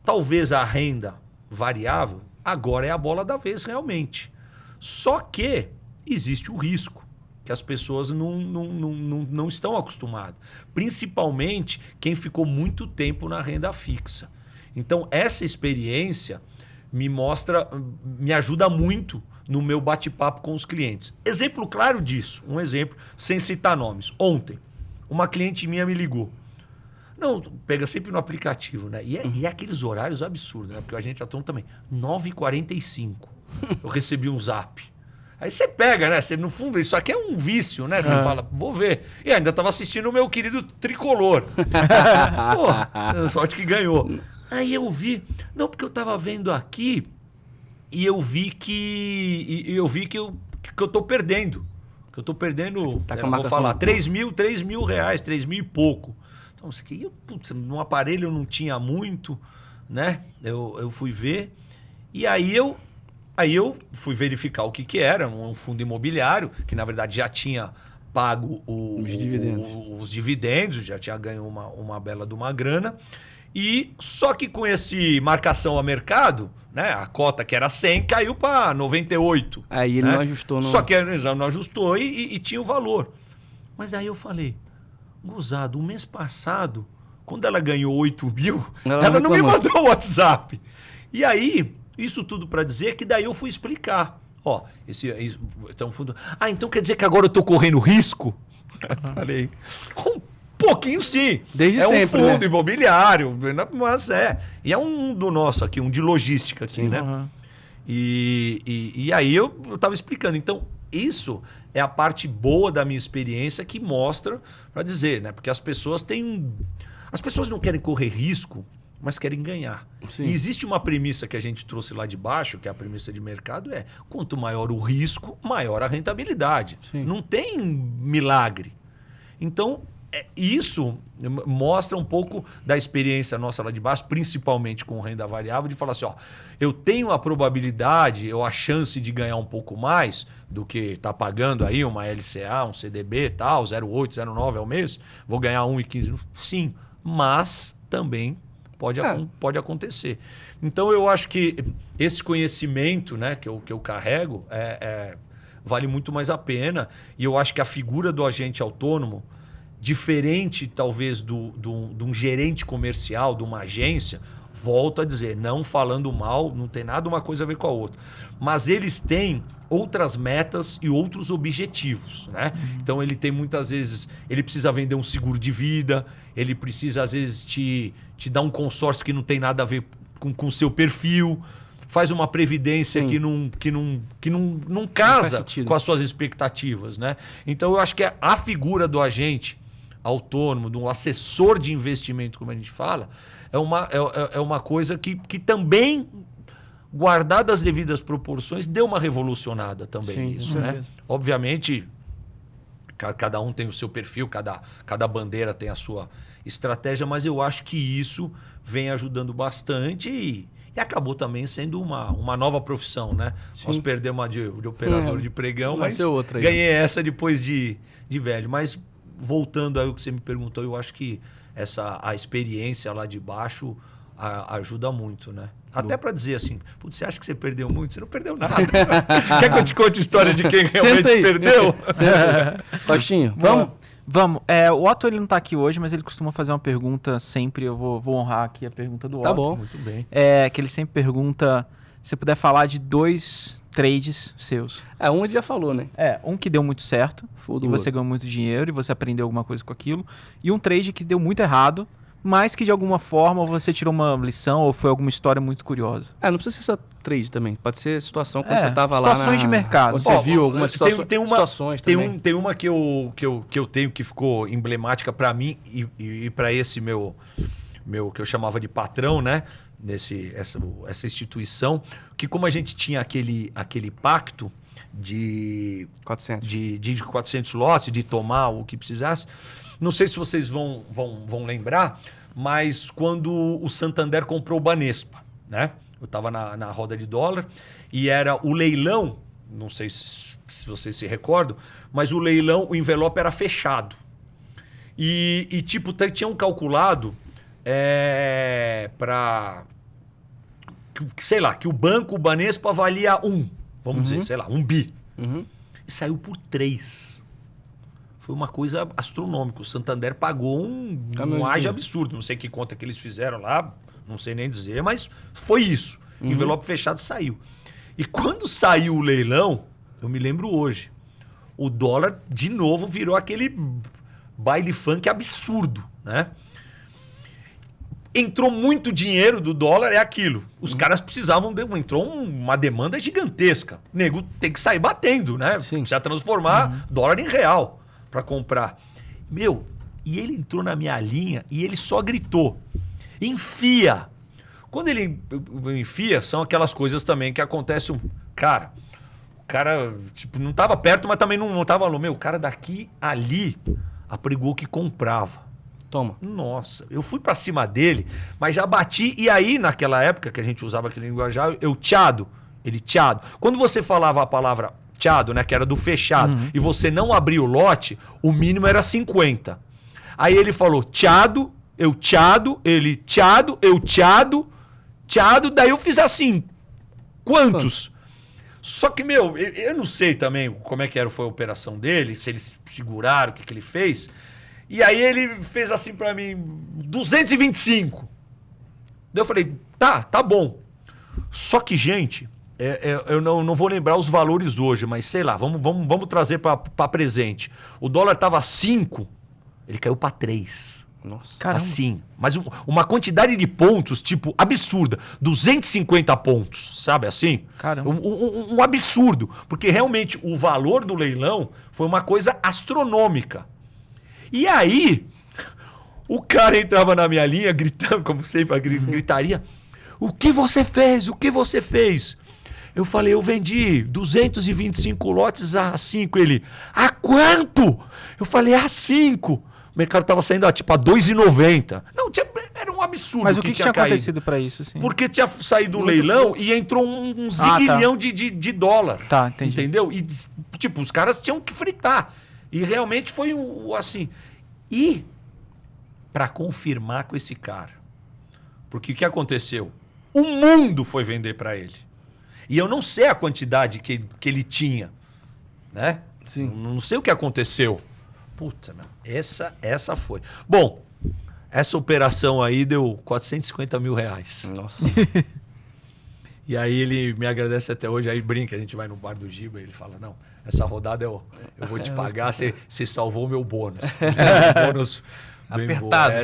talvez a renda variável agora é a bola da vez realmente. Só que existe o risco, que as pessoas não estão acostumadas. Principalmente quem ficou muito tempo na renda fixa. Então, essa experiência me ajuda muito no meu bate-papo com os clientes. Exemplo claro disso, um exemplo, sem citar nomes. Ontem, uma cliente minha me ligou. Não, pega sempre no aplicativo, né? E é aqueles horários absurdos, né? Porque a gente atua também. 9h45, eu recebi um zap. Aí você pega, né? Você, no fundo, isso aqui é um vício, né? Você fala, vou ver. E ainda estava assistindo o meu querido Tricolor. Pô, sorte que ganhou. Aí eu vi, não, porque eu estava vendo aqui e eu vi que eu tô perdendo. Que eu tô perdendo, vou falar, 3 mil reais, 3 mil e pouco. Então, isso aqui, putz, no aparelho eu não tinha muito, né? Eu fui ver e aí eu fui verificar o que era, um fundo imobiliário, que na verdade já tinha pago os dividendos, já tinha ganho uma bela de uma grana. E só que com esse marcação a mercado, né, a cota que era 100 caiu para 98. Aí ele não ajustou. Só que ele não ajustou e tinha o valor. Mas aí eu falei, gozado, o mês passado, quando ela ganhou 8 mil, ela não me mandou o WhatsApp. E aí, isso tudo para dizer que daí eu fui explicar. Ó, esse é um fundo... então quer dizer que agora eu tô correndo risco? Falei, um pouquinho sim. Desde sempre, um fundo imobiliário, mas E é um do nosso aqui, um de logística aqui, sim, né? E aí eu estava explicando. Então, isso é a parte boa da minha experiência que mostra para dizer, né? Porque as pessoas não querem correr risco, mas querem ganhar. Sim. E existe uma premissa que a gente trouxe lá de baixo, que é a premissa de mercado, quanto maior o risco, maior a rentabilidade. Sim. Não tem milagre. Então, isso mostra um pouco da experiência nossa lá de baixo, principalmente com renda variável, de falar assim, ó, eu tenho a probabilidade, ou a chance de ganhar um pouco mais do que está pagando aí uma LCA, um CDB, tal, 0,8, 0,9 ao mês, vou ganhar 1,15. Sim, mas também pode acontecer. Então, eu acho que esse conhecimento, né, que eu carrego vale muito mais a pena. E eu acho que a figura do agente autônomo, diferente talvez de um gerente comercial, de uma agência, volto a dizer, não falando mal, não tem nada uma coisa a ver com a outra. Mas eles têm outras metas e outros objetivos, né? Então ele tem muitas vezes, ele precisa vender um seguro de vida, ele precisa às vezes te dar um consórcio que não tem nada a ver com o seu perfil, faz uma previdência que não casa com as suas expectativas, né? Então eu acho que a figura do agente autônomo, do assessor de investimento, como a gente fala, é uma coisa que também, guardada as devidas proporções, deu uma revolucionada também nisso, né? Obviamente, cada um tem o seu perfil, cada bandeira tem a sua estratégia, mas eu acho que isso vem ajudando bastante e acabou também sendo uma nova profissão, né? Sim. Nós perdemos uma de operador de pregão, mas outra aí. Ganhei essa depois de velho. Mas voltando aí ao que você me perguntou, eu acho que a experiência lá de baixo ajuda muito, né? Até para dizer assim, putz, você acha que você perdeu muito? Você não perdeu nada. Quer que eu te conte a história de quem realmente perdeu? Baixinho, Vamos. O Otto ele não está aqui hoje, mas ele costuma fazer uma pergunta sempre. Eu vou honrar aqui a pergunta do Otto. Tá bom. Muito bem. Que ele sempre pergunta se você puder falar de 2 trades seus. Um ele já falou, né? Um que deu muito certo, e você ganhou muito dinheiro, e você aprendeu alguma coisa com aquilo. E um trade que deu muito errado, mas que de alguma forma você tirou uma lição ou foi alguma história muito curiosa. Não precisa ser só trade também. Pode ser situação quando você estava lá. Situações de mercado. Quando você viu algumas situações também. Tem uma que eu tenho que ficou emblemática para mim e para esse meu que eu chamava de patrão, né? Essa instituição, que como a gente tinha aquele pacto de 400 lotes, de tomar o que precisasse. Não sei se vocês vão lembrar, mas quando o Santander comprou o Banespa, né? Eu estava na roda de dólar e era o leilão, não sei se vocês se recordam, mas o leilão, o envelope era fechado. E tipo, tinham calculado para, sei lá, que o banco, o Banespa valia vamos dizer, sei lá, 1 bi. E saiu por 3. Foi uma coisa astronômica. O Santander pagou um ágio absurdo. Não sei que conta que eles fizeram lá, não sei nem dizer, mas foi isso. Envelope fechado saiu. E quando saiu o leilão, eu me lembro hoje, o dólar de novo virou aquele baile funk absurdo, né? Entrou muito dinheiro do dólar, é aquilo. Os caras precisavam, entrou uma demanda gigantesca. O nego tem que sair batendo, né? Sim. Precisa transformar dólar em real para comprar. E ele entrou na minha linha e ele só gritou: enfia! Quando ele enfia, são aquelas coisas também que acontecem. O cara tipo, não estava perto, mas também não estava longe. O cara daqui ali apregou que comprava. Toma. Nossa, eu fui pra cima dele, mas já bati. E aí, naquela época que a gente usava aquele linguajar, ele tchado. Quando você falava a palavra tchado, né, que era do fechado, e você não abriu o lote, o mínimo era 50. Aí ele falou tchado, eu tchado, ele tchado, eu tchado, daí eu fiz assim, quantos? Só que, eu não sei também como é que foi a operação dele, se eles seguraram, o que ele fez. E aí ele fez assim pra mim, 225. Daí eu falei, tá bom. Só que, gente, eu não vou lembrar os valores hoje, mas sei lá, vamos trazer pra presente. O dólar tava 5, ele caiu pra 3. Nossa. Caramba. Assim. Mas uma quantidade de pontos, tipo, absurda. 250 pontos, sabe assim? Caramba. Um absurdo. Porque realmente o valor do leilão foi uma coisa astronômica. E aí, o cara entrava na minha linha gritando, como sempre, a gritaria. O que você fez? O que você fez? Eu falei, eu vendi 225 lotes a 5. Ele, a quanto? Eu falei, a 5. O mercado estava saindo tipo a 2,90. Não, era um absurdo. Mas o que tinha caído. acontecido para isso? Assim? Porque tinha saído o leilão e entrou um zilhão de dólar. Tá, entendi. Entendeu? E, tipo, os caras tinham que fritar. E realmente foi assim. E, para confirmar com esse cara, porque o que aconteceu? O mundo foi vender para ele. E eu não sei a quantidade que ele tinha, né? Sim. Não sei o que aconteceu. Puta, meu, essa foi. Bom, essa operação aí deu 450 mil reais. Nossa. E aí ele me agradece até hoje, aí brinca, a gente vai no bar do Giba e ele fala, não, essa rodada eu vou te pagar, você salvou o meu bônus. Bônus bem apertado. Boa.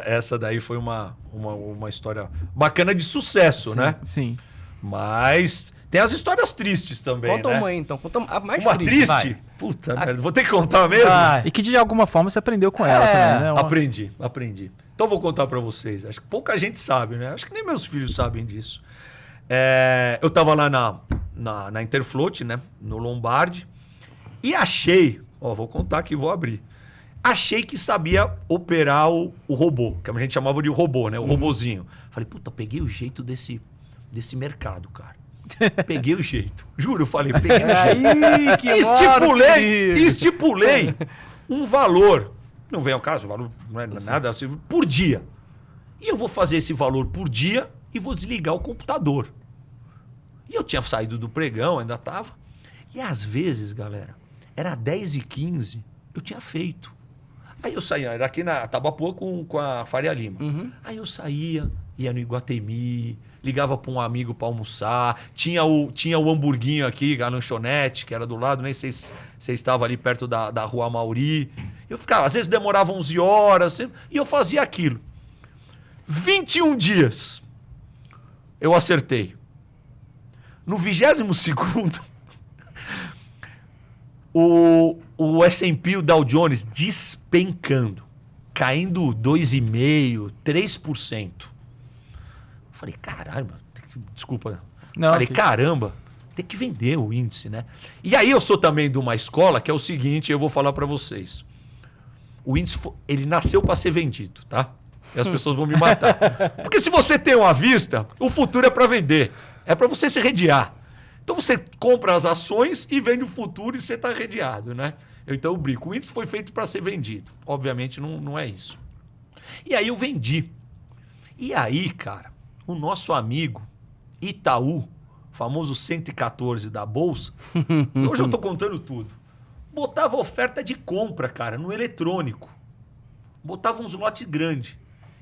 Essa daí foi uma história bacana de sucesso, né? Sim. Mas tem as histórias tristes também, Conta né? uma aí, então. Conta a mais Uma triste. triste? Puta merda, vou ter que contar mesmo? Vai. E que de alguma forma você aprendeu com ela também, né? Aprendi. Então vou contar pra vocês. Acho que pouca gente sabe, né? Acho que nem meus filhos sabem disso. Eu tava lá na Interfloat, né? No Lombardi. E achei... vou contar aqui, vou abrir. Achei que sabia operar o robô. Que a gente chamava de robô, né? O robozinho. Falei, puta, peguei o jeito desse mercado, cara. Peguei o jeito. Juro, eu falei, peguei o jeito. Aí, que Estipulei um valor. Não vem ao caso, o valor não é nada assim, por dia. E eu vou fazer esse valor por dia e vou desligar o computador. E eu tinha saído do pregão, ainda estava. E às vezes, galera, era 10h15, eu tinha feito. Aí eu saía, era aqui na Tabapuã com a Faria Lima. Uhum. Aí eu saía, ia no Iguatemi, ligava para um amigo para almoçar. Tinha o hamburguinho aqui, a lanchonete, que era do lado, nem sei se você estava ali perto da Rua Mauri. Eu ficava, às vezes demorava 11 horas, e eu fazia aquilo. 21 dias eu acertei. No 22º, o S&P, o Dow Jones, despencando. Caindo 2,5%, 3%. Falei, caralho, desculpa. Falei, caramba, tem que vender o índice, né? E aí eu sou também de uma escola que é o seguinte, eu vou falar para vocês. O índice, ele nasceu para ser vendido, tá? E as pessoas vão me matar. Porque se você tem uma vista, o futuro é para vender. É para você se redear. Então você compra as ações e vende o futuro e você está redeado, né? Então eu brinco. O índice foi feito para ser vendido. Obviamente não é isso. E aí eu vendi. E aí, cara, o nosso amigo Itaú, famoso 114 da Bolsa, hoje eu estou contando tudo, botava oferta de compra, cara, no eletrônico. Botava uns lotes grandes.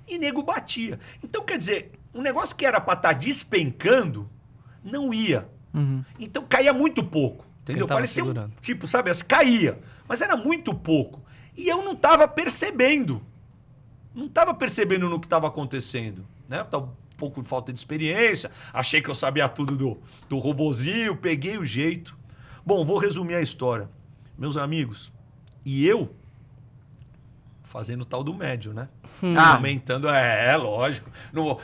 E nego batia. Então, quer dizer, um negócio que era para estar despencando, não ia. Uhum. Então caía muito pouco. Entendeu? Parecia tipo, sabe, caía. Mas era muito pouco. E eu não estava percebendo. Não estava percebendo no que estava acontecendo. Né? Tava um pouco de falta de experiência. Achei que eu sabia tudo do robozinho. Peguei o jeito. Bom, vou resumir a história. Meus amigos, e eu fazendo o tal do médio, né? Aumentando, lógico.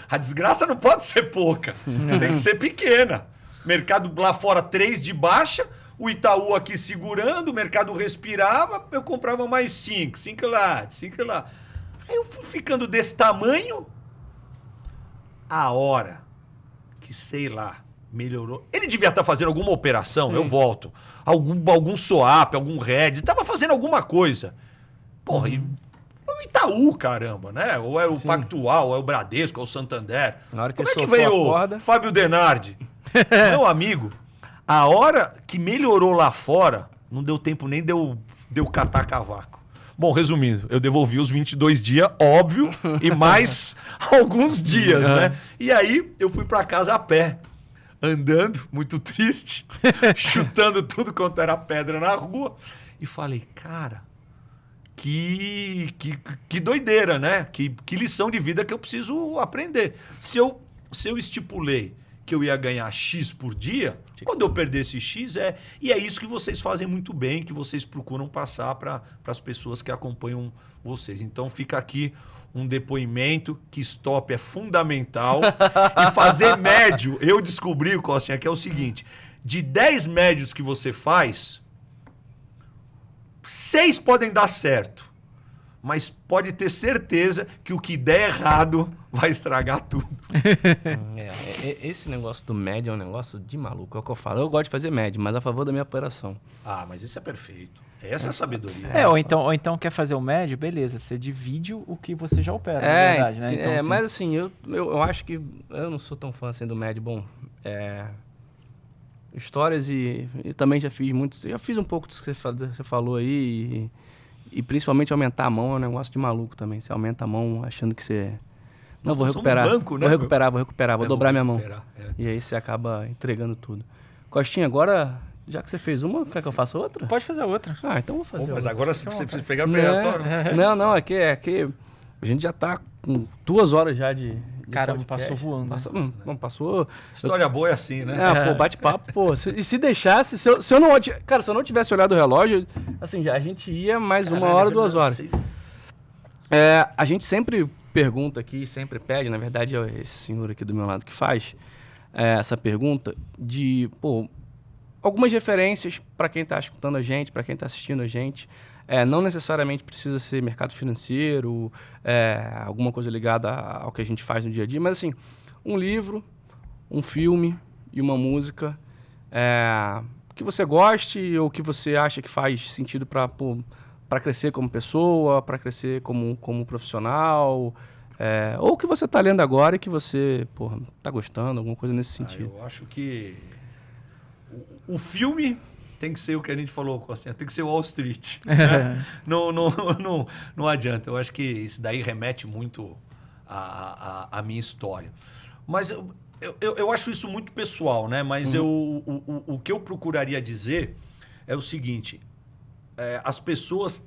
A desgraça não pode ser pouca. Tem que ser pequena. Mercado lá fora 3 de baixa, o Itaú aqui segurando, o mercado respirava, eu comprava mais 5 lá. Aí eu fui ficando desse tamanho, a hora que, sei lá, melhorou. Ele devia estar fazendo alguma operação, eu volto. Algum swap, algum hedge, estava fazendo alguma coisa. Porra, e o Itaú, caramba, né? Ou é o Pactual, ou é o Bradesco, ou o Santander. Na hora que como é que veio o Fábio Denardi? Meu amigo, a hora que melhorou lá fora, não deu tempo nem de eu catar cavaco. Bom, resumindo, eu devolvi os 22 dias, óbvio, e mais alguns dias, né? E aí eu fui pra casa a pé, andando, muito triste, chutando tudo quanto era pedra na rua, e falei, cara, que doideira, né? Que lição de vida que eu preciso aprender. Se eu estipulei que eu ia ganhar X por dia, quando eu perder esse X, e é isso que vocês fazem muito bem, que vocês procuram passar para as pessoas que acompanham vocês. Então fica aqui um depoimento que stop é fundamental. E fazer médio, eu descobri, Costinha, que é o seguinte: de 10 médios que você faz, 6 podem dar certo. Mas pode ter certeza que o que der errado vai estragar tudo. Esse negócio do médio é um negócio de maluco. É o que eu falo. Eu gosto de fazer médio, mas a favor da minha operação. Ah, mas isso é perfeito. Essa é a sabedoria. Ou então quer fazer o médio, beleza. Você divide o que você já opera, na verdade, né? Então, mas assim, eu acho que eu não sou tão fã assim do médio. Bom, histórias e também já fiz muitos. Já fiz um pouco disso que você falou aí. E principalmente aumentar a mão é um negócio de maluco também. Você aumenta a mão achando que você... Não, vou recuperar. Banco, né, vou recuperar, vou dobrar minha mão. E aí você acaba entregando tudo. Costinha, agora, já que você fez uma, quer que eu faça outra? Pode fazer outra. Ah, então vou fazer outra. Mas agora você precisa pegar o pregatório. Não, é que a gente já tá com 2 horas já de Caramba, podcast. passou voando. Passou... História boa é assim, né? Bate-papo, pô. E se deixasse, se eu não tivesse olhado o relógio, assim, a gente ia mais 1 hora, 2 horas. A gente sempre pergunta aqui, sempre pede, na verdade é esse senhor aqui do meu lado que faz essa pergunta de, algumas referências para quem está escutando a gente, para quem está assistindo a gente. Não necessariamente precisa ser mercado financeiro, alguma coisa ligada ao que a gente faz no dia a dia, mas assim, um livro, um filme e uma música que você goste ou que você acha que faz sentido para crescer como pessoa, para crescer como profissional, ou que você está lendo agora e que você está gostando, alguma coisa nesse sentido. Eu acho que o filme... tem que ser o que a gente falou, Costinha, tem que ser Wall Street. Né? Não adianta. Eu acho que isso daí remete muito à minha história. Mas eu acho isso muito pessoal, né? Mas o que eu procuraria dizer é o seguinte: as pessoas,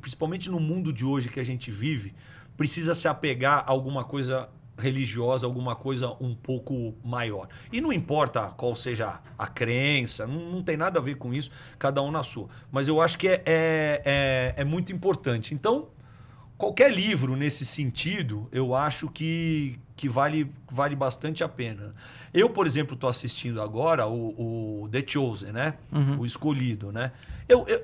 principalmente no mundo de hoje que a gente vive, precisa se apegar a alguma coisa religiosa, alguma coisa um pouco maior. E não importa qual seja a crença, não tem nada a ver com isso, cada um na sua. Mas eu acho que é muito importante. Então, qualquer livro nesse sentido, eu acho que vale bastante a pena. Eu, por exemplo, estou assistindo agora o The Chosen, né? O Escolhido, né?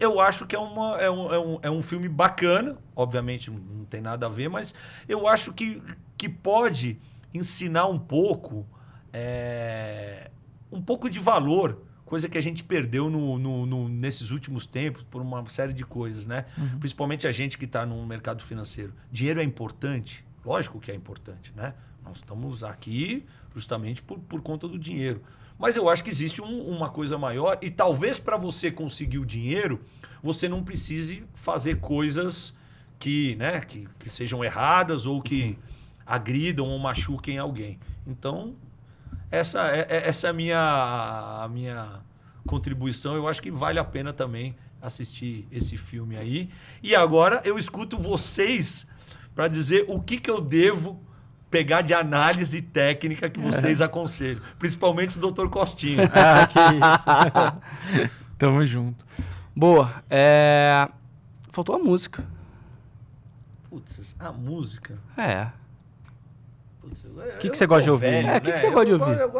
Eu acho que é um filme bacana, obviamente não tem nada a ver, mas eu acho que pode ensinar um pouco de valor, coisa que a gente perdeu nesses últimos tempos por uma série de coisas, né? Principalmente a gente que está no mercado financeiro. Dinheiro é importante? Lógico que é importante, né? Nós estamos aqui justamente por conta do dinheiro. Mas eu acho que existe uma coisa maior e talvez para você conseguir o dinheiro, você não precise fazer coisas que sejam erradas ou que agridam ou machuquem alguém. Então, essa é a minha contribuição. Eu acho que vale a pena também assistir esse filme aí. E agora eu escuto vocês para dizer o que eu devo pegar de análise técnica que vocês aconselham. Principalmente o Dr. Costinha. Que isso. Tamo junto. Boa. Faltou a música. Putz, a música? O que você gosta de ouvir? Velho, o que você gosta de ouvir? Eu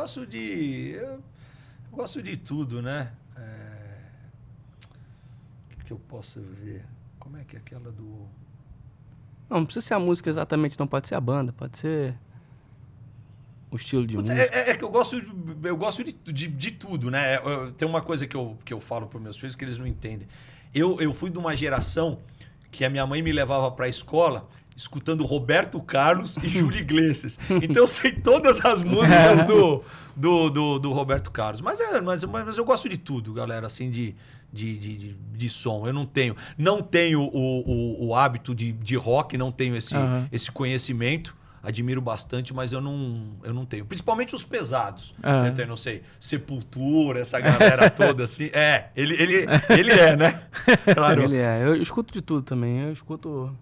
gosto de tudo, né? O que eu posso ver? Como é que é aquela do... Não precisa ser a música exatamente, não pode ser a banda, pode ser o estilo de música. Que eu gosto de tudo, né? Tem uma coisa que eu falo para meus filhos que eles não entendem. Eu fui de uma geração que a minha mãe me levava para a escola escutando Roberto Carlos e Júlio Iglesias. Então eu sei todas as músicas do Roberto Carlos. Mas eu gosto de tudo, galera, assim, de som. Eu não tenho o hábito de rock, não tenho esse conhecimento. admiro bastante, mas eu não tenho. Principalmente os pesados. Ah. Eu tenho, não sei, Sepultura, essa galera toda assim. Ele é, né? Claro. Ele é. Eu escuto de tudo também. Eu escuto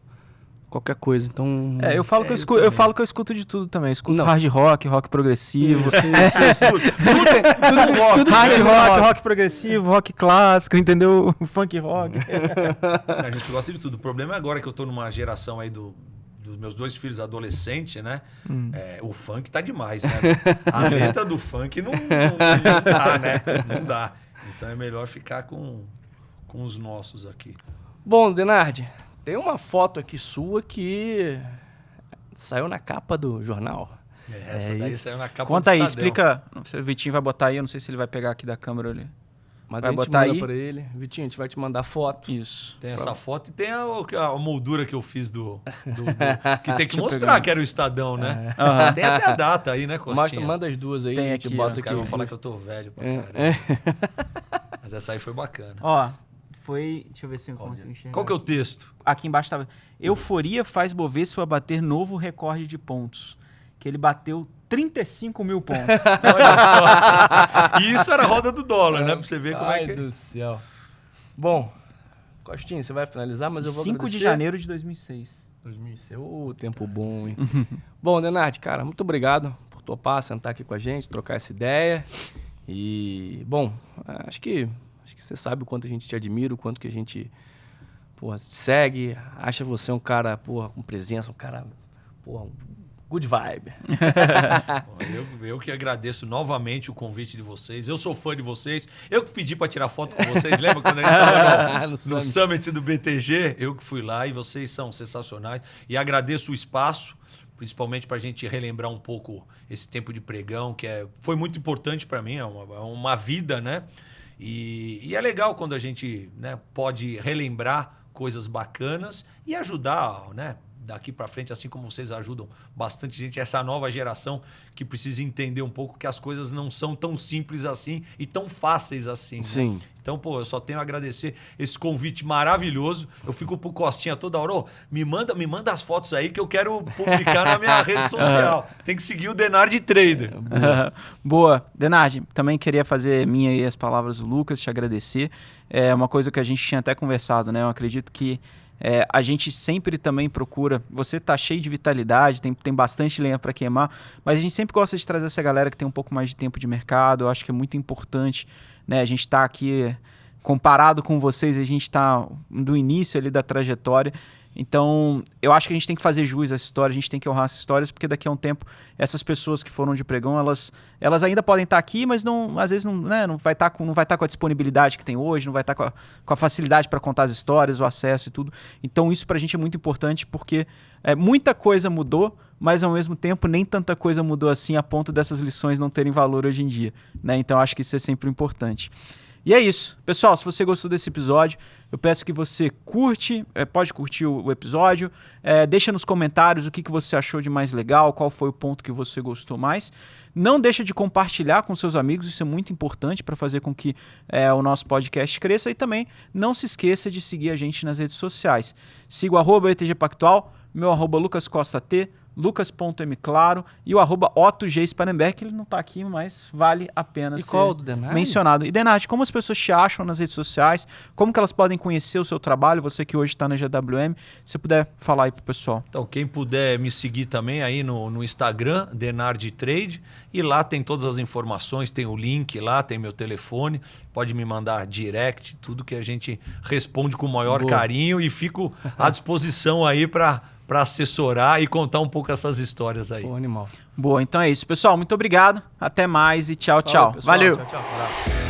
qualquer coisa, então... Eu falo que eu falo que eu escuto de tudo também. Eu escuto Não. hard rock progressivo. Tudo Hard rock progressivo, rock clássico, entendeu? Funk rock. A gente gosta de tudo. O problema é agora que eu tô numa geração aí dos meus 2 filhos adolescentes, né? O funk tá demais, né? A letra do funk não dá, né? Não dá. Então é melhor ficar com os nossos aqui. Bom, Denardi, tem uma foto aqui sua que saiu na capa do jornal. Essa daí saiu na capa Conta do aí, Estadão. explica. Se o Vitinho vai botar aí, eu não sei se ele vai pegar aqui da câmera ali. Mas Vai a gente botar manda aí? pra ele. Vitinho, a gente vai te mandar foto. Isso. Tem essa foto e tem a moldura que eu fiz que tem que Deixa eu mostrar pegar. que era o Estadão, né? Aham. Tem até a data aí, né, Costinha? Manda as duas aí. Tem a gente aqui, bota Os aqui. caras vão falar que eu tô velho pra caramba. Mas essa aí foi bacana. Ó, foi... Deixa eu ver se eu consigo enxergar. Qual que é o texto? Aqui embaixo tava... Euforia faz Bovespa bater novo recorde de pontos. Que ele bateu 35 mil pontos. Olha só. E isso era a roda do dólar, né? Pra você ver como é Ai que... do céu. Bom, Costinha, você vai finalizar, mas eu vou 5 de agradecer. janeiro de 2006. 2006. Ô, tempo bom, hein? Bom, Denardi, cara, muito obrigado por topar, sentar aqui com a gente, trocar essa ideia. E, bom, acho que você sabe o quanto a gente te admira, o quanto que a gente, porra, segue, acha você um cara, porra, com presença, um cara, porra, good vibe. Eu que agradeço novamente o convite de vocês. Eu sou fã de vocês. Eu que pedi para tirar foto com vocês. Lembra quando a gente estava no Summit do BTG? Eu que fui lá e vocês são sensacionais. E agradeço o espaço, principalmente para a gente relembrar um pouco esse tempo de pregão, que foi muito importante para mim. É uma vida, né? E é legal quando a gente, né, pode relembrar coisas bacanas e ajudar, né? Daqui para frente, assim como vocês ajudam bastante gente, essa nova geração que precisa entender um pouco que as coisas não são tão simples assim e tão fáceis assim. Sim. Né? Então, pô, eu só tenho a agradecer esse convite maravilhoso. Eu fico pro Costinha toda hora, ô, me manda as fotos aí que eu quero publicar na minha rede social. Tem que seguir o Denardi Trader. Boa. Denardi, também queria fazer minha aí as palavras do Lucas, te agradecer. É uma coisa que a gente tinha até conversado, né? Eu acredito que a gente sempre também procura. Você tá cheio de vitalidade, tem bastante lenha para queimar, mas a gente sempre gosta de trazer essa galera que tem um pouco mais de tempo de mercado. Eu acho que é muito importante, né? A gente tá aqui comparado com vocês, a gente tá do início ali da trajetória. Então, eu acho que a gente tem que fazer jus a essa história, a gente tem que honrar essas histórias, porque daqui a um tempo, essas pessoas que foram de pregão, elas ainda podem estar aqui, mas não, às vezes não vai estar com a disponibilidade que tem hoje, não vai estar com a facilidade para contar as histórias, o acesso e tudo. Então, isso pra gente é muito importante, porque muita coisa mudou, mas ao mesmo tempo nem tanta coisa mudou assim a ponto dessas lições não terem valor hoje em dia, né? Então, acho que isso é sempre importante. E é isso. Pessoal, se você gostou desse episódio, eu peço que você pode curtir o episódio, deixa nos comentários o que você achou de mais legal, qual foi o ponto que você gostou mais. Não deixa de compartilhar com seus amigos, isso é muito importante para fazer com que o nosso podcast cresça. E também não se esqueça de seguir a gente nas redes sociais. Siga o @ETGPactual, meu @LucasCostaT, lucas.mclaro e o @OttoG Spanenberg, ele não tá aqui, mas vale a pena ser qual do Denardi? mencionado. E Denardi, como as pessoas te acham nas redes sociais? Como que elas podem conhecer o seu trabalho? Você que hoje está na GWM, se puder falar aí pro pessoal. Então, quem puder me seguir também aí no Instagram, Denardi Trade, e lá tem todas as informações, tem o link lá, tem meu telefone, pode me mandar direct, tudo que a gente responde com o maior carinho e fico à disposição aí para assessorar e contar um pouco essas histórias aí. Pô, animal. Boa, então é isso. Pessoal, muito obrigado. Até mais e tchau, tchau. Falou, pessoal. Valeu. Tchau, tchau.